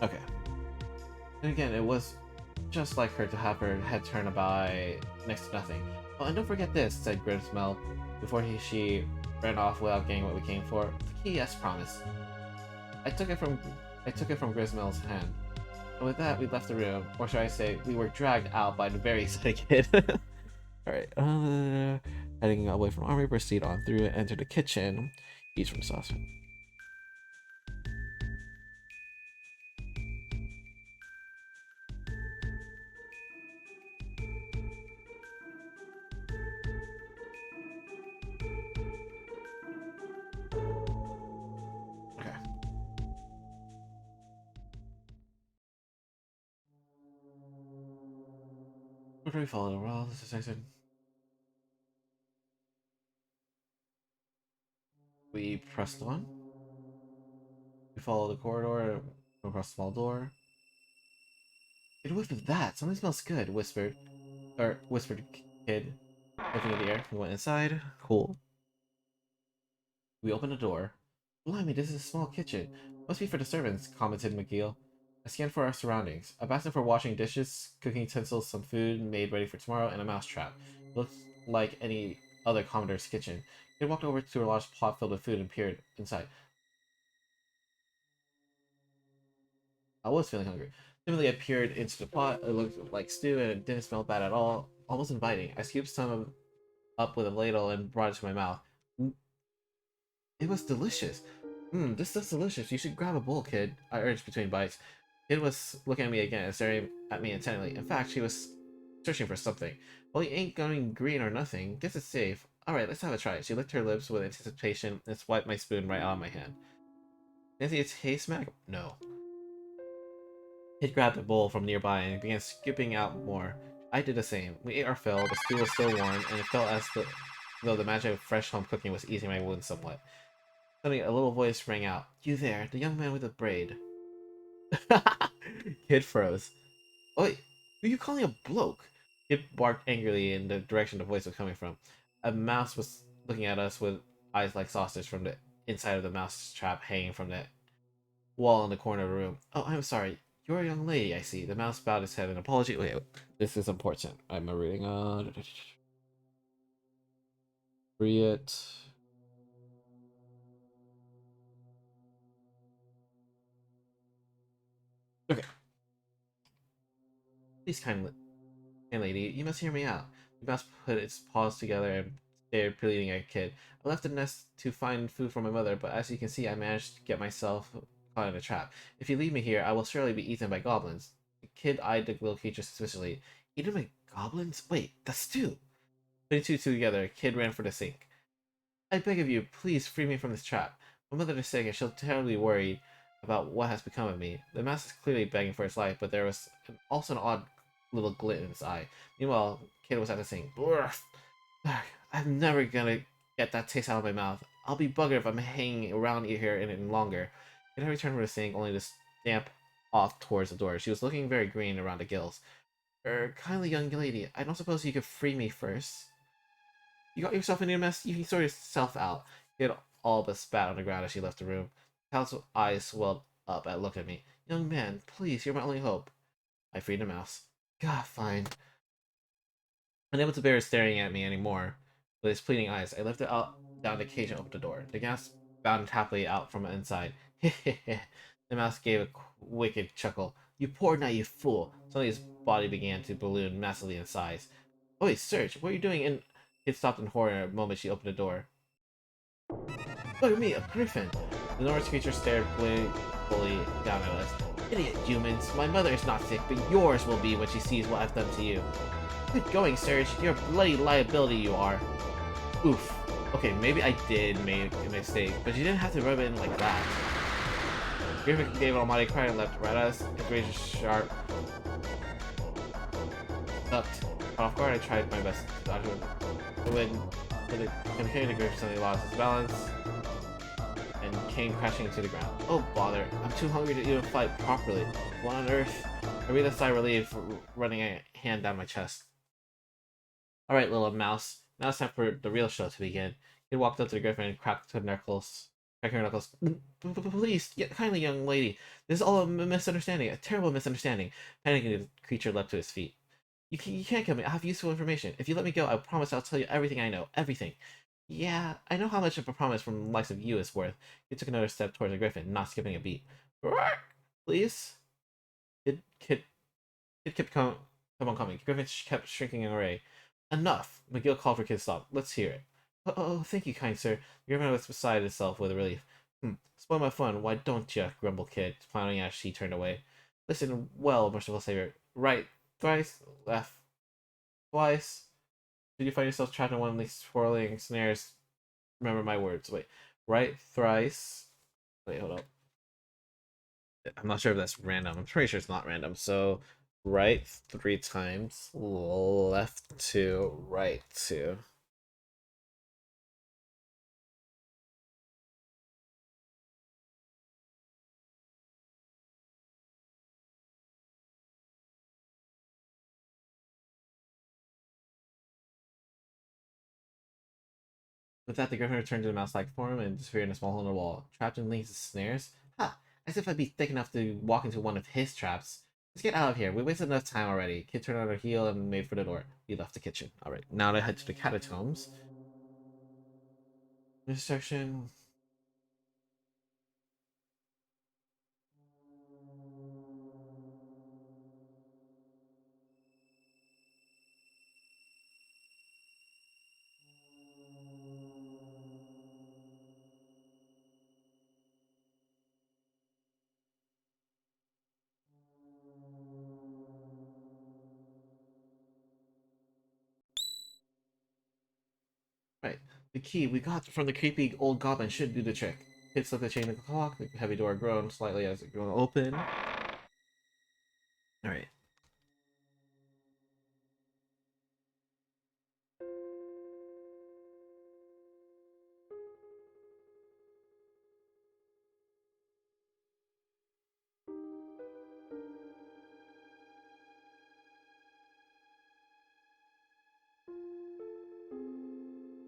Okay. And again, it was just like her to have her head turned by next to nothing. Oh, and don't forget this, said Grimsmell, before she ran off without getting what we came for. The key, yes, promise. I took it from Grismell's hand. And with that, we left the room, or should I say, we were dragged out by the very excited kid. Alright, heading away from army, proceed on through, enter the kitchen, eat from saucepan. Where do we follow the world? This is section. We press the one. We follow the corridor, go across a small door. Get a whiff of that. Something smells good, whispered Kid, looking at the air. We went inside. Cool. We opened the door. Blimey, this is a small kitchen. Must be for the servants, commented McGill. I scanned for our surroundings. A basin for washing dishes, cooking utensils, some food made ready for tomorrow, and a mousetrap. It looked like any other Commodore's kitchen. He walked over to a large pot filled with food and peered inside. I was feeling hungry. Timidly, I peered into the pot. It looked like stew and it didn't smell bad at all. Almost inviting. I scooped some up with a ladle and brought it to my mouth. It was delicious. This stuff's delicious. You should grab a bowl, kid. I urged between bites. Kid was looking at me again and staring at me intently. In fact, she was searching for something. Well, you ain't going green or nothing. Guess it's safe. Alright, let's have a try. She licked her lips with anticipation and swiped my spoon right out of my hand. Fancy a taste, Mac? No. Kid grabbed a bowl from nearby and began scooping out more. I did the same. We ate our fill, the stew was still warm, and it felt though the magic of fresh home cooking was easing my wounds somewhat. Suddenly, a little voice rang out. You there, the young man with the braid. Kid froze. Oi, who are you calling a bloke? Kid barked angrily in the direction the voice was coming from. A mouse was looking at us with eyes like saucers from the inside of the mouse trap hanging from the wall in the corner of the room. Oh, I'm sorry. You're a young lady, I see. The mouse bowed his head in apology. Wait, this is important. I'm reading on. Free it. Okay. Please, kind lady, you must hear me out. The mouse put its paws together and stared pleading at Kid. I left the nest to find food for my mother, but as you can see, I managed to get myself caught in a trap. If you leave me here, I will surely be eaten by goblins. The Kid eyed the little creature suspiciously. Eaten by goblins? Wait, that's two. Putting two together, Kid ran for the sink. I beg of you, please free me from this trap. My mother is sick and she'll terribly worried about what has become of me. The mouse is clearly begging for its life, but there was also an odd little glint in its eye. Meanwhile, Kid was at the sink. Blurf! I'm never gonna get that taste out of my mouth. I'll be buggered if I'm hanging around here any longer. Kid had returned from the sink only to stamp off towards the door. She was looking very green around the gills. Kindly young lady, I don't suppose you could free me first? You got yourself into a mess, you can sort yourself out. Kid all but spat on the ground as she left the room. Cal's eyes swelled up and looked at me. Young man, please, you're my only hope. I freed the mouse. God, fine. Unable to bear staring at me anymore with his pleading eyes, I lifted out down the cage and opened the door. The mouse bounded happily out from inside. The mouse gave a wicked chuckle. You poor naive fool! Suddenly his body began to balloon massively in size. Oh wait, Serge, what are you doing in... It stopped in horror the moment she opened the door. Look at me, a griffin! The enormous creature stared blinkfully down at us. Idiot humans, my mother is not sick, but yours will be when she sees what I've done to you. Good going, Serge. You're a bloody liability, you are. Oof. Okay, maybe I did make a mistake, but you didn't have to rub it in like that. Griffin gave an almighty cry and leapt right at us. His razor sharp ducked. Caught off guard, I tried my best to dodge him. When the carrying the Griffin suddenly lost his balance and came crashing into the ground. Oh bother, I'm too hungry to even fight properly. What on earth? I breathed a sigh of relief, running a hand down my chest. Alright, little mouse. Now it's time for the real show to begin. He walked up to the Griffin and cracked her knuckles. Cracking her knuckles. Please, kindly, young lady. This is all a misunderstanding. A terrible misunderstanding. Panicking, the creature leapt to his feet. You can't kill me. I have useful information. If you let me go, I promise I'll tell you everything I know. Everything. Yeah, I know how much of a promise from the likes of you is worth. He took another step towards the Griffin, not skipping a beat. Please? Kid kept on coming. Griffin kept shrinking away. Enough! McGill called for Kid to stop. Let's hear it. Oh, thank you, kind sir. Griffin was beside itself with relief. Spoil my fun, why don't ya? Grumbled Kid, frowning as she turned away. Listen well, merciful savior. Right thrice, left twice. Did you find yourself trapped in one of these swirling snares? Remember my words. Wait. Right thrice. Wait, hold up. I'm not sure if that's random. I'm pretty sure it's not random. So, right 3 times, left 2, right 2. With that, the Griffin returned to the mouse-like form and disappeared in a small hole in the wall. Trapped in Link's snares? Ha! As if I'd be thick enough to walk into one of his traps. Let's get out of here. We wasted enough time already. Kid turned on her heel and made for the door. We left the kitchen. Alright, now to head to the catacombs. This section. Right. The key we got from the creepy old goblin should do the trick. Hit slipped the chain of the clock, the heavy door groaned slightly as it groaned open. Alright.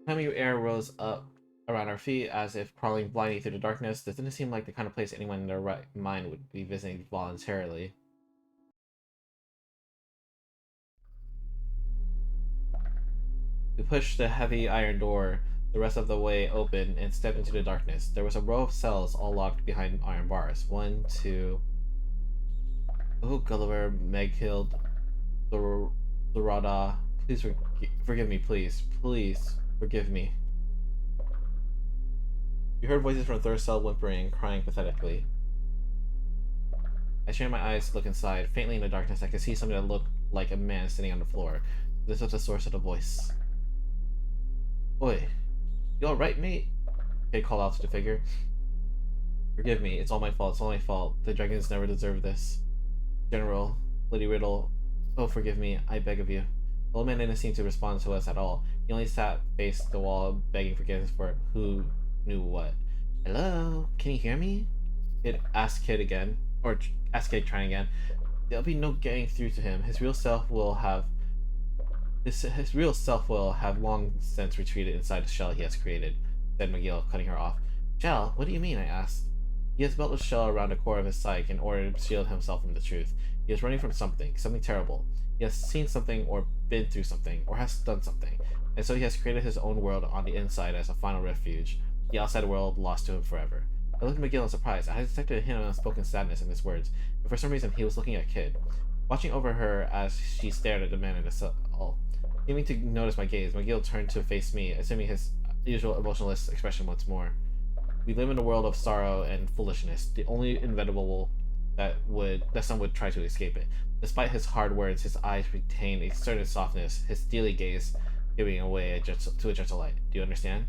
Heavy air rose up around our feet as if crawling blindly through the darkness. This didn't seem like the kind of place anyone in their right mind would be visiting voluntarily. We pushed the heavy iron door the rest of the way open and stepped into the darkness. There was a row of cells all locked behind iron bars. One, two. Oh, Gulliver, Meghild, Dorada. Please forgive me, please. Please forgive me. We heard voices from the third cell whimpering, crying pathetically. I strained my eyes to look inside. Faintly in the darkness, I could see something that looked like a man sitting on the floor. This was the source of the voice. Oi, you alright, mate? Kate called out to the figure. Forgive me, it's all my fault, it's all my fault. The dragons never deserved this. General, Lady Riddle, oh, forgive me, I beg of you. The old man didn't seem to respond to us at all. He only sat faced the wall, begging forgiveness for who knew what. Hello? Can you hear me? It asked Kid again. Or asked Kid trying again. There'll be no getting through to him. His real self will have long since retreated inside the shell he has created, said McGill, cutting her off. Shell? What do you mean? I asked. He has built a shell around the core of his psyche in order to shield himself from the truth. He is running from something terrible. He has seen something or been through something or has done something, and so he has created his own world on the inside as a final refuge, the outside world lost to him forever. I looked at McGill in surprise. I had detected a hint of unspoken sadness in his words, but for some reason he was looking at Kid, watching over her as she stared at the man in the cell. Seeming to notice my gaze, McGill turned to face me, assuming his usual emotionless expression once more. We live in a world of sorrow and foolishness, the only inevitable that some would try to escape it. Despite his hard words, his eyes retained a certain softness, his steely gaze giving away to a gentle light. Do you understand?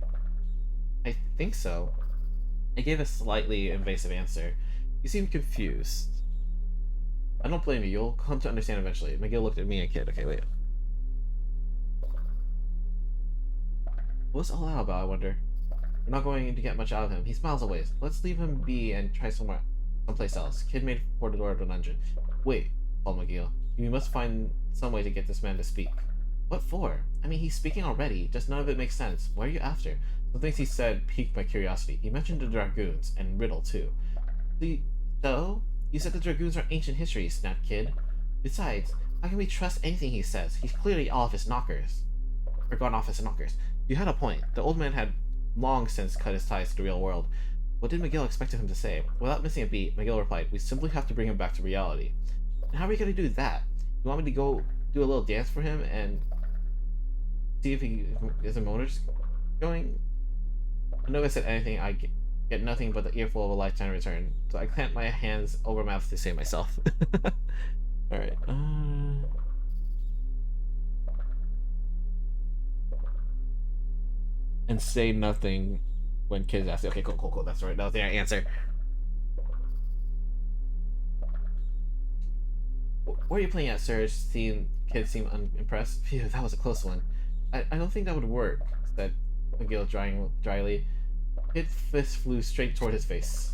I think so. I gave a slightly invasive answer. He seemed confused. I don't blame you. You'll come to understand eventually. McGill looked at me and Kid. Okay, wait. What's all that about, I wonder? We're not going to get much out of him. He's miles away. Let's leave him be and try someplace else. Kid made for the door of the dungeon. Wait, called McGill. We must find some way to get this man to speak. What for? I mean, he's speaking already. Just none of it makes sense. What are you after? Some things he said piqued my curiosity. He mentioned the dragoons, and Riddle, too. So? You said the dragoons are ancient history, snapped Kid. Besides, how can we trust anything he says? He's clearly all of his knockers. Or gone off his knockers. You had a point. The old man had long since cut his ties to the real world. What did McGill expect him to say? Without missing a beat, McGill replied, we simply have to bring him back to reality. And how are we going to do that? You want me to go do a little dance for him and see if his motor's going? I know I said anything, I get nothing but the earful of a lifetime return. So I clamped my hands over my mouth to save myself. Alright, and say nothing when kids ask. Okay, cool. That's right. That was the right answer. Where are you playing at, sir? Seeing kids seem unimpressed. Phew, that was a close one. I don't think that would work, said McGill dryly. Kid's fist flew straight toward his face.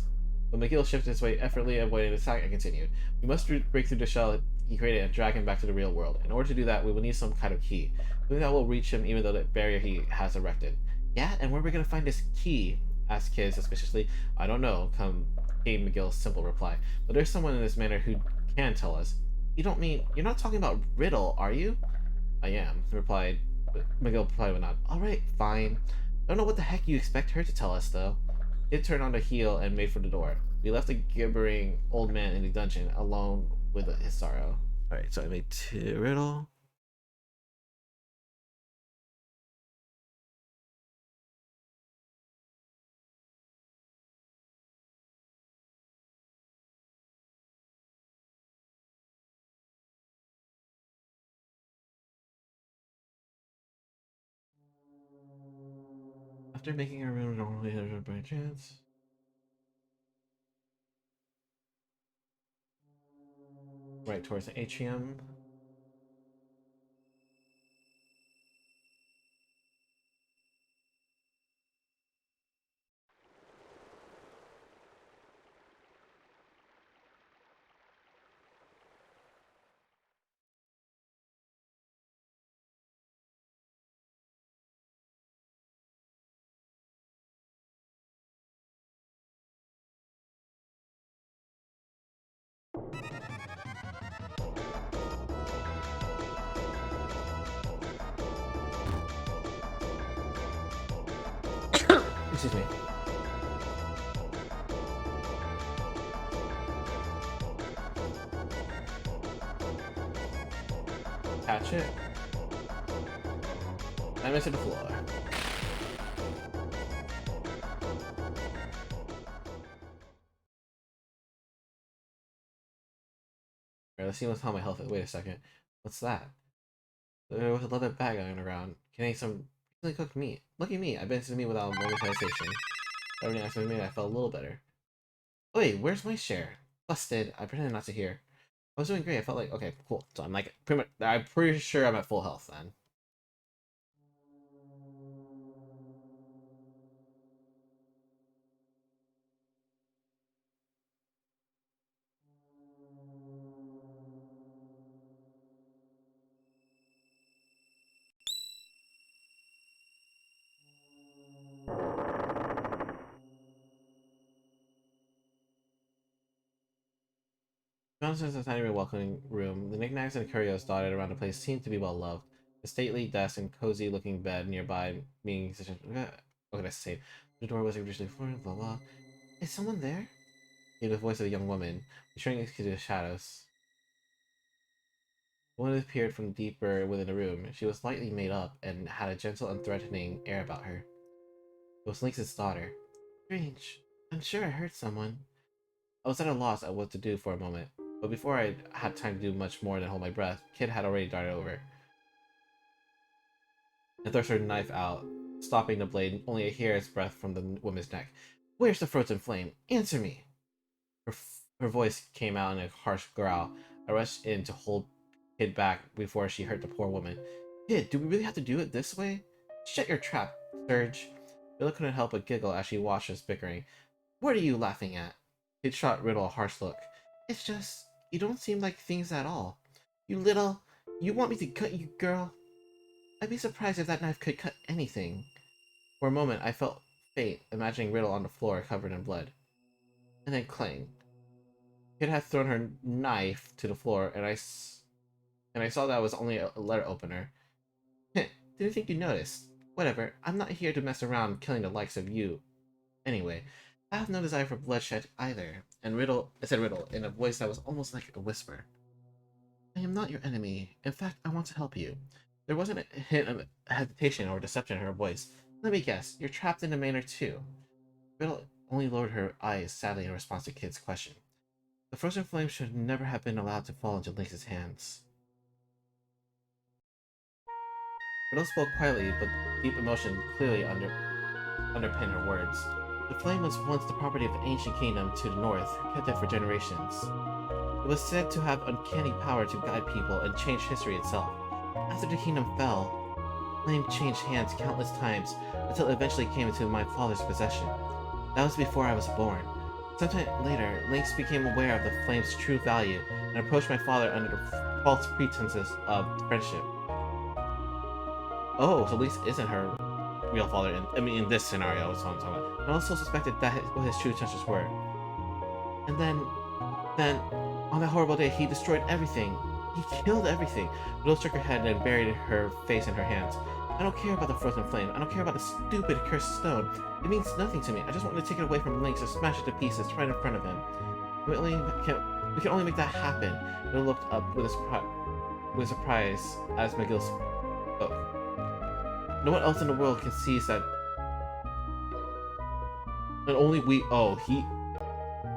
But McGill shifted his weight, effortlessly avoiding the attack, and continued. We must break through the shell he created and drag him back to the real world. In order to do that, we will need some kind of key. Something that will reach him even though the barrier he has erected. Yeah, and where are we going to find this key? asked Kid suspiciously. I don't know, came McGill's simple reply. But there's someone in this manor who can tell us. You don't mean you're not talking about Riddle, are you? I am, replied McGill replied with a nod. Alright, fine. I don't know what the heck you expect her to tell us though. Kid turned on the heel and made for the door. We left the gibbering old man in the dungeon alone with his sorrow. Alright, so I made 2 Riddle. After making a room normally by chance. Right towards the atrium. Excuse me. Catch it. I miss it the floor. Alright, let's see what's on my health. Wait a second. What's that? There was a leather bag on the ground containing some recently cooked meat. Look at me. I've been to the meat without a moment's hesitation. Everything I made, I felt a little better. Wait, where's my share? Busted. I pretended not to hear. I was doing great. I felt like okay, cool. So I'm like I'm pretty sure I'm at full health then. Downstairs in the tiny welcoming room, the knickknacks and curios dotted around the place seemed to be well loved. The stately desk and cozy looking bed nearby being such a what can I say? The door was originally floor, blah blah. Is someone there? Came the voice of a young woman, shrinking into the shadows. The woman appeared from deeper within the room. She was slightly made up and had a gentle and threatening air about her. It was Lynx's daughter. Strange. I'm sure I heard someone. I was at a loss at what to do for a moment, but before I had time to do much more than hold my breath, Kid had already darted over and thrust her knife out, stopping the blade only a hair's breadth from the woman's neck. Where's the frozen flame? Answer me! Her voice came out in a harsh growl. I rushed in to hold Kid back before she hurt the poor woman. Kid, do we really have to do it this way? Shut your trap, Surge. Billa couldn't help but giggle as she watched us bickering. What are you laughing at? Kid shot Riddle a harsh look. It's just, you don't seem like things at all. You little, you want me to cut you, girl? I'd be surprised if that knife could cut anything. For a moment, I felt faint, imagining Riddle on the floor covered in blood. And then clang. Kid had thrown her knife to the floor, and I saw that was only a letter opener. Didn't think you noticed. Whatever, I'm not here to mess around killing the likes of you. Anyway, I have no desire for bloodshed either. And I said Riddle, in a voice that was almost like a whisper. I am not your enemy. In fact, I want to help you. There wasn't a hint of hesitation or deception in her voice. Let me guess, you're trapped in the manor too. Riddle only lowered her eyes sadly in response to Kid's question. The frozen flame should never have been allowed to fall into Lynx's hands. Riddle spoke quietly, but deep emotion clearly underpinned her words. The flame was once the property of an ancient kingdom to the north, kept it for generations. It was said to have uncanny power to guide people and change history itself. After the kingdom fell, the flame changed hands countless times until it eventually came into my father's possession. That was before I was born. Sometime later, Lynx became aware of the flame's true value and approached my father under the false pretenses of friendship. Oh, so Lynx isn't her real father. In this scenario, is what I'm talking about. And also suspected that what his true intentions were. And then, on that horrible day, he destroyed everything. He killed everything. Rose shook her head and buried her face in her hands. I don't care about the frozen flame. I don't care about the stupid cursed stone. It means nothing to me. I just want to take it away from Lynx and smash it to pieces right in front of him. We can only make that happen. Bill looked up with surprise as McGill spoke. No one else in the world can seize that. And only we. Oh, he.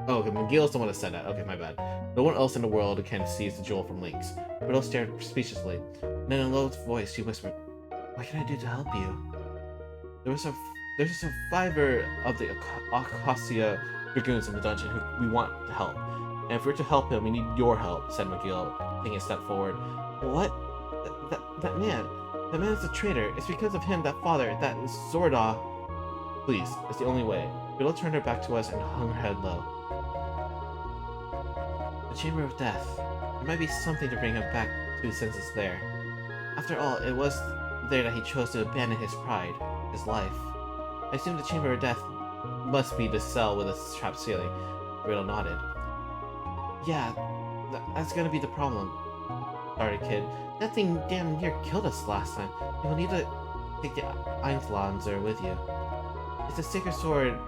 Oh, okay, McGill's the one that said that. Okay, my bad. No one else in the world can seize the jewel from Lynx. Riddle stared speechlessly. Then in a low voice, she whispered, "What can I do to help you?" There's a survivor of the Acacia Dragoons in the dungeon who we want to help. And if we're to help him, we need your help," said McGill, taking a step forward. "What? That man? That man is a traitor. It's because of him that father, that Zorda..." "Please, it's the only way." Riddle turned her back to us and hung her head low. The Chamber of Death. There might be something to bring him back to his senses there. After all, it was there that he chose to abandon his pride, his life. I assume the Chamber of Death must be the cell with a trapped ceiling. Riddle nodded. Yeah, that's gonna be the problem. Started Kid. That thing damn near killed us last time. You'll need to take the Einflanzer with you. It's a sacred sword.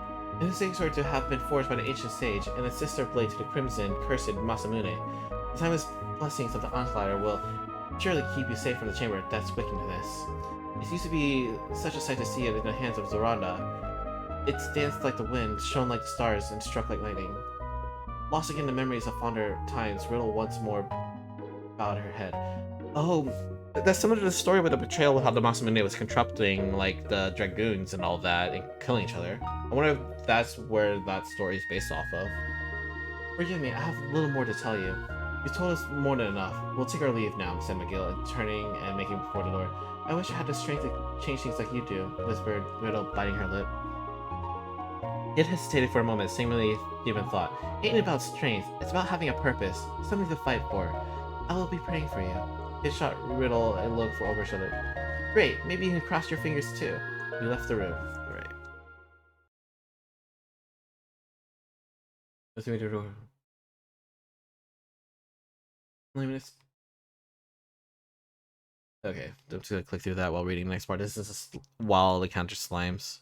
It's a sacred sword to have been forged by the ancient sage, and a sister blade to the crimson, cursed Masamune. The timeless blessings of the Onslaughter will surely keep you safe from the Chamber of Death's wickedness. It used to be such a sight to see it in the hands of Zoranda. It danced like the wind, shone like the stars, and struck like lightning. Lost again the memories of fonder times, Riddle once more bowed her head. Oh, that's similar to the story with the betrayal of how the Masamune was contrapting, like, the Dragoons and all that, and killing each other. I wonder if that's where that story is based off of. Forgive me, I have a little more to tell you. You've told us more than enough. We'll take our leave now, said McGill, turning and making before the door. I wish I had the strength to change things like you do, whispered Riddle, biting her lip. He had hesitated for a moment, seemingly deep in thought. It ain't about strength, it's about having a purpose, something to fight for. I will be praying for you. He shot Riddle a look for over his shoulder. Great, maybe you can cross your fingers too. We left the room. Alright. Let's make the door. Okay, I'm just gonna click through that while reading the next part. This is while the counter slimes.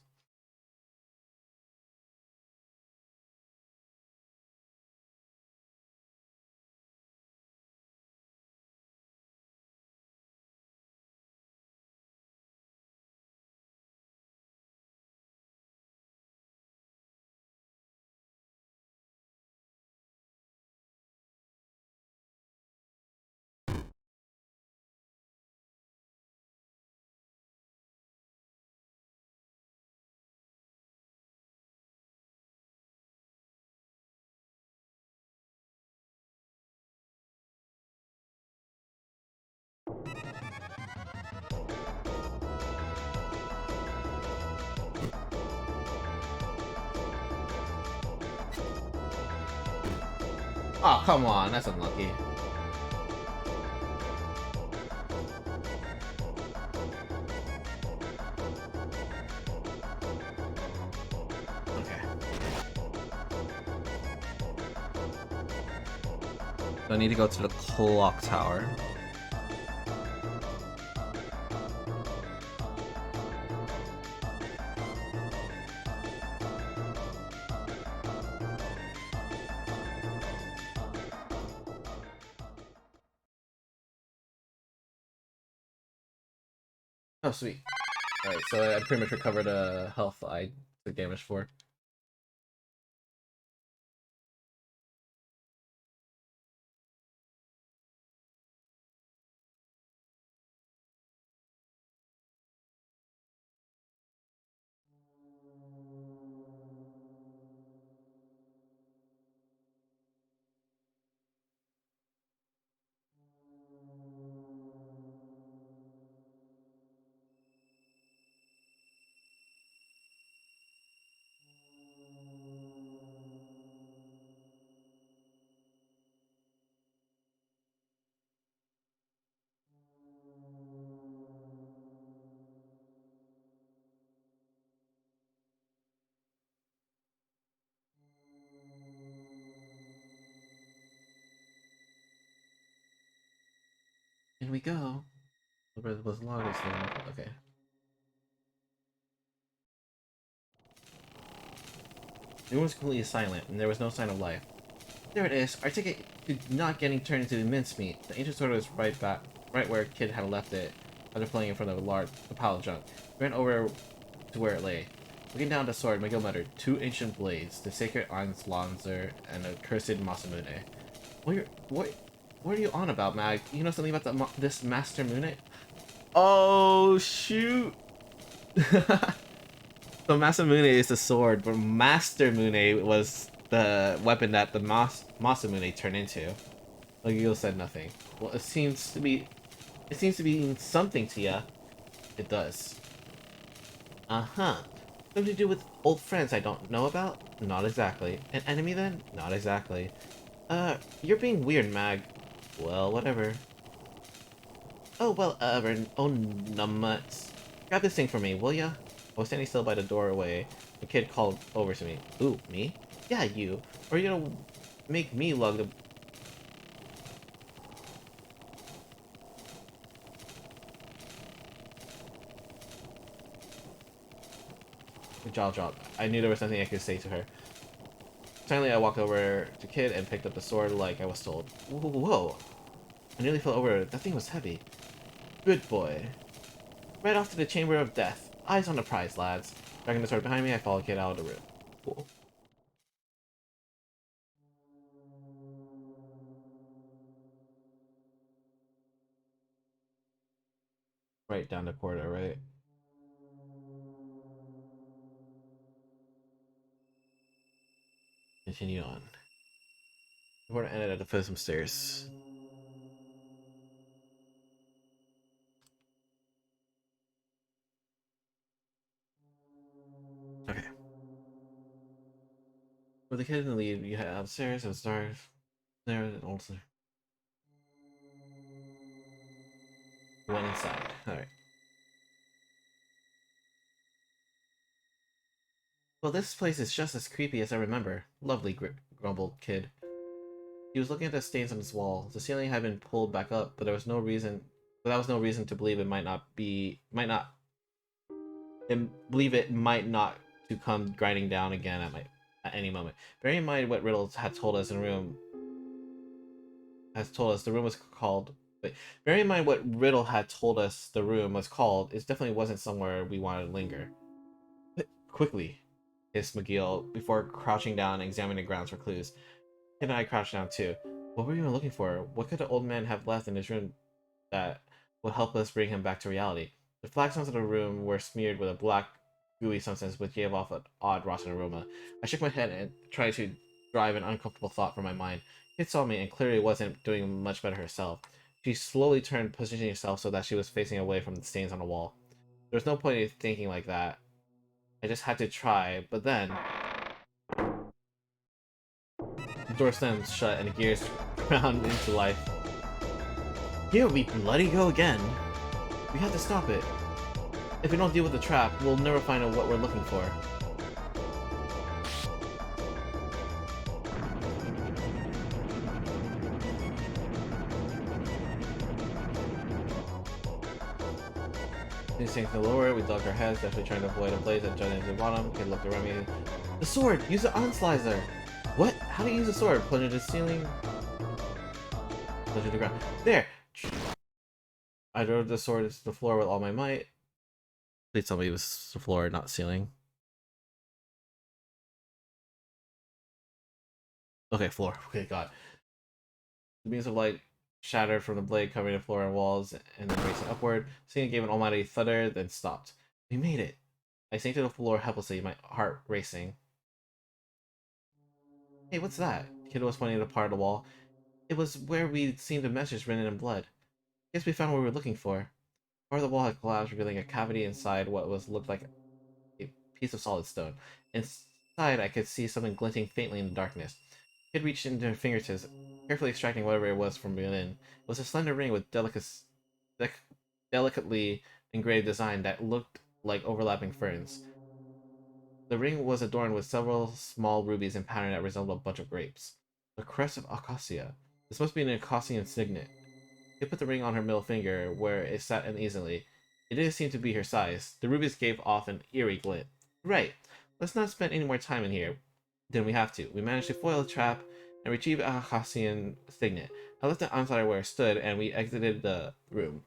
Oh, come on, that's unlucky. Okay. So I need to go to the clock tower. Oh, sweet. Alright, so I pretty much recovered health I took damage for. In we go. The breath was long. Okay. The room was completely silent, and there was no sign of life. There it is. Our ticket to not getting turned into mincemeat. The ancient sword was right where Kid had left it, after playing in front of the pile of junk. We ran over to where it lay. Looking down at the sword, Miguel muttered, 2 ancient blades, the sacred Anslanzer and a cursed Masamune. What are you on about, Mag? You know something about this Master Mune? Oh, shoot! So Masamune is the sword, but Master Mune was the weapon that the Masamune turned into. Miguel said nothing. Well, it seems to be something to ya. It does. Uh-huh. Something to do with old friends I don't know about? Not exactly. An enemy then? Not exactly. You're being weird, Mag. Well, whatever. Oh, well, oh, numbnuts. Grab this thing for me, will ya? I was standing still by the doorway. The kid called over to me. Ooh, me? Yeah, you. Or you gonna make me lug the... Jaw drop. I knew there was nothing I could say to her. Finally, I walked over to Kid and picked up the sword like I was told. Whoa. I nearly fell over. That thing was heavy. Good boy. Right off to the Chamber of Death. Eyes on the prize, lads. Dragging the sword behind me, I followed Kid out of the room. Cool. Right down the corridor, right? Continue on. The corridor ended at the foot of some stairs. Okay. With the kid in the lead, you head upstairs and start there and also went inside. Alright. Well, this place is just as creepy as I remember. Lovely, grumbled Kid. He was looking at the stains on his wall. The ceiling had been pulled back up, but there was no reason. But that was no reason to believe it might not to come grinding down again at any moment. Bearing in mind what Riddle had told us the room was called. Wait, bearing in mind what Riddle had told us the room was called, it definitely wasn't somewhere we wanted to linger. Quickly, hissed McGill before crouching down and examining the grounds for clues. Kid and I crouched down too. What were we even looking for? What could the old man have left in his room that would help us bring him back to reality? The flagstones of the room were smeared with a black, gooey substance which gave off an odd rotten aroma. I shook my head and tried to drive an uncomfortable thought from my mind. Kid saw me and clearly wasn't doing much better herself. She slowly turned, positioning herself so that she was facing away from the stains on the wall. There was no point in thinking like that. I just had to try, but then the door slammed shut and the gears ground into life. Here we bloody go again. We have to stop it. If we don't deal with the trap, we'll never find out what we're looking for. Sinking to the lower, we dug our heads, definitely trying to avoid a blaze that jutted into the bottom. Kid looked around me. The sword! Use the Anslizer! What? How do you use a sword? Plunge into the ceiling? Plunge to the ground. There! I drove the sword into the floor with all my might. Please tell me it was the floor, not ceiling. Okay, floor. Okay, God. The beams of light shattered from the blade, covering the floor and walls, and then racing upward. Ceiling gave an almighty thunder, then stopped. We made it! I sank to the floor helplessly, my heart racing. Hey, what's that? The kid was pointing to the part of the wall. It was where we'd seen the message written in blood. Guess we found what we were looking for. Part of the wall had collapsed, revealing a cavity inside what looked like a piece of solid stone. Inside, I could see something glinting faintly in the darkness. Kid reached into her fingertips, carefully extracting whatever it was from within. It was a slender ring with delicately engraved design that looked like overlapping ferns. The ring was adorned with several small rubies in pattern that resembled a bunch of grapes. The crest of Acacia. This must be an Acacian signet. He put the ring on her middle finger, where it sat uneasily. It didn't seem to be her size. The rubies gave off an eerie glint. Right. Let's not spend any more time in here than we have to. We managed to foil the trap and retrieve a Hassian signet. I left it outside where it stood, and we exited the room.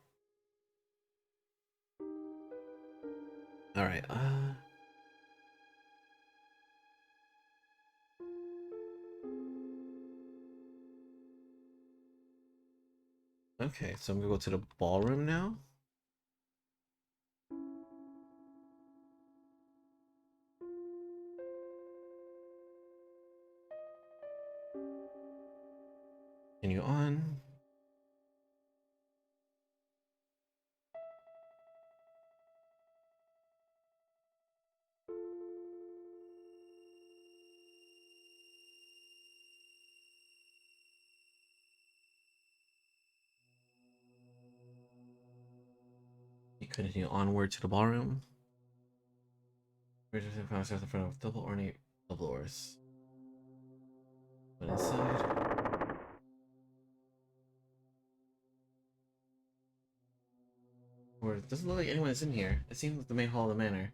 Alright, okay, so I'm gonna go to the ballroom now. Continue on. You continue onward to the ballroom. Bridges and found ourselves in front of double ornate doors. Went inside. Or it doesn't look like anyone is in here. It seems like the main hall of the manor.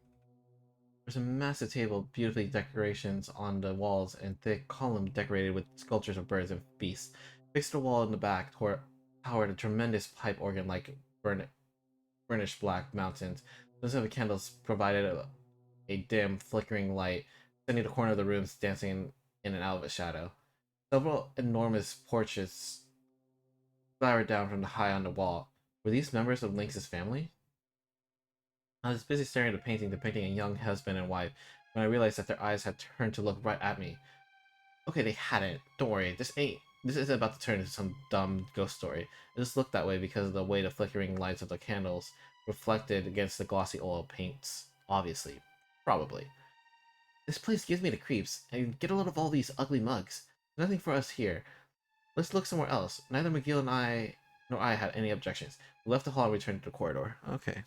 There's a massive table, beautifully decorations on the walls, and thick column decorated with sculptures of birds and beasts. Fixed to the wall in the back towered a tremendous pipe organ like burnished black mountains. Those of the candles provided a dim, flickering light, sending the corner of the rooms dancing in and out of its shadow. Several enormous portraits flowered down from the high on the wall. Were these members of Lynx's family? I was busy staring at a painting depicting a young husband and wife when I realized that their eyes had turned to look right at me. Okay, they hadn't. Don't worry, this isn't about to turn into some dumb ghost story. It just looked that way because of the way the flickering lights of the candles reflected against the glossy oil paints. Obviously. Probably. This place gives me the creeps, and get a load of all these ugly mugs. Nothing for us here. Let's look somewhere else. Neither McGill nor I had any objections. We left the hall and returned to the corridor. Okay.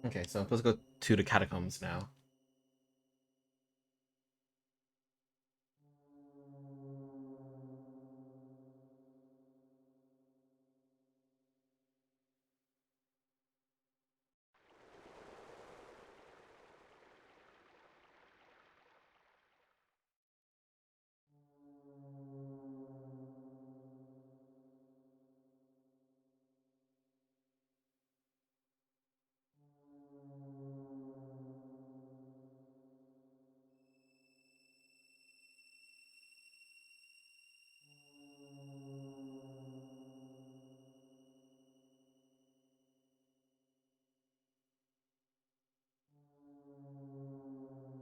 Okay, so let's go to the catacombs now.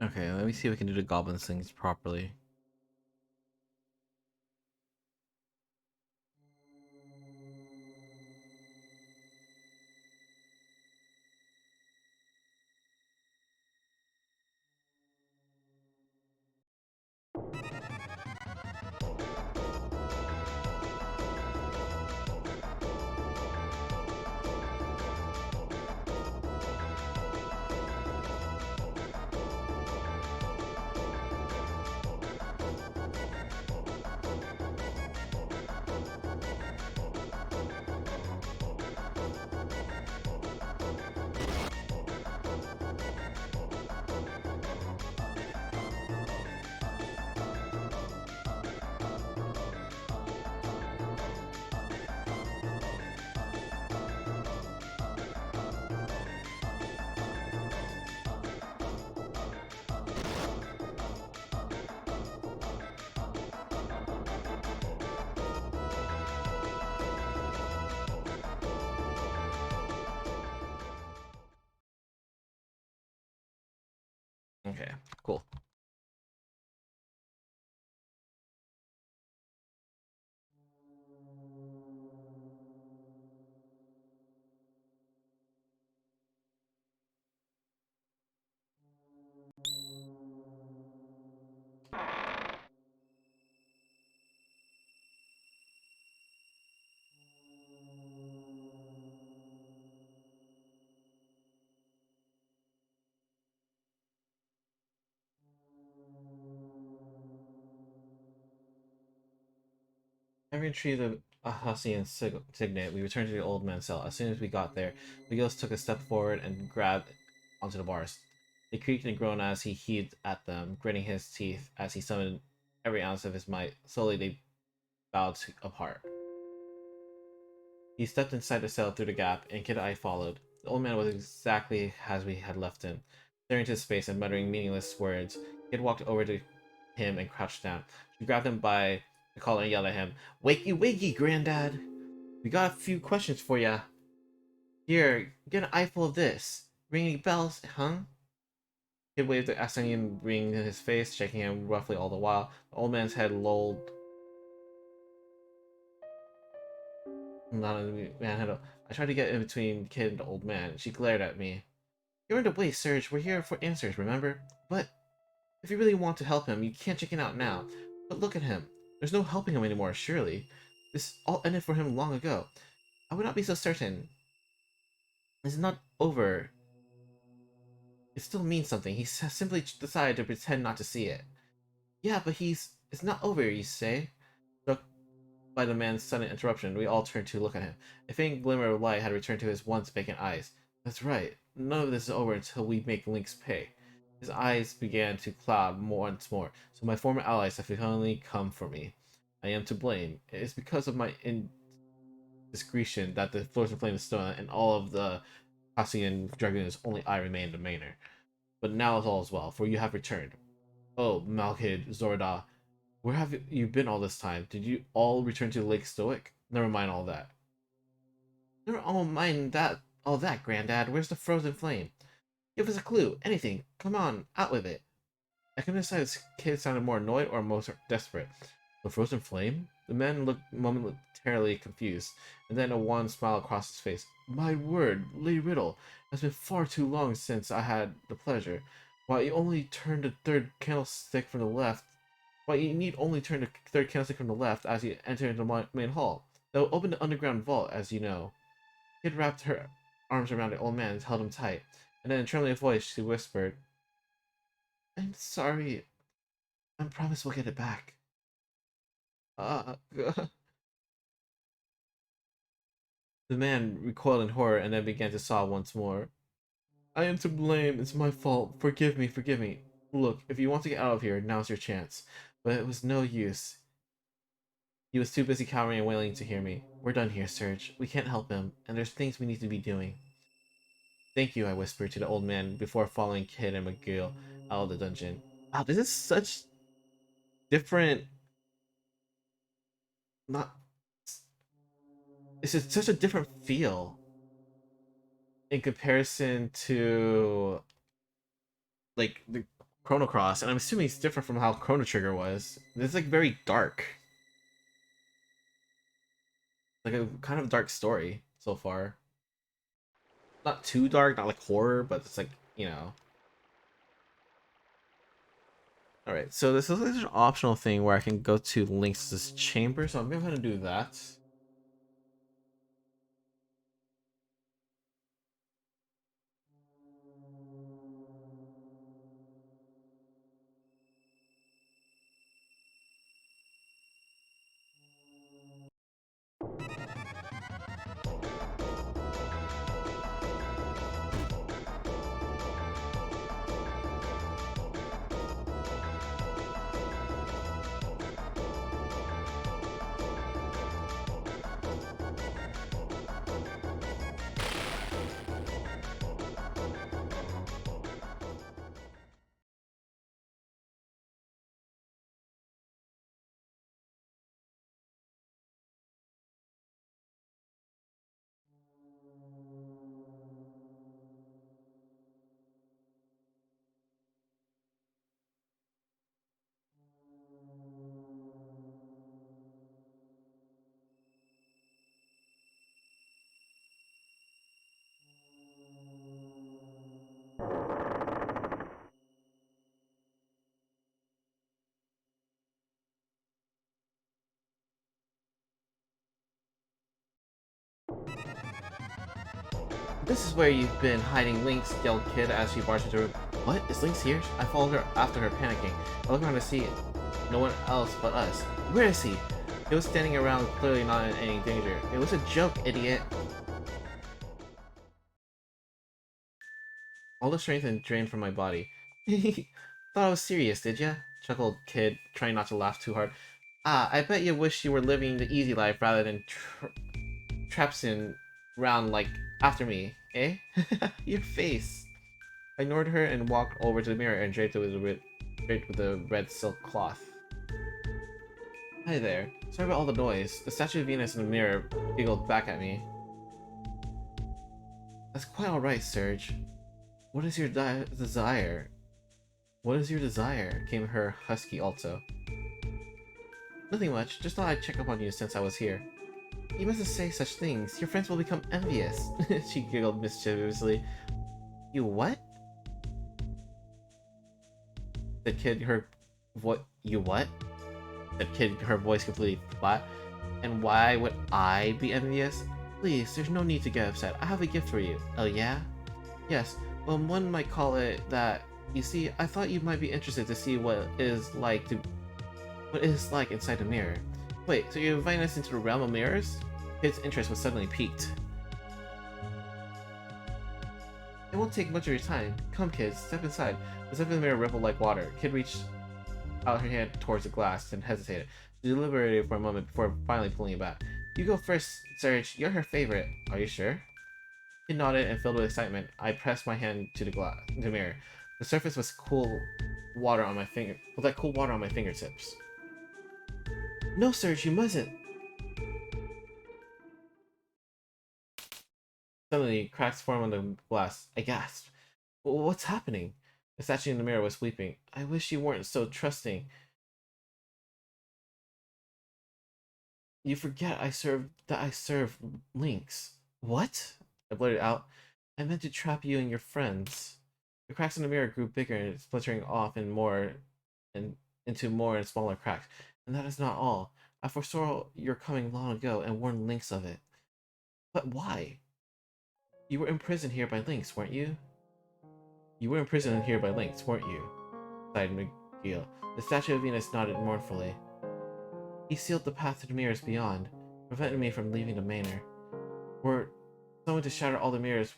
Okay, let me see if we can do the goblin things properly. Okay, cool. Having retrieved the Hussian signet, we returned to the old man's cell. As soon as we got there, Miguel took a step forward and grabbed onto the bars. They creaked and groaned as he heaved at them, gritting his teeth as he summoned every ounce of his might. Slowly they bowed apart. He stepped inside the cell through the gap, and Kid Eye followed. The old man was exactly as we had left him, staring into space and muttering meaningless words. Kid walked over to him and crouched down. She grabbed him by the collar and yelled at him, "Wakey, wakey, Granddad! We got a few questions for ya. Here, get an eyeful of this. Ring any bells, huh?" Kid waved the Asanian ring in his face, shaking him roughly all the while. The old man's head lolled. I tried to get in between Kid and the old man. She glared at me. "You're in the way, Serge. We're here for answers, remember? But if you really want to help him, you can't chicken out now. But look at him. There's no helping him anymore, surely. This all ended for him long ago. I would not be so certain. It's not over. It still means something. He simply decided to pretend not to see it." "Yeah, but it's not over, you say?" Struck by the man's sudden interruption, we all turned to look at him. A faint glimmer of light had returned to his once vacant eyes. "That's right. None of this is over until we make Lynx pay." His eyes began to cloud once more. "So my former allies have finally come for me. I am to blame. It is because of my indiscretion that the Floors of Flame is stolen, and all of the Cassian dragoons, only I remain in the Manor. But now all is well, for you have returned. Oh, Malkid, Zorda, where have you been all this time? Did you all return to Lake Stoic? Never mind all that." "Never all mind all that, Granddad. Where's the frozen flame? Give us a clue. Anything. Come on, out with it." I couldn't decide if this kid sounded more annoyed or most desperate. "The frozen flame?" The man looked momentarily confused, and then a wan smile across his face. "My word, Lady Riddle, it has been far too long since I had the pleasure. Why, you only turned the third candlestick from the left. Why, you need only turn the third candlestick from the left as you enter into the main hall. That will open the underground vault, as you know." Kid wrapped her arms around the old man and held him tight, and then in a trembling voice she whispered, "I'm sorry. I promise we'll get it back." Uh, the man recoiled in horror and then began to sob once more. "I am to blame. It's my fault. Forgive me, forgive me. Look, if you want to get out of here, now's your chance." But it was no use. He was too busy cowering and wailing to hear me. "We're done here, Serge. We can't help him, and there's things we need to be doing." "Thank you," I whispered to the old man before following Kid and McGill out of the dungeon. Wow, this is such different. Not. This is such a different feel in comparison to like the Chrono Cross, and I'm assuming it's different from how Chrono Trigger was. It's like very dark, like a kind of dark story so far. Not too dark, not like horror, but it's like you know. All right, so this is like an optional thing where I can go to Lynx's chamber, so I'm gonna go ahead and do that. "This is where you've been hiding, Lynx," yelled Kid as she barged into the room. "What? Is Lynx here?" I followed her after her, panicking. I looked around to see no one else but us. "Where is he?" It was standing around, clearly not in any danger. It was a joke, idiot. All the strength and drained from my body. Thought I was serious, did ya? Chuckled Kid, trying not to laugh too hard. Ah, I bet you wish you were living the easy life rather than trapsing round like after me, eh? Your face. I ignored her and walked over to the mirror and draped it with a red silk cloth. Hi there. Sorry about all the noise. The statue of Venus in the mirror giggled back at me. That's quite alright, Serge. What is your desire? What is your desire? Came her husky alto. Nothing much. Just thought I'd check up on you since I was here. You mustn't say such things. Your friends will become envious. She giggled mischievously. You what? The kid, her what? You what? The kid, her voice completely flat. And why would I be envious? Please, there's no need to get upset. I have a gift for you. Oh yeah? Yes. Well, one might call it that. You see, I thought you might be interested to see what it is like inside the mirror. Wait, so you're inviting us into the realm of mirrors? Kid's interest was suddenly piqued. It won't take much of your time. Come, kids, step inside. The step in the mirror rippled like water. Kid reached out her hand towards the glass and hesitated. She deliberated for a moment before finally pulling it back. You go first, Serge. You're her favorite. Are you sure? He nodded and filled with excitement. I pressed my hand to the mirror. The surface was cool water on my finger, with that cool water on my fingertips. No, Serge, you mustn't. Suddenly, cracks formed on the glass. I gasped. What's happening? The statue in the mirror was weeping. I wish you weren't so trusting. You forget I serve Lynx. What? I blurted out. I meant to trap you and your friends. The cracks in the mirror grew bigger and splintering off and into more and smaller cracks. And that is not all. I foresaw your coming long ago and warned Lynx of it. But why? You were imprisoned here by Lynx, weren't you? You were imprisoned here by Lynx, weren't you? Sighed McGill. The statue of Venus nodded mournfully. He sealed the path to the mirrors beyond, preventing me from leaving the manor. Were someone to shatter all the mirrors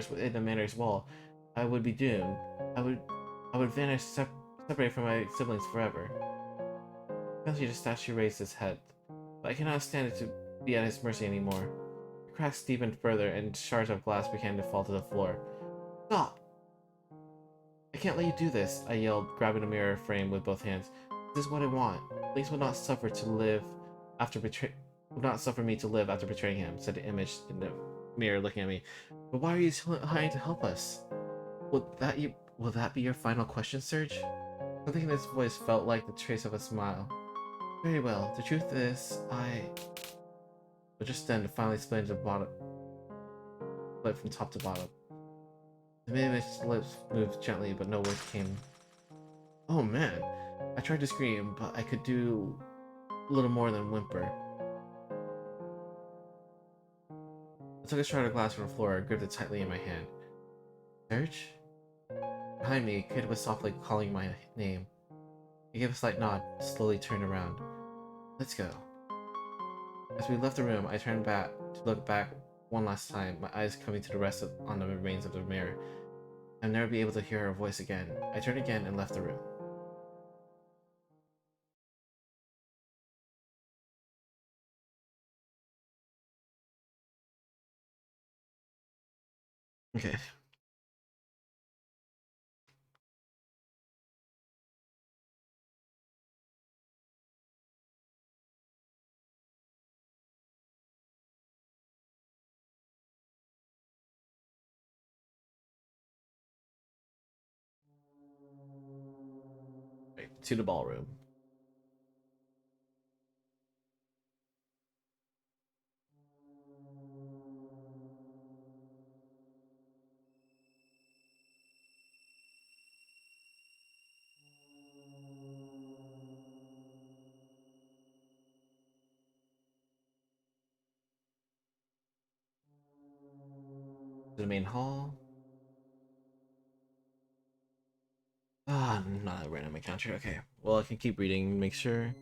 within the manor's wall, I would be doomed. I would vanish separated from my siblings forever. Eventually the statue raised his head, but I cannot stand it to be at his mercy anymore. The cracks deepened further and shards of glass began to fall to the floor. Stop! I can't let you do this, I yelled, grabbing the mirror frame with both hands. This is what I want. Lynx will not suffer me to live after betraying him, said the image in the mirror looking at me. But why are you trying to help us? Will that be your final question, Serge? Something in his voice felt like the trace of a smile. Very well. The truth is, But just then, it finally split into the bottom, split from top to bottom. The image's lips moved gently, but no words came. Oh man! I tried to scream, but I could do a little more than whimper. I took a shard of glass from the floor and gripped it tightly in my hand. Serge? Behind me, a kid was softly calling my name. He gave a slight nod, slowly turned around. Let's go. As we left the room, I turned back to look back one last time, my eyes coming to the rest on the remains of the mirror. I'd never be able to hear her voice again. I turned again and left the room. Okay. Right, to the ballroom. To the main hall. Ah, not a random encounter. Okay. Well, I can keep reading, make sure.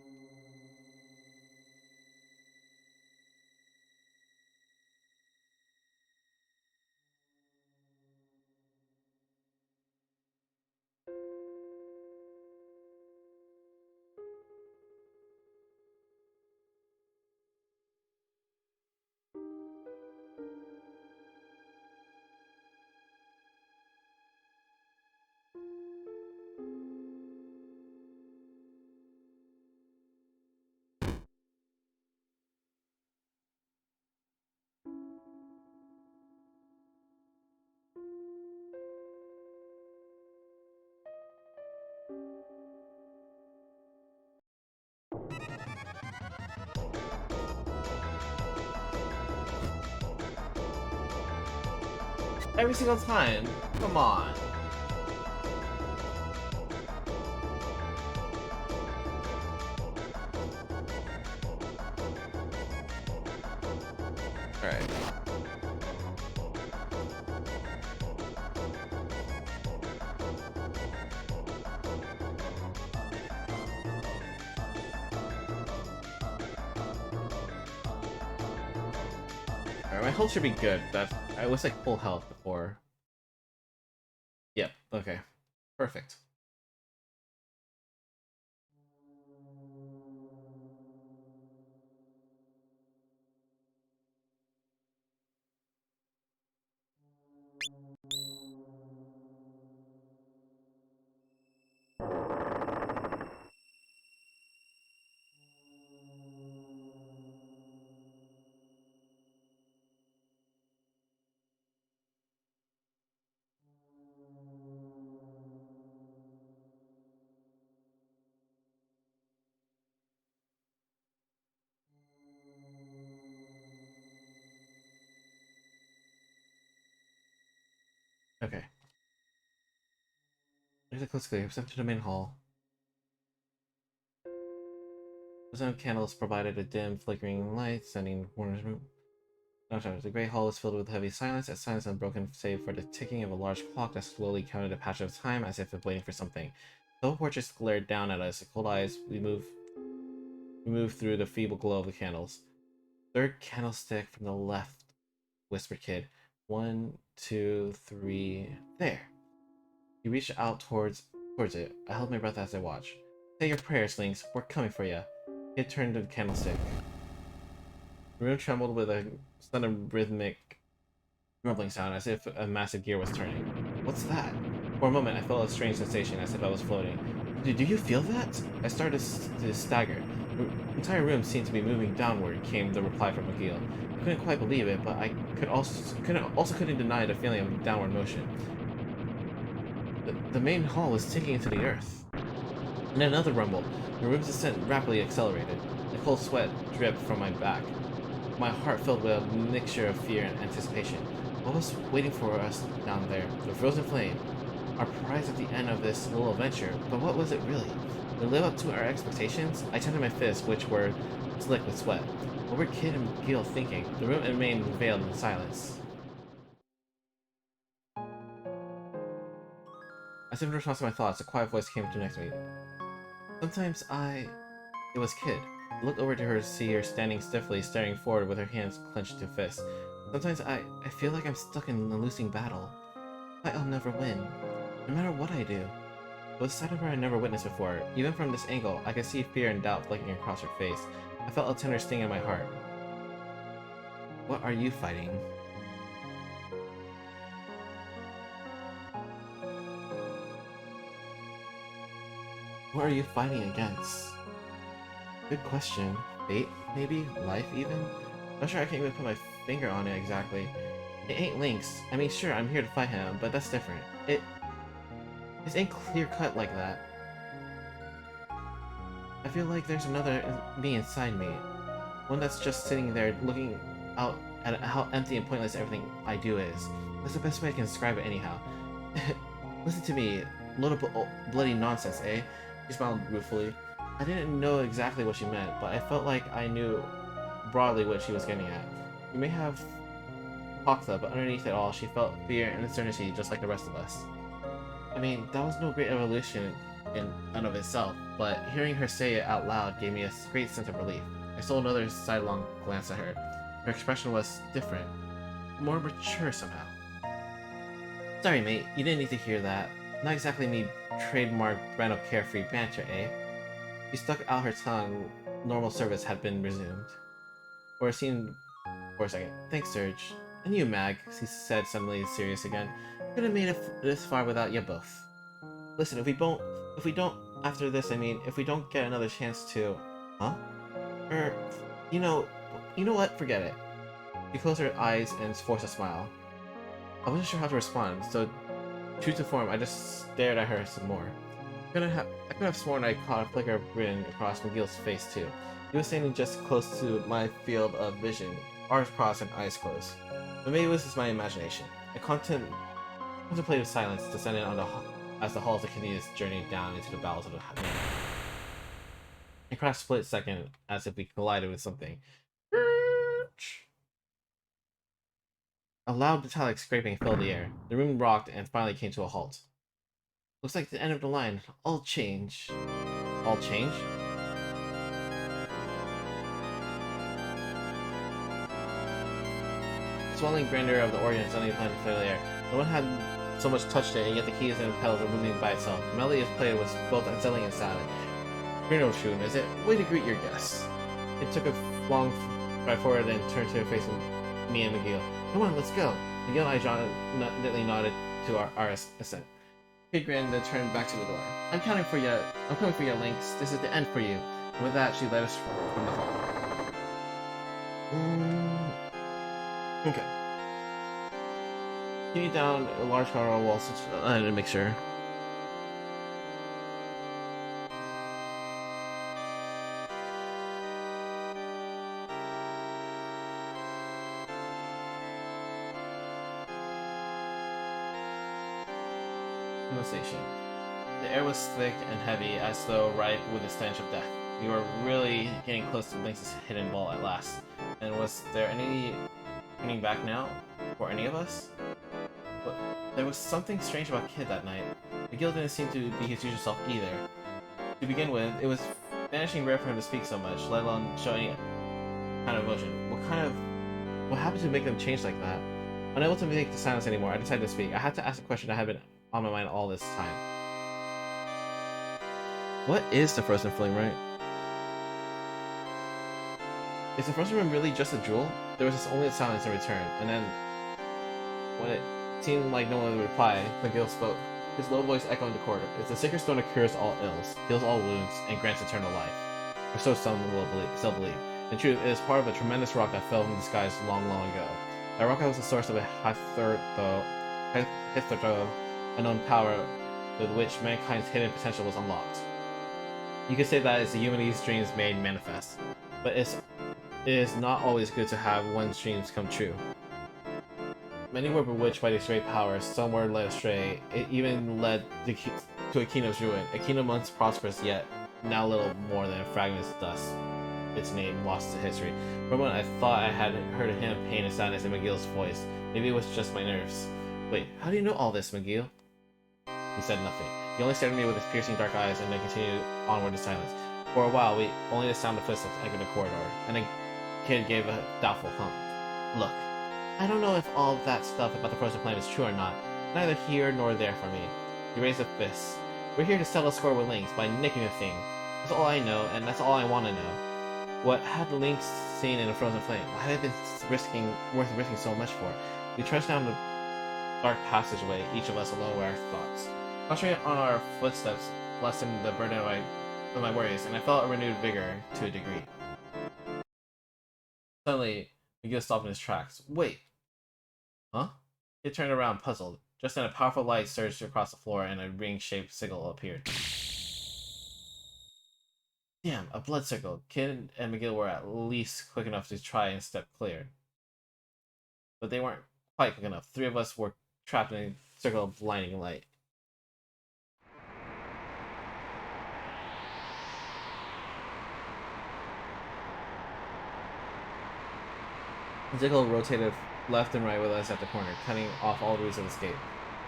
Every single time. Come on. Alright. Alright, my health should be good. I was like full health before. Yep, okay. Perfect. Okay. There's a close clear. Step to the main hall. The sound of candles provided a dim, flickering light, sending Warner's room. No, sorry. The great hall was filled with heavy silence, a silence unbroken save for the ticking of a large clock that slowly counted a patch of time as if it waiting for something. The whole portrait glared down at us. With cold eyes, we moved through the feeble glow of the candles. Third candlestick from the left, whispered Kid. 1, 2, 3. There. He reached out towards it. I held my breath as I watched. Say your prayers, Lynx. We're coming for you. Kid turned to the candlestick. The room trembled with a sudden rhythmic rumbling sound, as if a massive gear was turning. What's that? For a moment, I felt a strange sensation, as if I was floating. Do you feel that? I started to stagger. The entire room seemed to be moving downward, came the reply from McGill. I couldn't quite believe it, but I couldn't deny the feeling of downward motion. The main hall was sinking into the earth. And another rumble. The room's descent rapidly accelerated. A cold sweat dripped from my back. My heart filled with a mixture of fear and anticipation. What was waiting for us down there? The frozen flame. Our prize at the end of this little adventure. But what was it really? Did it live up to our expectations? I tended my fists, which were slick with sweat. What were Kid and Gil thinking? The room remained veiled in silence. As if in response to my thoughts, a quiet voice came to next to me. Sometimes It was Kid. I looked over to her to see her standing stiffly, staring forward with her hands clenched to fists. Sometimes I feel like I'm stuck in a losing battle. I'll never win, no matter what I do. It was a side of her I never witnessed before. Even from this angle, I could see fear and doubt flicking across her face. I felt a tender sting in my heart. What are you fighting? What are you fighting against? Good question. Fate, maybe? Life, even? Not sure I can't even put my finger on it exactly. It ain't Lynx. I mean, sure, I'm here to fight him, but that's different. It ain't clear-cut like that. I feel like there's another me inside me. One that's just sitting there looking out at how empty and pointless everything I do is. That's the best way I can describe it anyhow. Listen to me. Load of bloody nonsense, eh? She smiled ruefully. I didn't know exactly what she meant, but I felt like I knew broadly what she was getting at. You may have Pakta, but underneath it all, she felt fear and uncertainty just like the rest of us. I mean, that was no great evolution in and of itself, but hearing her say it out loud gave me a great sense of relief. I stole another sidelong glance at her. Her expression was different, more mature somehow. Sorry, mate, you didn't need to hear that. Not exactly me trademark brand of carefree banter, eh? She stuck out her tongue. Normal service had been resumed. Or it seemed for a second. Thanks, Serge. And you, Mag, he said, suddenly serious again. Could have made it this far without you both. Listen, if we don't, after this, I mean, if we don't get another chance to, huh? You know what? Forget it. She closed her eyes and forced a smile. I wasn't sure how to respond, so true to form, I just stared at her some more. I could have sworn I caught a flicker of grin across McGill's face too. He was standing just close to my field of vision, arms crossed and eyes closed. But maybe this is my imagination. A contemplative silence descended on as the halls continued its journey down into the bowels of the Manor. It crashed a split second as if we collided with something. A loud metallic scraping filled the air. The room rocked and finally came to a halt. Looks like the end of the line. All change. All change? The swelling grandeur of the Orient suddenly planted to the air. No one had so much touched it, and yet the keys and the pedals were moving by itself. The melody it played was both unsettling and sad. Chrono Cross, is it? Way to greet your guests. It took a long stride forward, then turned to facing me and McGill. Come on, let's go. McGill and I gently nodded to our assent. He grinned, then turned back to the door. I'm coming for you, Lynx. This is the end for you. And with that, she led us from the hall. Okay. Continue down a large corridor wall, I didn't make sure. Station. The air was thick and heavy, as though ripe with the stench of death. We were really getting close to Lynx's hidden vault at last. And was there any turning back now? For any of us? But there was something strange about Kid that night. McGill didn't seem to be his usual self either. To begin with, it was vanishing rare for him to speak so much, let alone showing kind of emotion. What happened to make them change like that? Unable to make the silence anymore, I decided to speak. I had to ask a question that had been on my mind all this time. What is the frozen flame, right? Is the frozen room really just a jewel? There was just only a silence in return, and then when it seemed like no one would reply, McGill spoke, his low voice echoing the corridor. It's the sacred stone that cures all ills, heals all wounds, and grants eternal life. Or so some will still believe. In truth, it is part of a tremendous rock that fell from the skies long, long ago. That rock was the source of a hitherto unknown power with which mankind's hidden potential was unlocked. You could say that it's the humanity's dreams made manifest, but it is not always good to have one's dreams come true. Many were bewitched by this great power, some were led astray. It even led to a kingdom's ruin, a kingdom once prosperous yet now little more than fragments of dust. Its name lost to history. For a moment I thought I had heard a hint of pain and sadness in McGill's voice. Maybe it was just my nerves. Wait, how do you know all this, McGill? He said nothing. He only stared at me with his piercing dark eyes and then continued onward in silence. For a while, only the sound of footsteps echoed the corridor, and the Kid gave a doubtful hump. Look, I don't know if all of that stuff about the frozen flame is true or not. Neither here nor there for me. He raised a fist. We're here to settle a score with Lynx by nicking a thing. That's all I know, and that's all I want to know. What had Lynx seen in a frozen flame? What had it been worth risking so much for? We trudged down the dark passageway, each of us alone with our thoughts. Concentrating on our footsteps lessened the burden of my worries, and I felt a renewed vigor to a degree. Suddenly, McGill stopped in his tracks. Wait! Huh? He turned around, puzzled. Just then a powerful light surged across the floor and a ring-shaped signal appeared. Damn, a blood circle. Kid and McGill were at least quick enough to try and step clear. But they weren't quite quick enough. Three of us were trapped in a circle of blinding light. The circle rotated left and right with us at the corner, cutting off all routes of escape.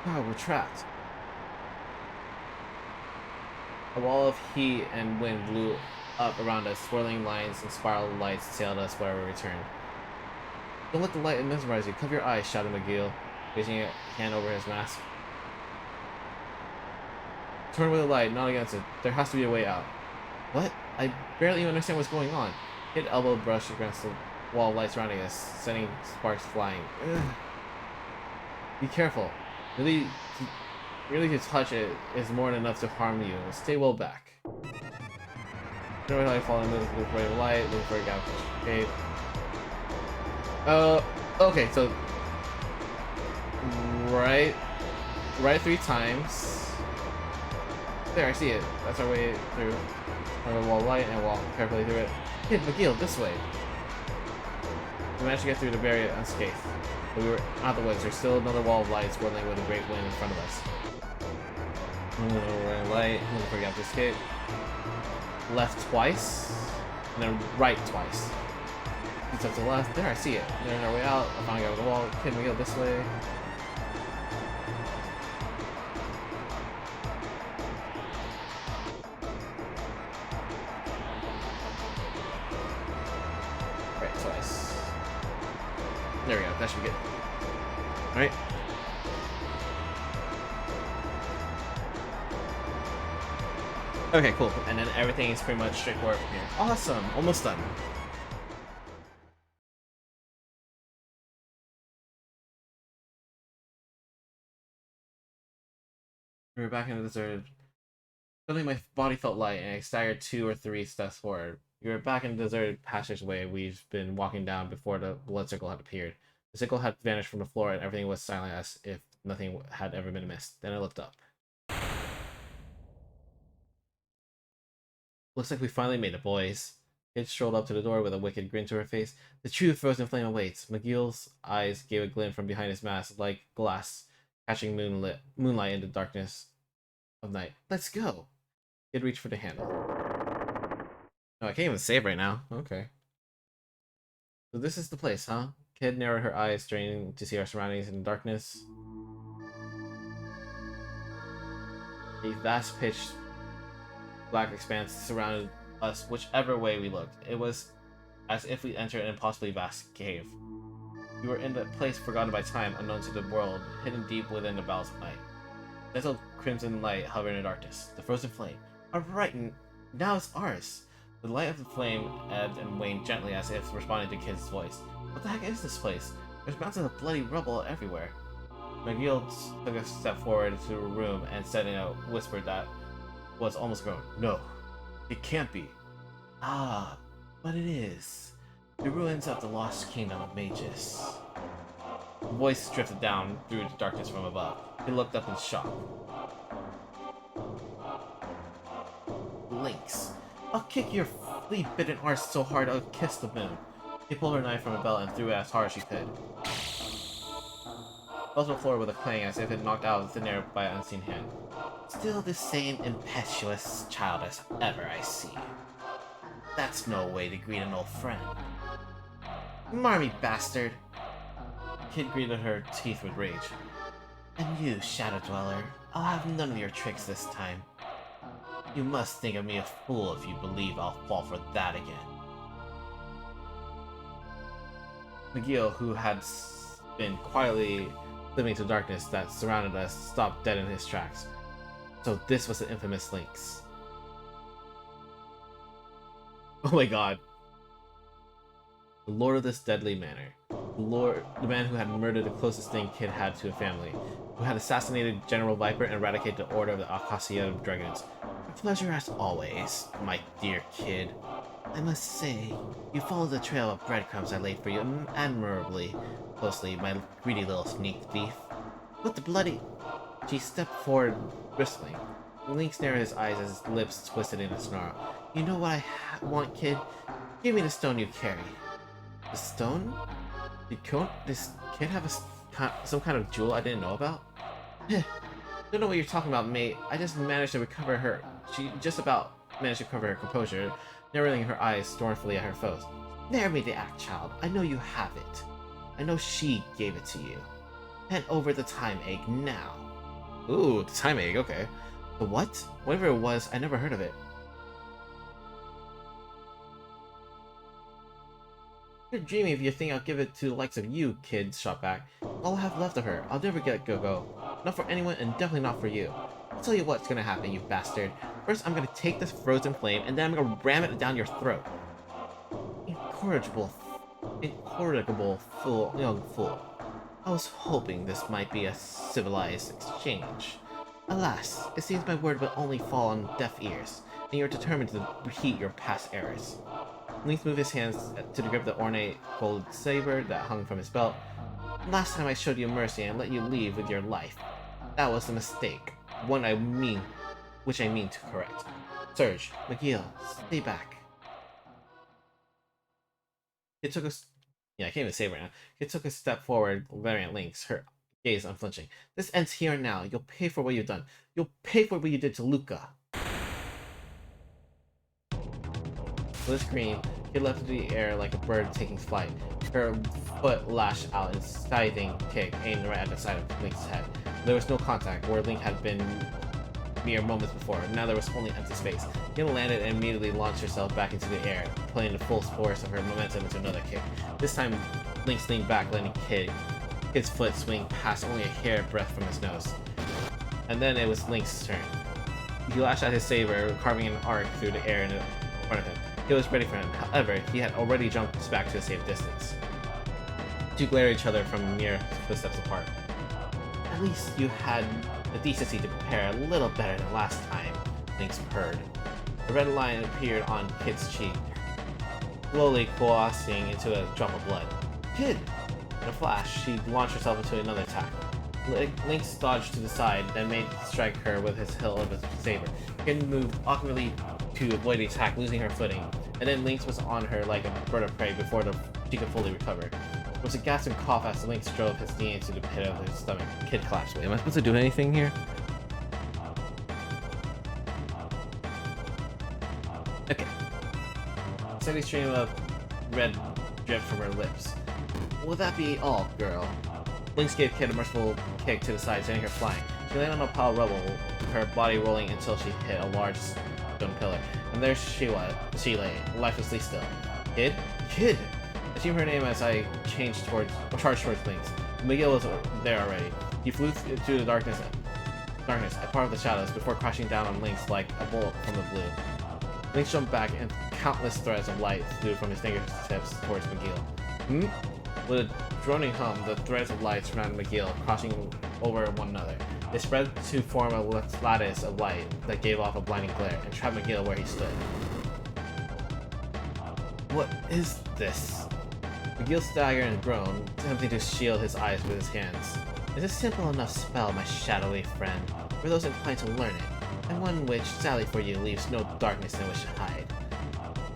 Wow, we're trapped. A wall of heat and wind blew up around us, swirling lines and spiral lights sailed us wherever we turned. Don't let the light mesmerize you. Cover your eyes, shouted McGill, raising a hand over his mask. Turn with the light, not against it. There has to be a way out. What? I barely even understand what's going on. Hit elbow brush against the wall of light surrounding us, sending sparks flying. Ugh. Be careful. Really to touch it is more than enough to harm you. Stay well back. Turn right, follow the right light, look for a gap. Okay. Okay, so right 3 times. There, I see it. That's our way through. Another wall of light, and walk carefully through it. Kid, McGill, this way. We managed to get through the barrier unscathed. But we were out of the woods. There's still another wall of light swirling with a great wind in front of us. We're in light. Looking for a gap to escape. Left twice, and then right twice. It's up to the left. There, I see it. There's our way out. I finally got over the wall. Kid, McGill, this way. There we go, that should be good. Alright. Okay, cool. And then everything is pretty much straightforward from here. Awesome! Almost done. We were back in the desert. Suddenly my body felt light and I staggered 2 or 3 steps forward. We were back in the deserted passageway we've been walking down before the blood circle had appeared. The circle had vanished from the floor and everything was silent as if nothing had ever been missed. Then I looked up. Looks like we finally made it, boys. Kid strolled up to the door with a wicked grin to her face. The true frozen flame awaits. McGill's eyes gave a glint from behind his mask, like glass catching moonlight in the darkness of night. Let's go! Kid reached for the handle. Oh, I can't even save right now. Okay. So this is the place, huh? Kid narrowed her eyes, straining to see our surroundings in the darkness. A vast pitch black expanse surrounded us whichever way we looked. It was as if we entered an impossibly vast cave. We were in the place forgotten by time, unknown to the world, hidden deep within the bowels of night. Little crimson light hovered in the darkness. The frozen flame. Alright, now it's ours. The light of the flame ebbed and waned gently as if responding to Kid's voice. What the heck is this place? There's mountains of bloody rubble everywhere. McGill took a step forward into the room and said in a whisper that was almost grown. No, it can't be. Ah, but it is. The ruins of the lost kingdom of mages. The voice drifted down through the darkness from above. He looked up in shock. Lynx. I'll kick your flea-bitten arse so hard I'll kiss the moon. He pulled her knife from a belt and threw it as hard as she could. Fell to the floor with a clang as if it knocked out of thin air by an unseen hand. Still the same impetuous child as ever, I see. That's no way to greet an old friend. Marmy bastard! Kid greeted her teeth with rage. And you, Shadow Dweller, I'll have none of your tricks this time. You must think of me a fool if you believe I'll fall for that again. McGill, who had been quietly living to darkness that surrounded us, stopped dead in his tracks. So this was the infamous Lynx. Oh my god. The lord of this deadly manor. The man who had murdered the closest thing Kid had to a family. Who had assassinated General Viper and eradicated the Order of the Acacia Dragoons. A pleasure as always, my dear Kid. I must say, you followed the trail of breadcrumbs I laid for you admirably closely, my greedy little sneak thief. What the bloody... She stepped forward, bristling. Lynx narrowed his eyes as his lips twisted in a snarl. You know what I want, Kid? Give me the stone you carry. The stone? Did this kid have some kind of jewel I didn't know about? Don't know what you're talking about, mate. I just managed to recover her. She just about managed to recover her composure, narrowing her eyes scornfully at her foes. Spare me the act, child. I know you have it. I know she gave it to you. Hand over the time egg now. Ooh, the time egg, okay. The what? Whatever it was, I never heard of it. You're dreaming if you think I'll give it to the likes of you, Kid shot back. All I have left of her, I'll never get go. Not for anyone and definitely not for you. I'll tell you what's gonna happen, you bastard. First, I'm gonna take this frozen flame and then I'm gonna ram it down your throat. Incorrigible fool, young fool. I was hoping this might be a civilized exchange. Alas, it seems my word will only fall on deaf ears, and you're determined to repeat your past errors. Lynx moved his hands to grip the ornate gold saber that hung from his belt. Last time I showed you mercy and let you leave with your life. That was a mistake. One I mean which I mean to correct. Surge, McGill, stay back. It took us. Yeah, I can't even say it right now. It took a step forward, glaring at Lynx, her gaze unflinching. This ends here and now. You'll pay for what you've done. You'll pay for what you did to Luca. With a scream, he leapt into the air like a bird taking flight. Her foot lashed out in a scything kick aimed right at the side of Link's head. There was no contact, where Link had been mere moments before. Now there was only empty space. Gil landed and immediately launched herself back into the air, playing the full force of her momentum into another kick. This time, Link leaned back, letting Kid's foot swing past only a hair breadth from his nose. And then it was Link's turn. He lashed at his saber, carving an arc through the air in front of him. He was ready for him. However, he had already jumped back to a safe distance. The two glared at each other from mere footsteps apart. At least you had the decency to prepare a little better than last time, Lynx purred. A red line appeared on Kid's cheek, slowly coalescing into a drop of blood. Kid! In a flash, she launched herself into another attack. Lynx dodged to the side, then made to strike her with his hilt of his saber. Kid moved awkwardly to avoid the attack, losing her footing, and then Lynx was on her like a bird of prey before she could fully recover. There was a gasp and cough as Lynx drove his knee into the pit of his stomach. Kid collapsed. Wait, am I supposed to do anything here? Okay. A steady stream of red dripped from her lips. Will that be all, girl? Lynx gave Kid a merciful kick to the side, sending her flying. She landed on a pile of rubble, her body rolling until she hit a large stone pillar. And there she lay, lifelessly still. Kid? Kid! I assumed her name as I charged towards Lynx. McGill was there already. He flew through the darkness, a part of the shadows, before crashing down on Lynx like a bullet from the blue. Lynx jumped back, and countless threads of light flew from his fingertips towards McGill. With a droning hum, the threads of light surrounded McGill, crossing over one another. They spread to form a lattice of light that gave off a blinding glare, and trapped McGill where he stood. What is this? McGill staggered and groaned, attempting to shield his eyes with his hands. It's a simple enough spell, my shadowy friend, for those inclined to learn it, and one which, sadly for you, leaves no darkness in which to hide.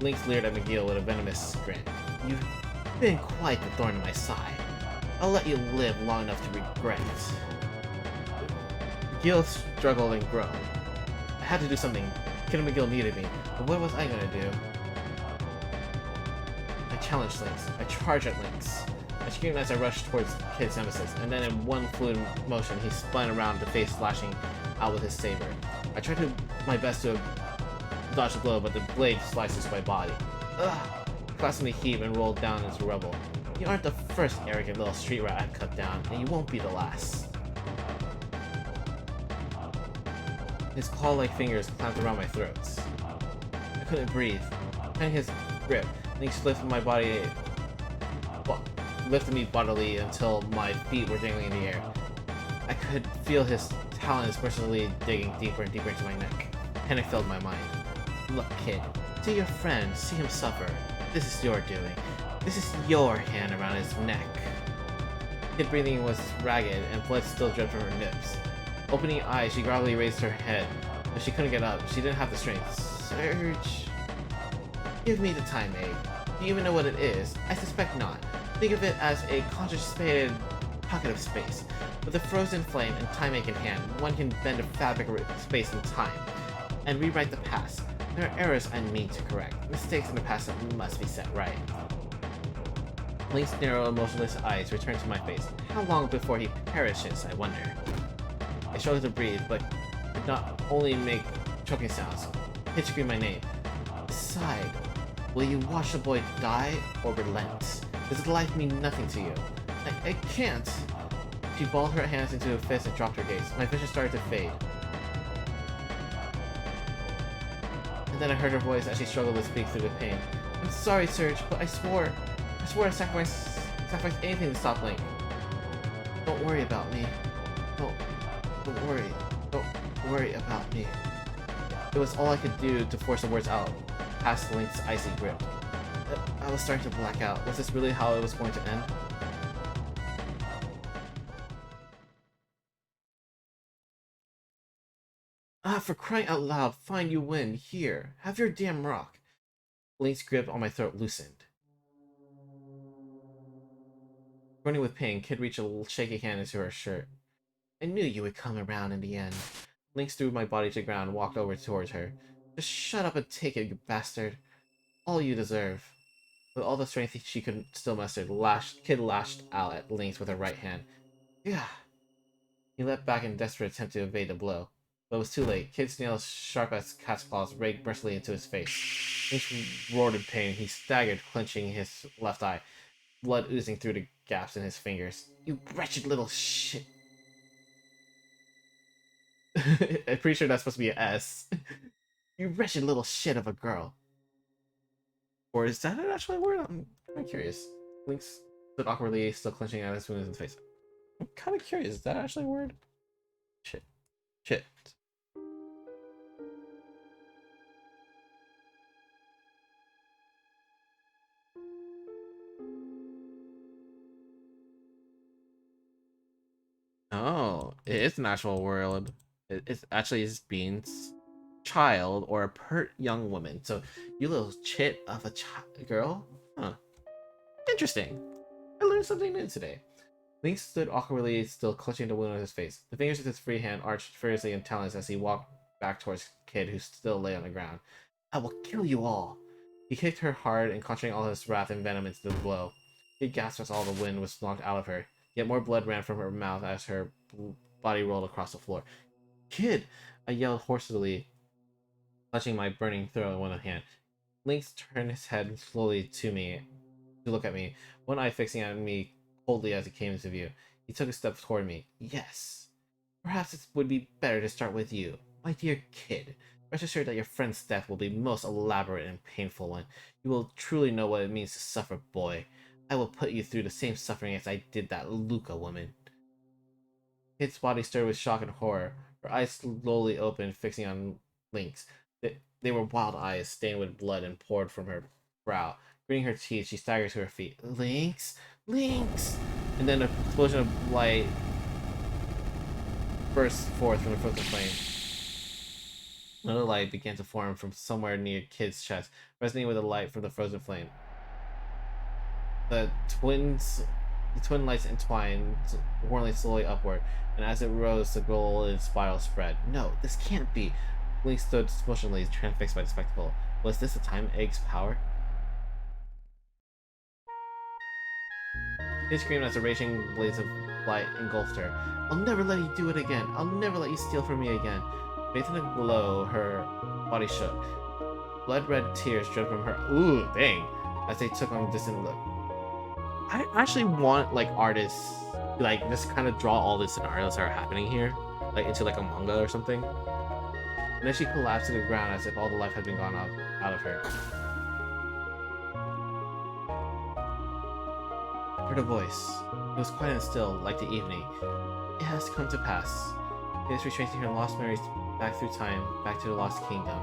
Lynx leered at McGill with a venomous grin. You've been quite the thorn in my side. I'll let you live long enough to regret it. McGill struggled and groaned. I had to do something. Kid and McGill needed me, but what was I gonna do? I challenged Lynx. I charged at Lynx. I screamed as I rushed towards Kid's nemesis, and then in one fluid motion, he spun around to face slashing out with his saber. I tried my best to dodge the blow, but the blade slices my body. Ugh! Classically heaved and rolled down into rubble. You aren't the first arrogant little street rat I've cut down, and you won't be the last. His claw-like fingers clamped around my throats. I couldn't breathe. Finding his grip, Lynx lifted me bodily until my feet were dangling in the air. I could feel his talons mercilessly digging deeper and deeper into my neck. Panic filled my mind. Look, kid, see your friend, see him suffer. This is your doing. This is your hand around his neck. Kid's breathing was ragged and blood still dripped from her nips. Opening eyes, she groggily raised her head, but she couldn't get up. She didn't have the strength. Surge. Give me the time egg. Do you even know what it is? I suspect not. Think of it as a concentrated pocket of space. With a frozen flame and time egg in hand, one can bend the fabric of space and time, and rewrite the past. There are errors I mean to correct, mistakes in the past that must be set right. Link's narrow, emotionless eyes returned to my face. How long before he perishes, I wonder? I struggled to breathe, but could not only make choking sounds. Kid screamed my name. Decide, will you watch the boy die or relent? Does his life mean nothing to you? I can't. She balled her hands into a fist and dropped her gaze. My vision started to fade. And then I heard her voice as she struggled to speak through the pain. I'm sorry, Surge, but I swore I'd sacrifice anything to stop Link. Don't worry about me. Don't worry about me. It was all I could do to force the words out, past Link's icy grip. I was starting to black out. Was this really how it was going to end? for crying out loud, fine, you win. Here, have your damn rock. Link's grip on my throat loosened. Running with pain, Kid reached a shaky hand into her shirt. I knew you would come around in the end. Lynx threw my body to the ground and walked over towards her. Just shut up and take it, you bastard. All you deserve. With all the strength she could still muster, Kid lashed out at Lynx with her right hand. Yeah. He leapt back in desperate attempt to evade the blow. But it was too late. Kid's nails, sharp as cat's claws, raked mercilessly into his face. Lynx roared in pain. He staggered, clenching his left eye, blood oozing through the gaps in his fingers. You wretched little shit. I'm pretty sure that's supposed to be an S. You wretched little shit of a girl. Or is that an actual word? I'm kind of curious. Lynx stood awkwardly, still clenching at his wounds in the face. I'm kind of curious. Is that actually a word? Shit. Shit. Oh, it is an actual word. It's actually is beans child or a pert young woman. So you little chit of a girl? Huh. Interesting. I learned something new today. Link stood awkwardly, still clutching the wound on his face. The fingers of his free hand arched furiously and talentless as he walked back towards Kid, who still lay on the ground. I will kill you all! He kicked her hard and concentrating all his wrath and venom into the blow. Kid gasped as all the wind was knocked out of her, yet more blood ran from her mouth as her body rolled across the floor. Kid! I yelled hoarsely, clutching my burning throat in one hand. Link turned his head slowly to look at me, one eye fixing at me coldly as he came into view. He took a step toward me. Yes. Perhaps it would be better to start with you, my dear Kid. Rest assured that your friend's death will be most elaborate and painful one. You will truly know what it means to suffer, boy. I will put you through the same suffering as I did that Luca woman. Kid's body stirred with shock and horror. Her eyes slowly opened, fixing on Link's. They were wild eyes, stained with blood, and poured from her brow. Gritting her teeth, she staggered to her feet. Lynx! Lynx! And then an explosion of light burst forth from the frozen flame. Another light began to form from somewhere near Kid's chest, resonating with the light from the frozen flame. The twin lights entwined, whirling slowly upward, and as it rose, the golden spiral spread. No, this can't be! Link stood motionless, transfixed by the spectacle. Was this the time Egg's power? He screamed as the raging blaze of light engulfed her. I'll never let you do it again. I'll never let you steal from me again. Bathed in a glow, her body shook. Blood-red tears dripped from her. Ooh, dang! As they took on a distant look. I actually want like artists to like just kind of draw all the scenarios that are happening here, like into like a manga or something. And then she collapsed to the ground as if all the life had been gone out of her. I heard a voice. It was quiet and still, like the evening. It has come to pass. It is retracing her lost memories back through time, back to the lost kingdom.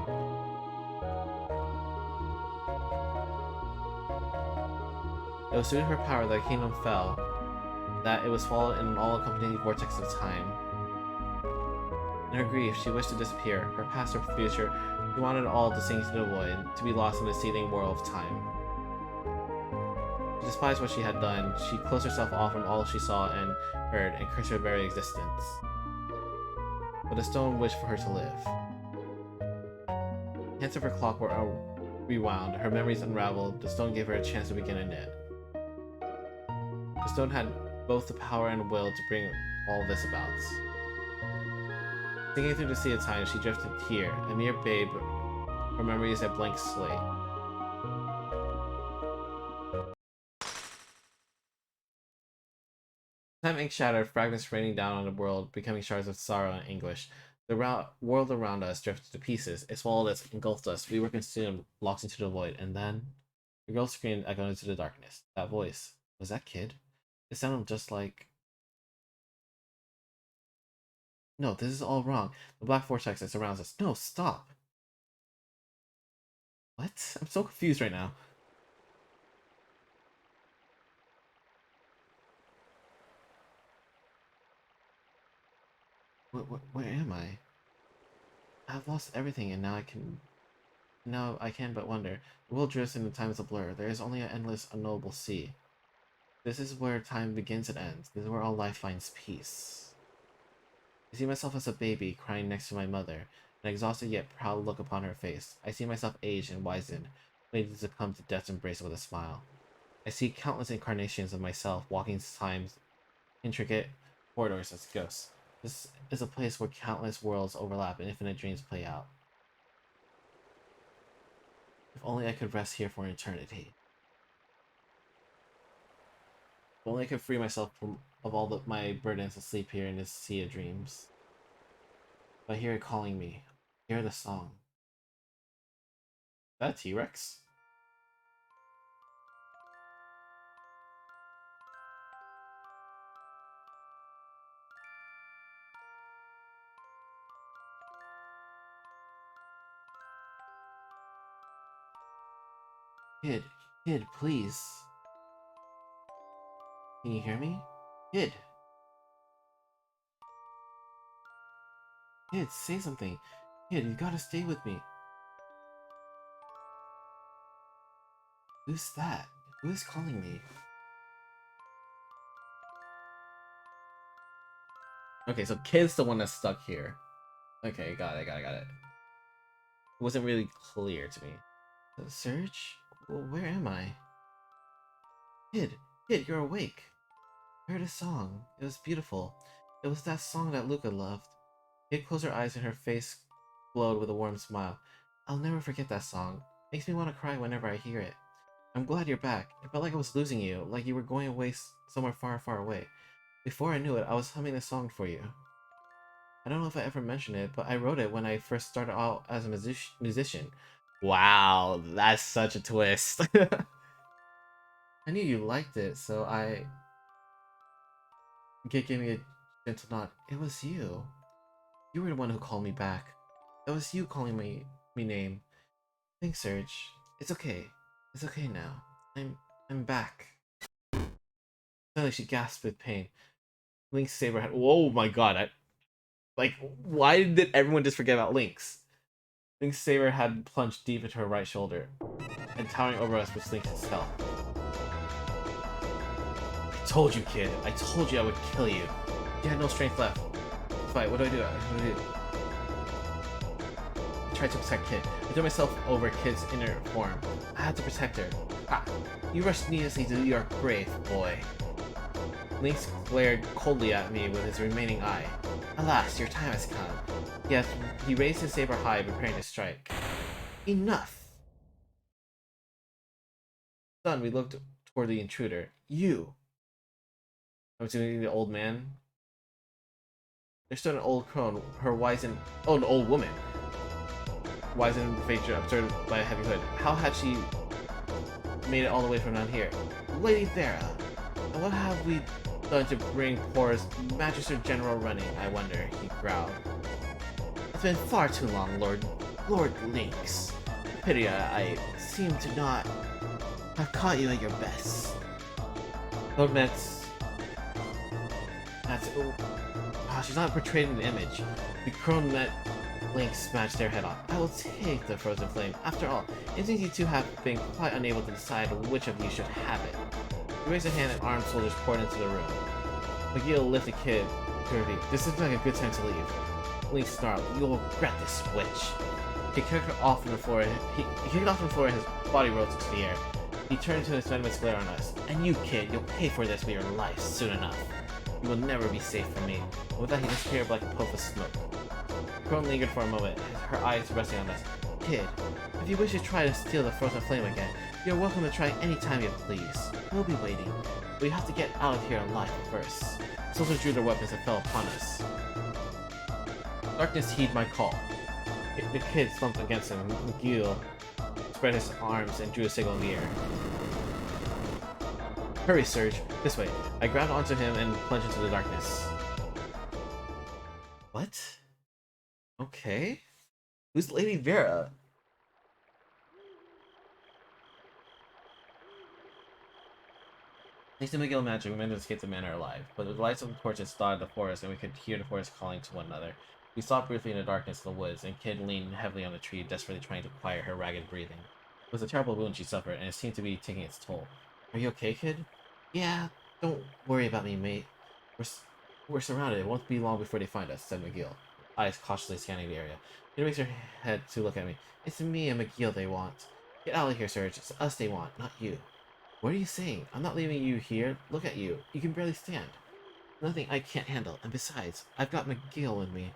It was due to her power that the kingdom fell, that it was swallowed in an all-accompanying vortex of time. In her grief, she wished to disappear, her past or future. She wanted it all to sink into the void, to be lost in the seething whirl of time. She despised what she had done. She closed herself off from all she saw and heard, and cursed her very existence. But the stone wished for her to live. The hands of her clock were rewound, her memories unraveled. The stone gave her a chance to begin anew. The stone had both the power and will to bring all this about. Sinking through the sea of time, she drifted here, a mere babe. Her memory is a blank slate. Time ink shattered, fragments raining down on the world, becoming shards of sorrow and anguish. The world around us drifted to pieces. It swallowed us, engulfed us. We were consumed, locked into the void. And then the girl screamed, echoing into the darkness. That voice. Was that Kid? It sounded just like... No, this is all wrong. The black vortex that surrounds us. No, stop! What? I'm so confused right now. Where am I? I've lost everything, and now I can but wonder. The world drifts into times of blur. There is only an endless, unknowable sea. This is where time begins and ends. This is where all life finds peace. I see myself as a baby crying next to my mother, an exhausted yet proud look upon her face. I see myself age and wisen, waiting to come to death's embrace with a smile. I see countless incarnations of myself walking time's intricate corridors as ghosts. This is a place where countless worlds overlap and infinite dreams play out. If only I could rest here for eternity. If only I could free myself of all my burdens and sleep here in this sea of dreams. But I hear it calling me. Hear the song. Is that a T-Rex? Kid, kid, please. Can you hear me? Kid! Kid, say something. Kid, you gotta stay with me. Who's that? Who is calling me? Okay, so Kid's the one that's stuck here. Okay, got it. It wasn't really clear to me. Surge? Well, where am I? Kid, you're awake. I heard a song. It was beautiful. It was that song that Luca loved. Kid closed her eyes and her face glowed with a warm smile. I'll never forget that song. Makes me want to cry whenever I hear it. I'm glad you're back. It felt like I was losing you, like you were going away somewhere far, far away. Before I knew it, I was humming the song for you. I don't know if I ever mentioned it, but I wrote it when I first started out as a musician. Wow, that's such a twist. I knew you liked it, so Git gave me a gentle nod. It was you. You were the one who called me back. It was you calling me name. Thanks, Serge. It's okay. It's okay now. I'm back. Suddenly she gasped with pain. Link's saber had. Whoa, my god! Why did everyone just forget about Link's? Link's saber had plunged deep into her right shoulder, and towering over us was Link's itself. I told you, kid. I told you I would kill you. You had no strength left. Fight. What do I do? I tried to protect Kid. I threw myself over Kid's inner form. I had to protect her. Ah! You rushed needlessly to your grave, boy. Lynx glared coldly at me with his remaining eye. Alas, your time has come. Yes, he raised his saber high, preparing to strike. Enough! Stunned, we looked toward the intruder. You! I'm assuming the old man. There stood an old crone, her wizened... Oh, an old woman. Wizened feature obscured by a heavy hood. How had she made it all the way from down here? Lady Vera! And what have we done to bring poor Magister General running, I wonder, he growled. It's been far too long, Lord Lynx. Pity I seem to not have caught you at your best. Lord Metz... she's not portrayed in the image. The crone met Lynx smashed their head off. I will take the frozen flame. After all, it seems you two have been quite unable to decide which of you should have it. He raised a hand and armed soldiers poured into the room. McGill lifted Kid to her feet. This is like a good time to leave. Lynx snarled. You'll regret this, witch. He kicked her off from the floor. He kicked off from the floor and his body rose into the air. He turned to his venomous glare on us. And you, Kid, you'll pay for this with your life soon enough. You will never be safe from me. And with that, he disappeared like a puff of smoke. Crone lingered for a moment, her eyes resting on us. Kid, if you wish to try to steal the frozen flame again, you're welcome to try any time you please. We'll be waiting, but you have to get out of here alive first. Soldiers drew their weapons and fell upon us. Darkness heeded my call. The Kid slumped against him. McGill spread his arms and drew a signal in the air. Hurry, Surge. This way. I grabbed onto him and plunged into the darkness. What? Okay. Who's Lady Vera? Thanks to McGill magic, we managed to escape the manor alive, but the lights of the torches dotted the forest and we could hear the forest calling to one another. We saw briefly in the darkness of the woods, and Kid leaned heavily on the tree, desperately trying to quiet her ragged breathing. It was a terrible wound she suffered, and it seemed to be taking its toll. Are you okay, Kid? Yeah, don't worry about me, mate. We're surrounded. It won't be long before they find us, said McGill, eyes cautiously scanning the area. Kid raised her head to look at me. It's me and McGill they want. Get out of here, Serge. It's us they want, not you. What are you saying? I'm not leaving you here. Look at you. You can barely stand. Nothing I can't handle, and besides, I've got McGill with me.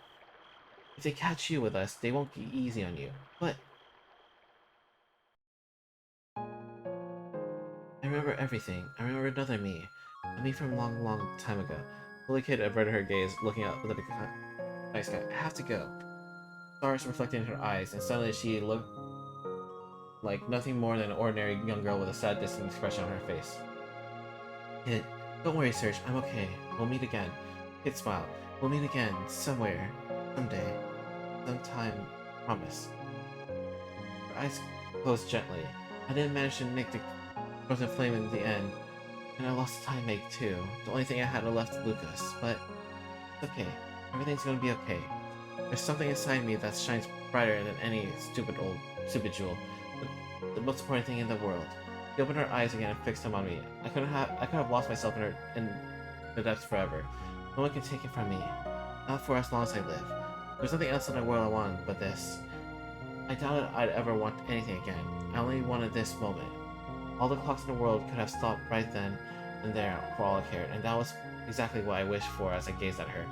If they catch you with us, they won't be easy on you. But I remember everything. I remember another me. A me from a long, long time ago. The little kid averted her gaze, looking up at the night sky. I have to go. Stars reflected in her eyes, and suddenly she looked like nothing more than an ordinary young girl with a sad, distant expression on her face. Kid, don't worry, Serge. I'm okay. We'll meet again. Kid smiled. We'll meet again, somewhere, someday, sometime. Promise. Her eyes closed gently. I didn't manage to make the frozen flame in the end, and I lost the time make too. The only thing I had left was Lucas, but it's okay. Everything's gonna be okay. There's something inside me that shines brighter than any stupid jewel. The most important thing in the world. She opened her eyes again and fixed them on me. I could have lost myself in the depths forever. No one can take it from me. Not for as long as I live. There's nothing else in the world I want but this. I doubted I'd ever want anything again. I only wanted this moment. All the clocks in the world could have stopped right then and there for all I cared, and that was exactly what I wished for as I gazed at her.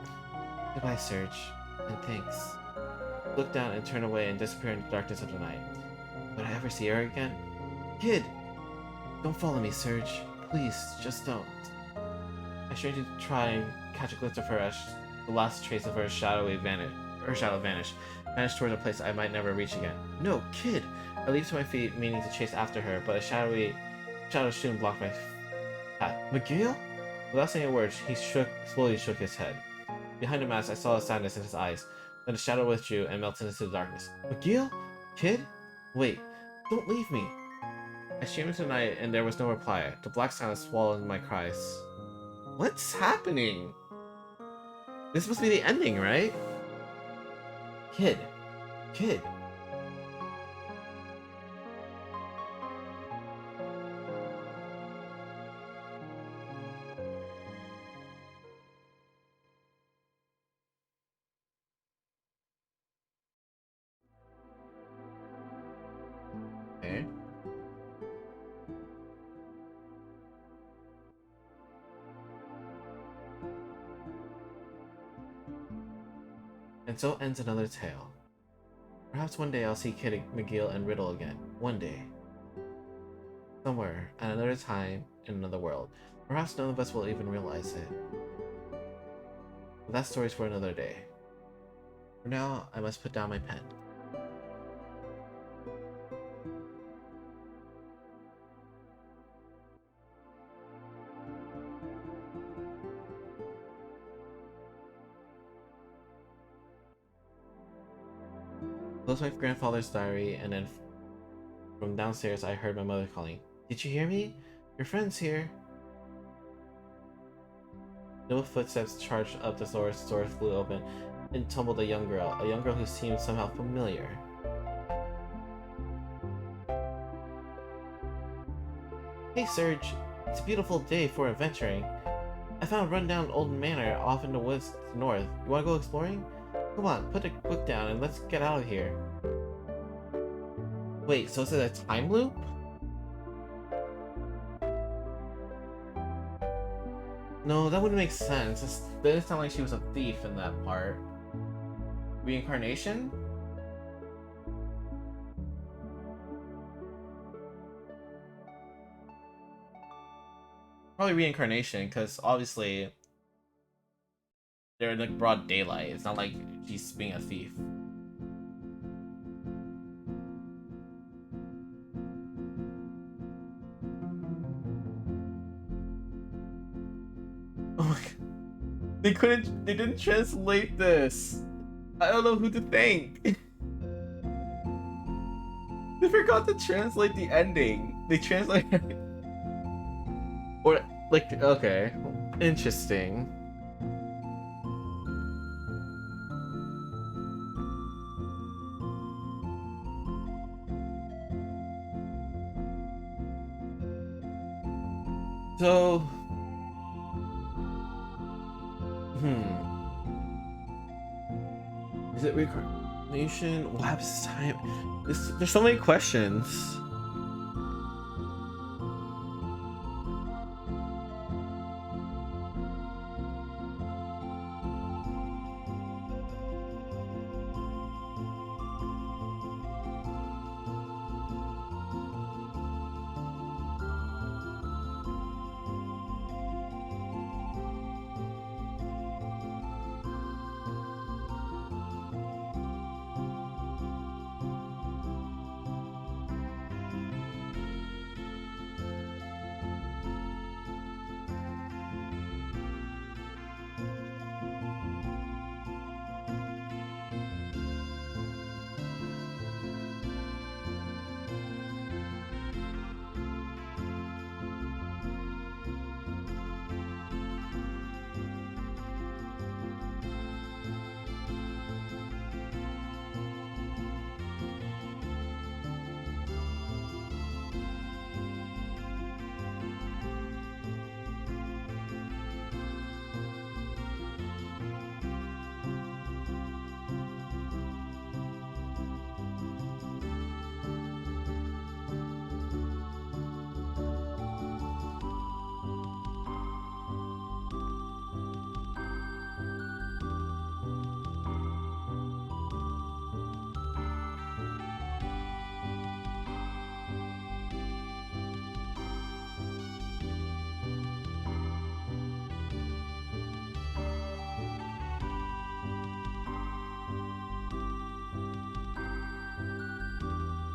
Goodbye, Serge, and thanks. I looked down and turned away and disappeared in the darkness of the night. Would I ever see her again? Kid! Don't follow me, Serge. Please, just don't. I strained to try and catch a glimpse of her as the last trace of her shadow vanished towards a place I might never reach again. No, Kid! I leaped to my feet, meaning to chase after her, but a shadow soon blocked my path. McGill? Without saying a word, he slowly shook his head. Behind the mask, I saw a sadness in his eyes. Then the shadow withdrew and melted into the darkness. McGill? Kid? Wait, don't leave me. I screamed into the night, and there was no reply. The black silence swallowed my cries. What's happening? This must be the ending, right? Kid. Kid. Okay. And so ends another tale. Perhaps one day I'll see Kid McGill and Riddle again. One day. Somewhere, at another time, in another world. Perhaps none of us will even realize it. But that story's for another day. For now, I must put down my pen. Closed my grandfather's diary, and then from downstairs I heard my mother calling. Did you hear me? Your friend's here. No footsteps charged up the door flew open, and tumbled a young girl who seemed somehow familiar. Hey Serge, it's a beautiful day for adventuring. I found a rundown old manor off in the woods to the north. You wanna go exploring? Come on, put the book down and let's get out of here. Wait, so is it a time loop? No, that wouldn't make sense. It didn't sound like she was a thief in that part. Reincarnation? Probably reincarnation, because obviously they're in like broad daylight. It's not like she's being a thief. Oh my god. They didn't translate this. I don't know who to thank. They forgot to translate the ending. They translated or like, okay. Interesting. So, is it reincarnation? What happens this time? There's so many questions.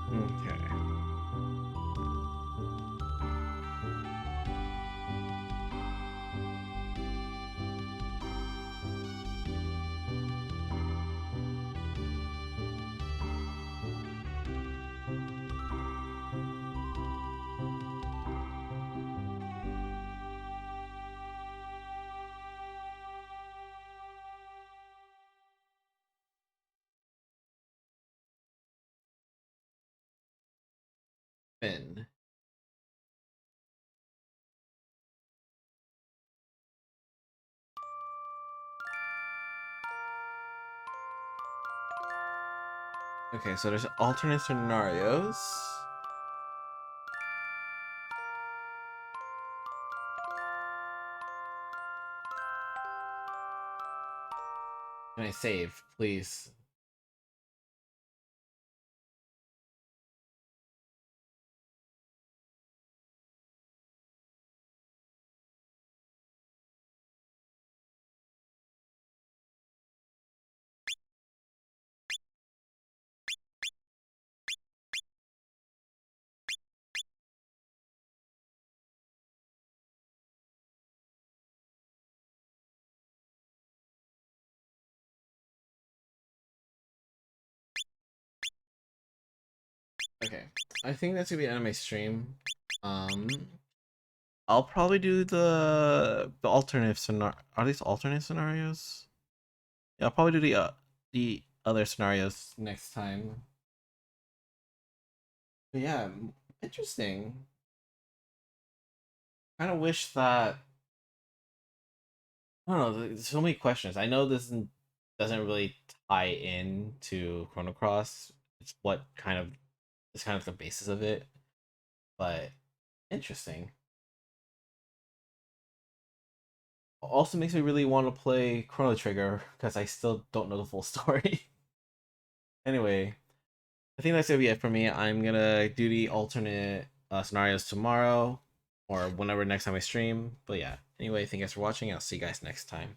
Okay. Finn. Okay, so there's alternate scenarios. Can I save, please? Okay, I think that's gonna be an anime stream. Um, I'll probably do the alternate scenario. Are these alternate scenarios? Yeah, I'll probably do the other scenarios next time. But yeah, interesting. Kind of wish that I don't know. There's so many questions. I know this doesn't really tie in to Chrono Cross. It's what kind of it's kind of the basis of it, but interesting. Also makes me really want to play Chrono Trigger because I still don't know the full story. Anyway, I think that's gonna be it for me. I'm gonna do the alternate scenarios tomorrow or whenever next time I stream. But yeah, anyway, thank you guys for watching. I'll see you guys next time.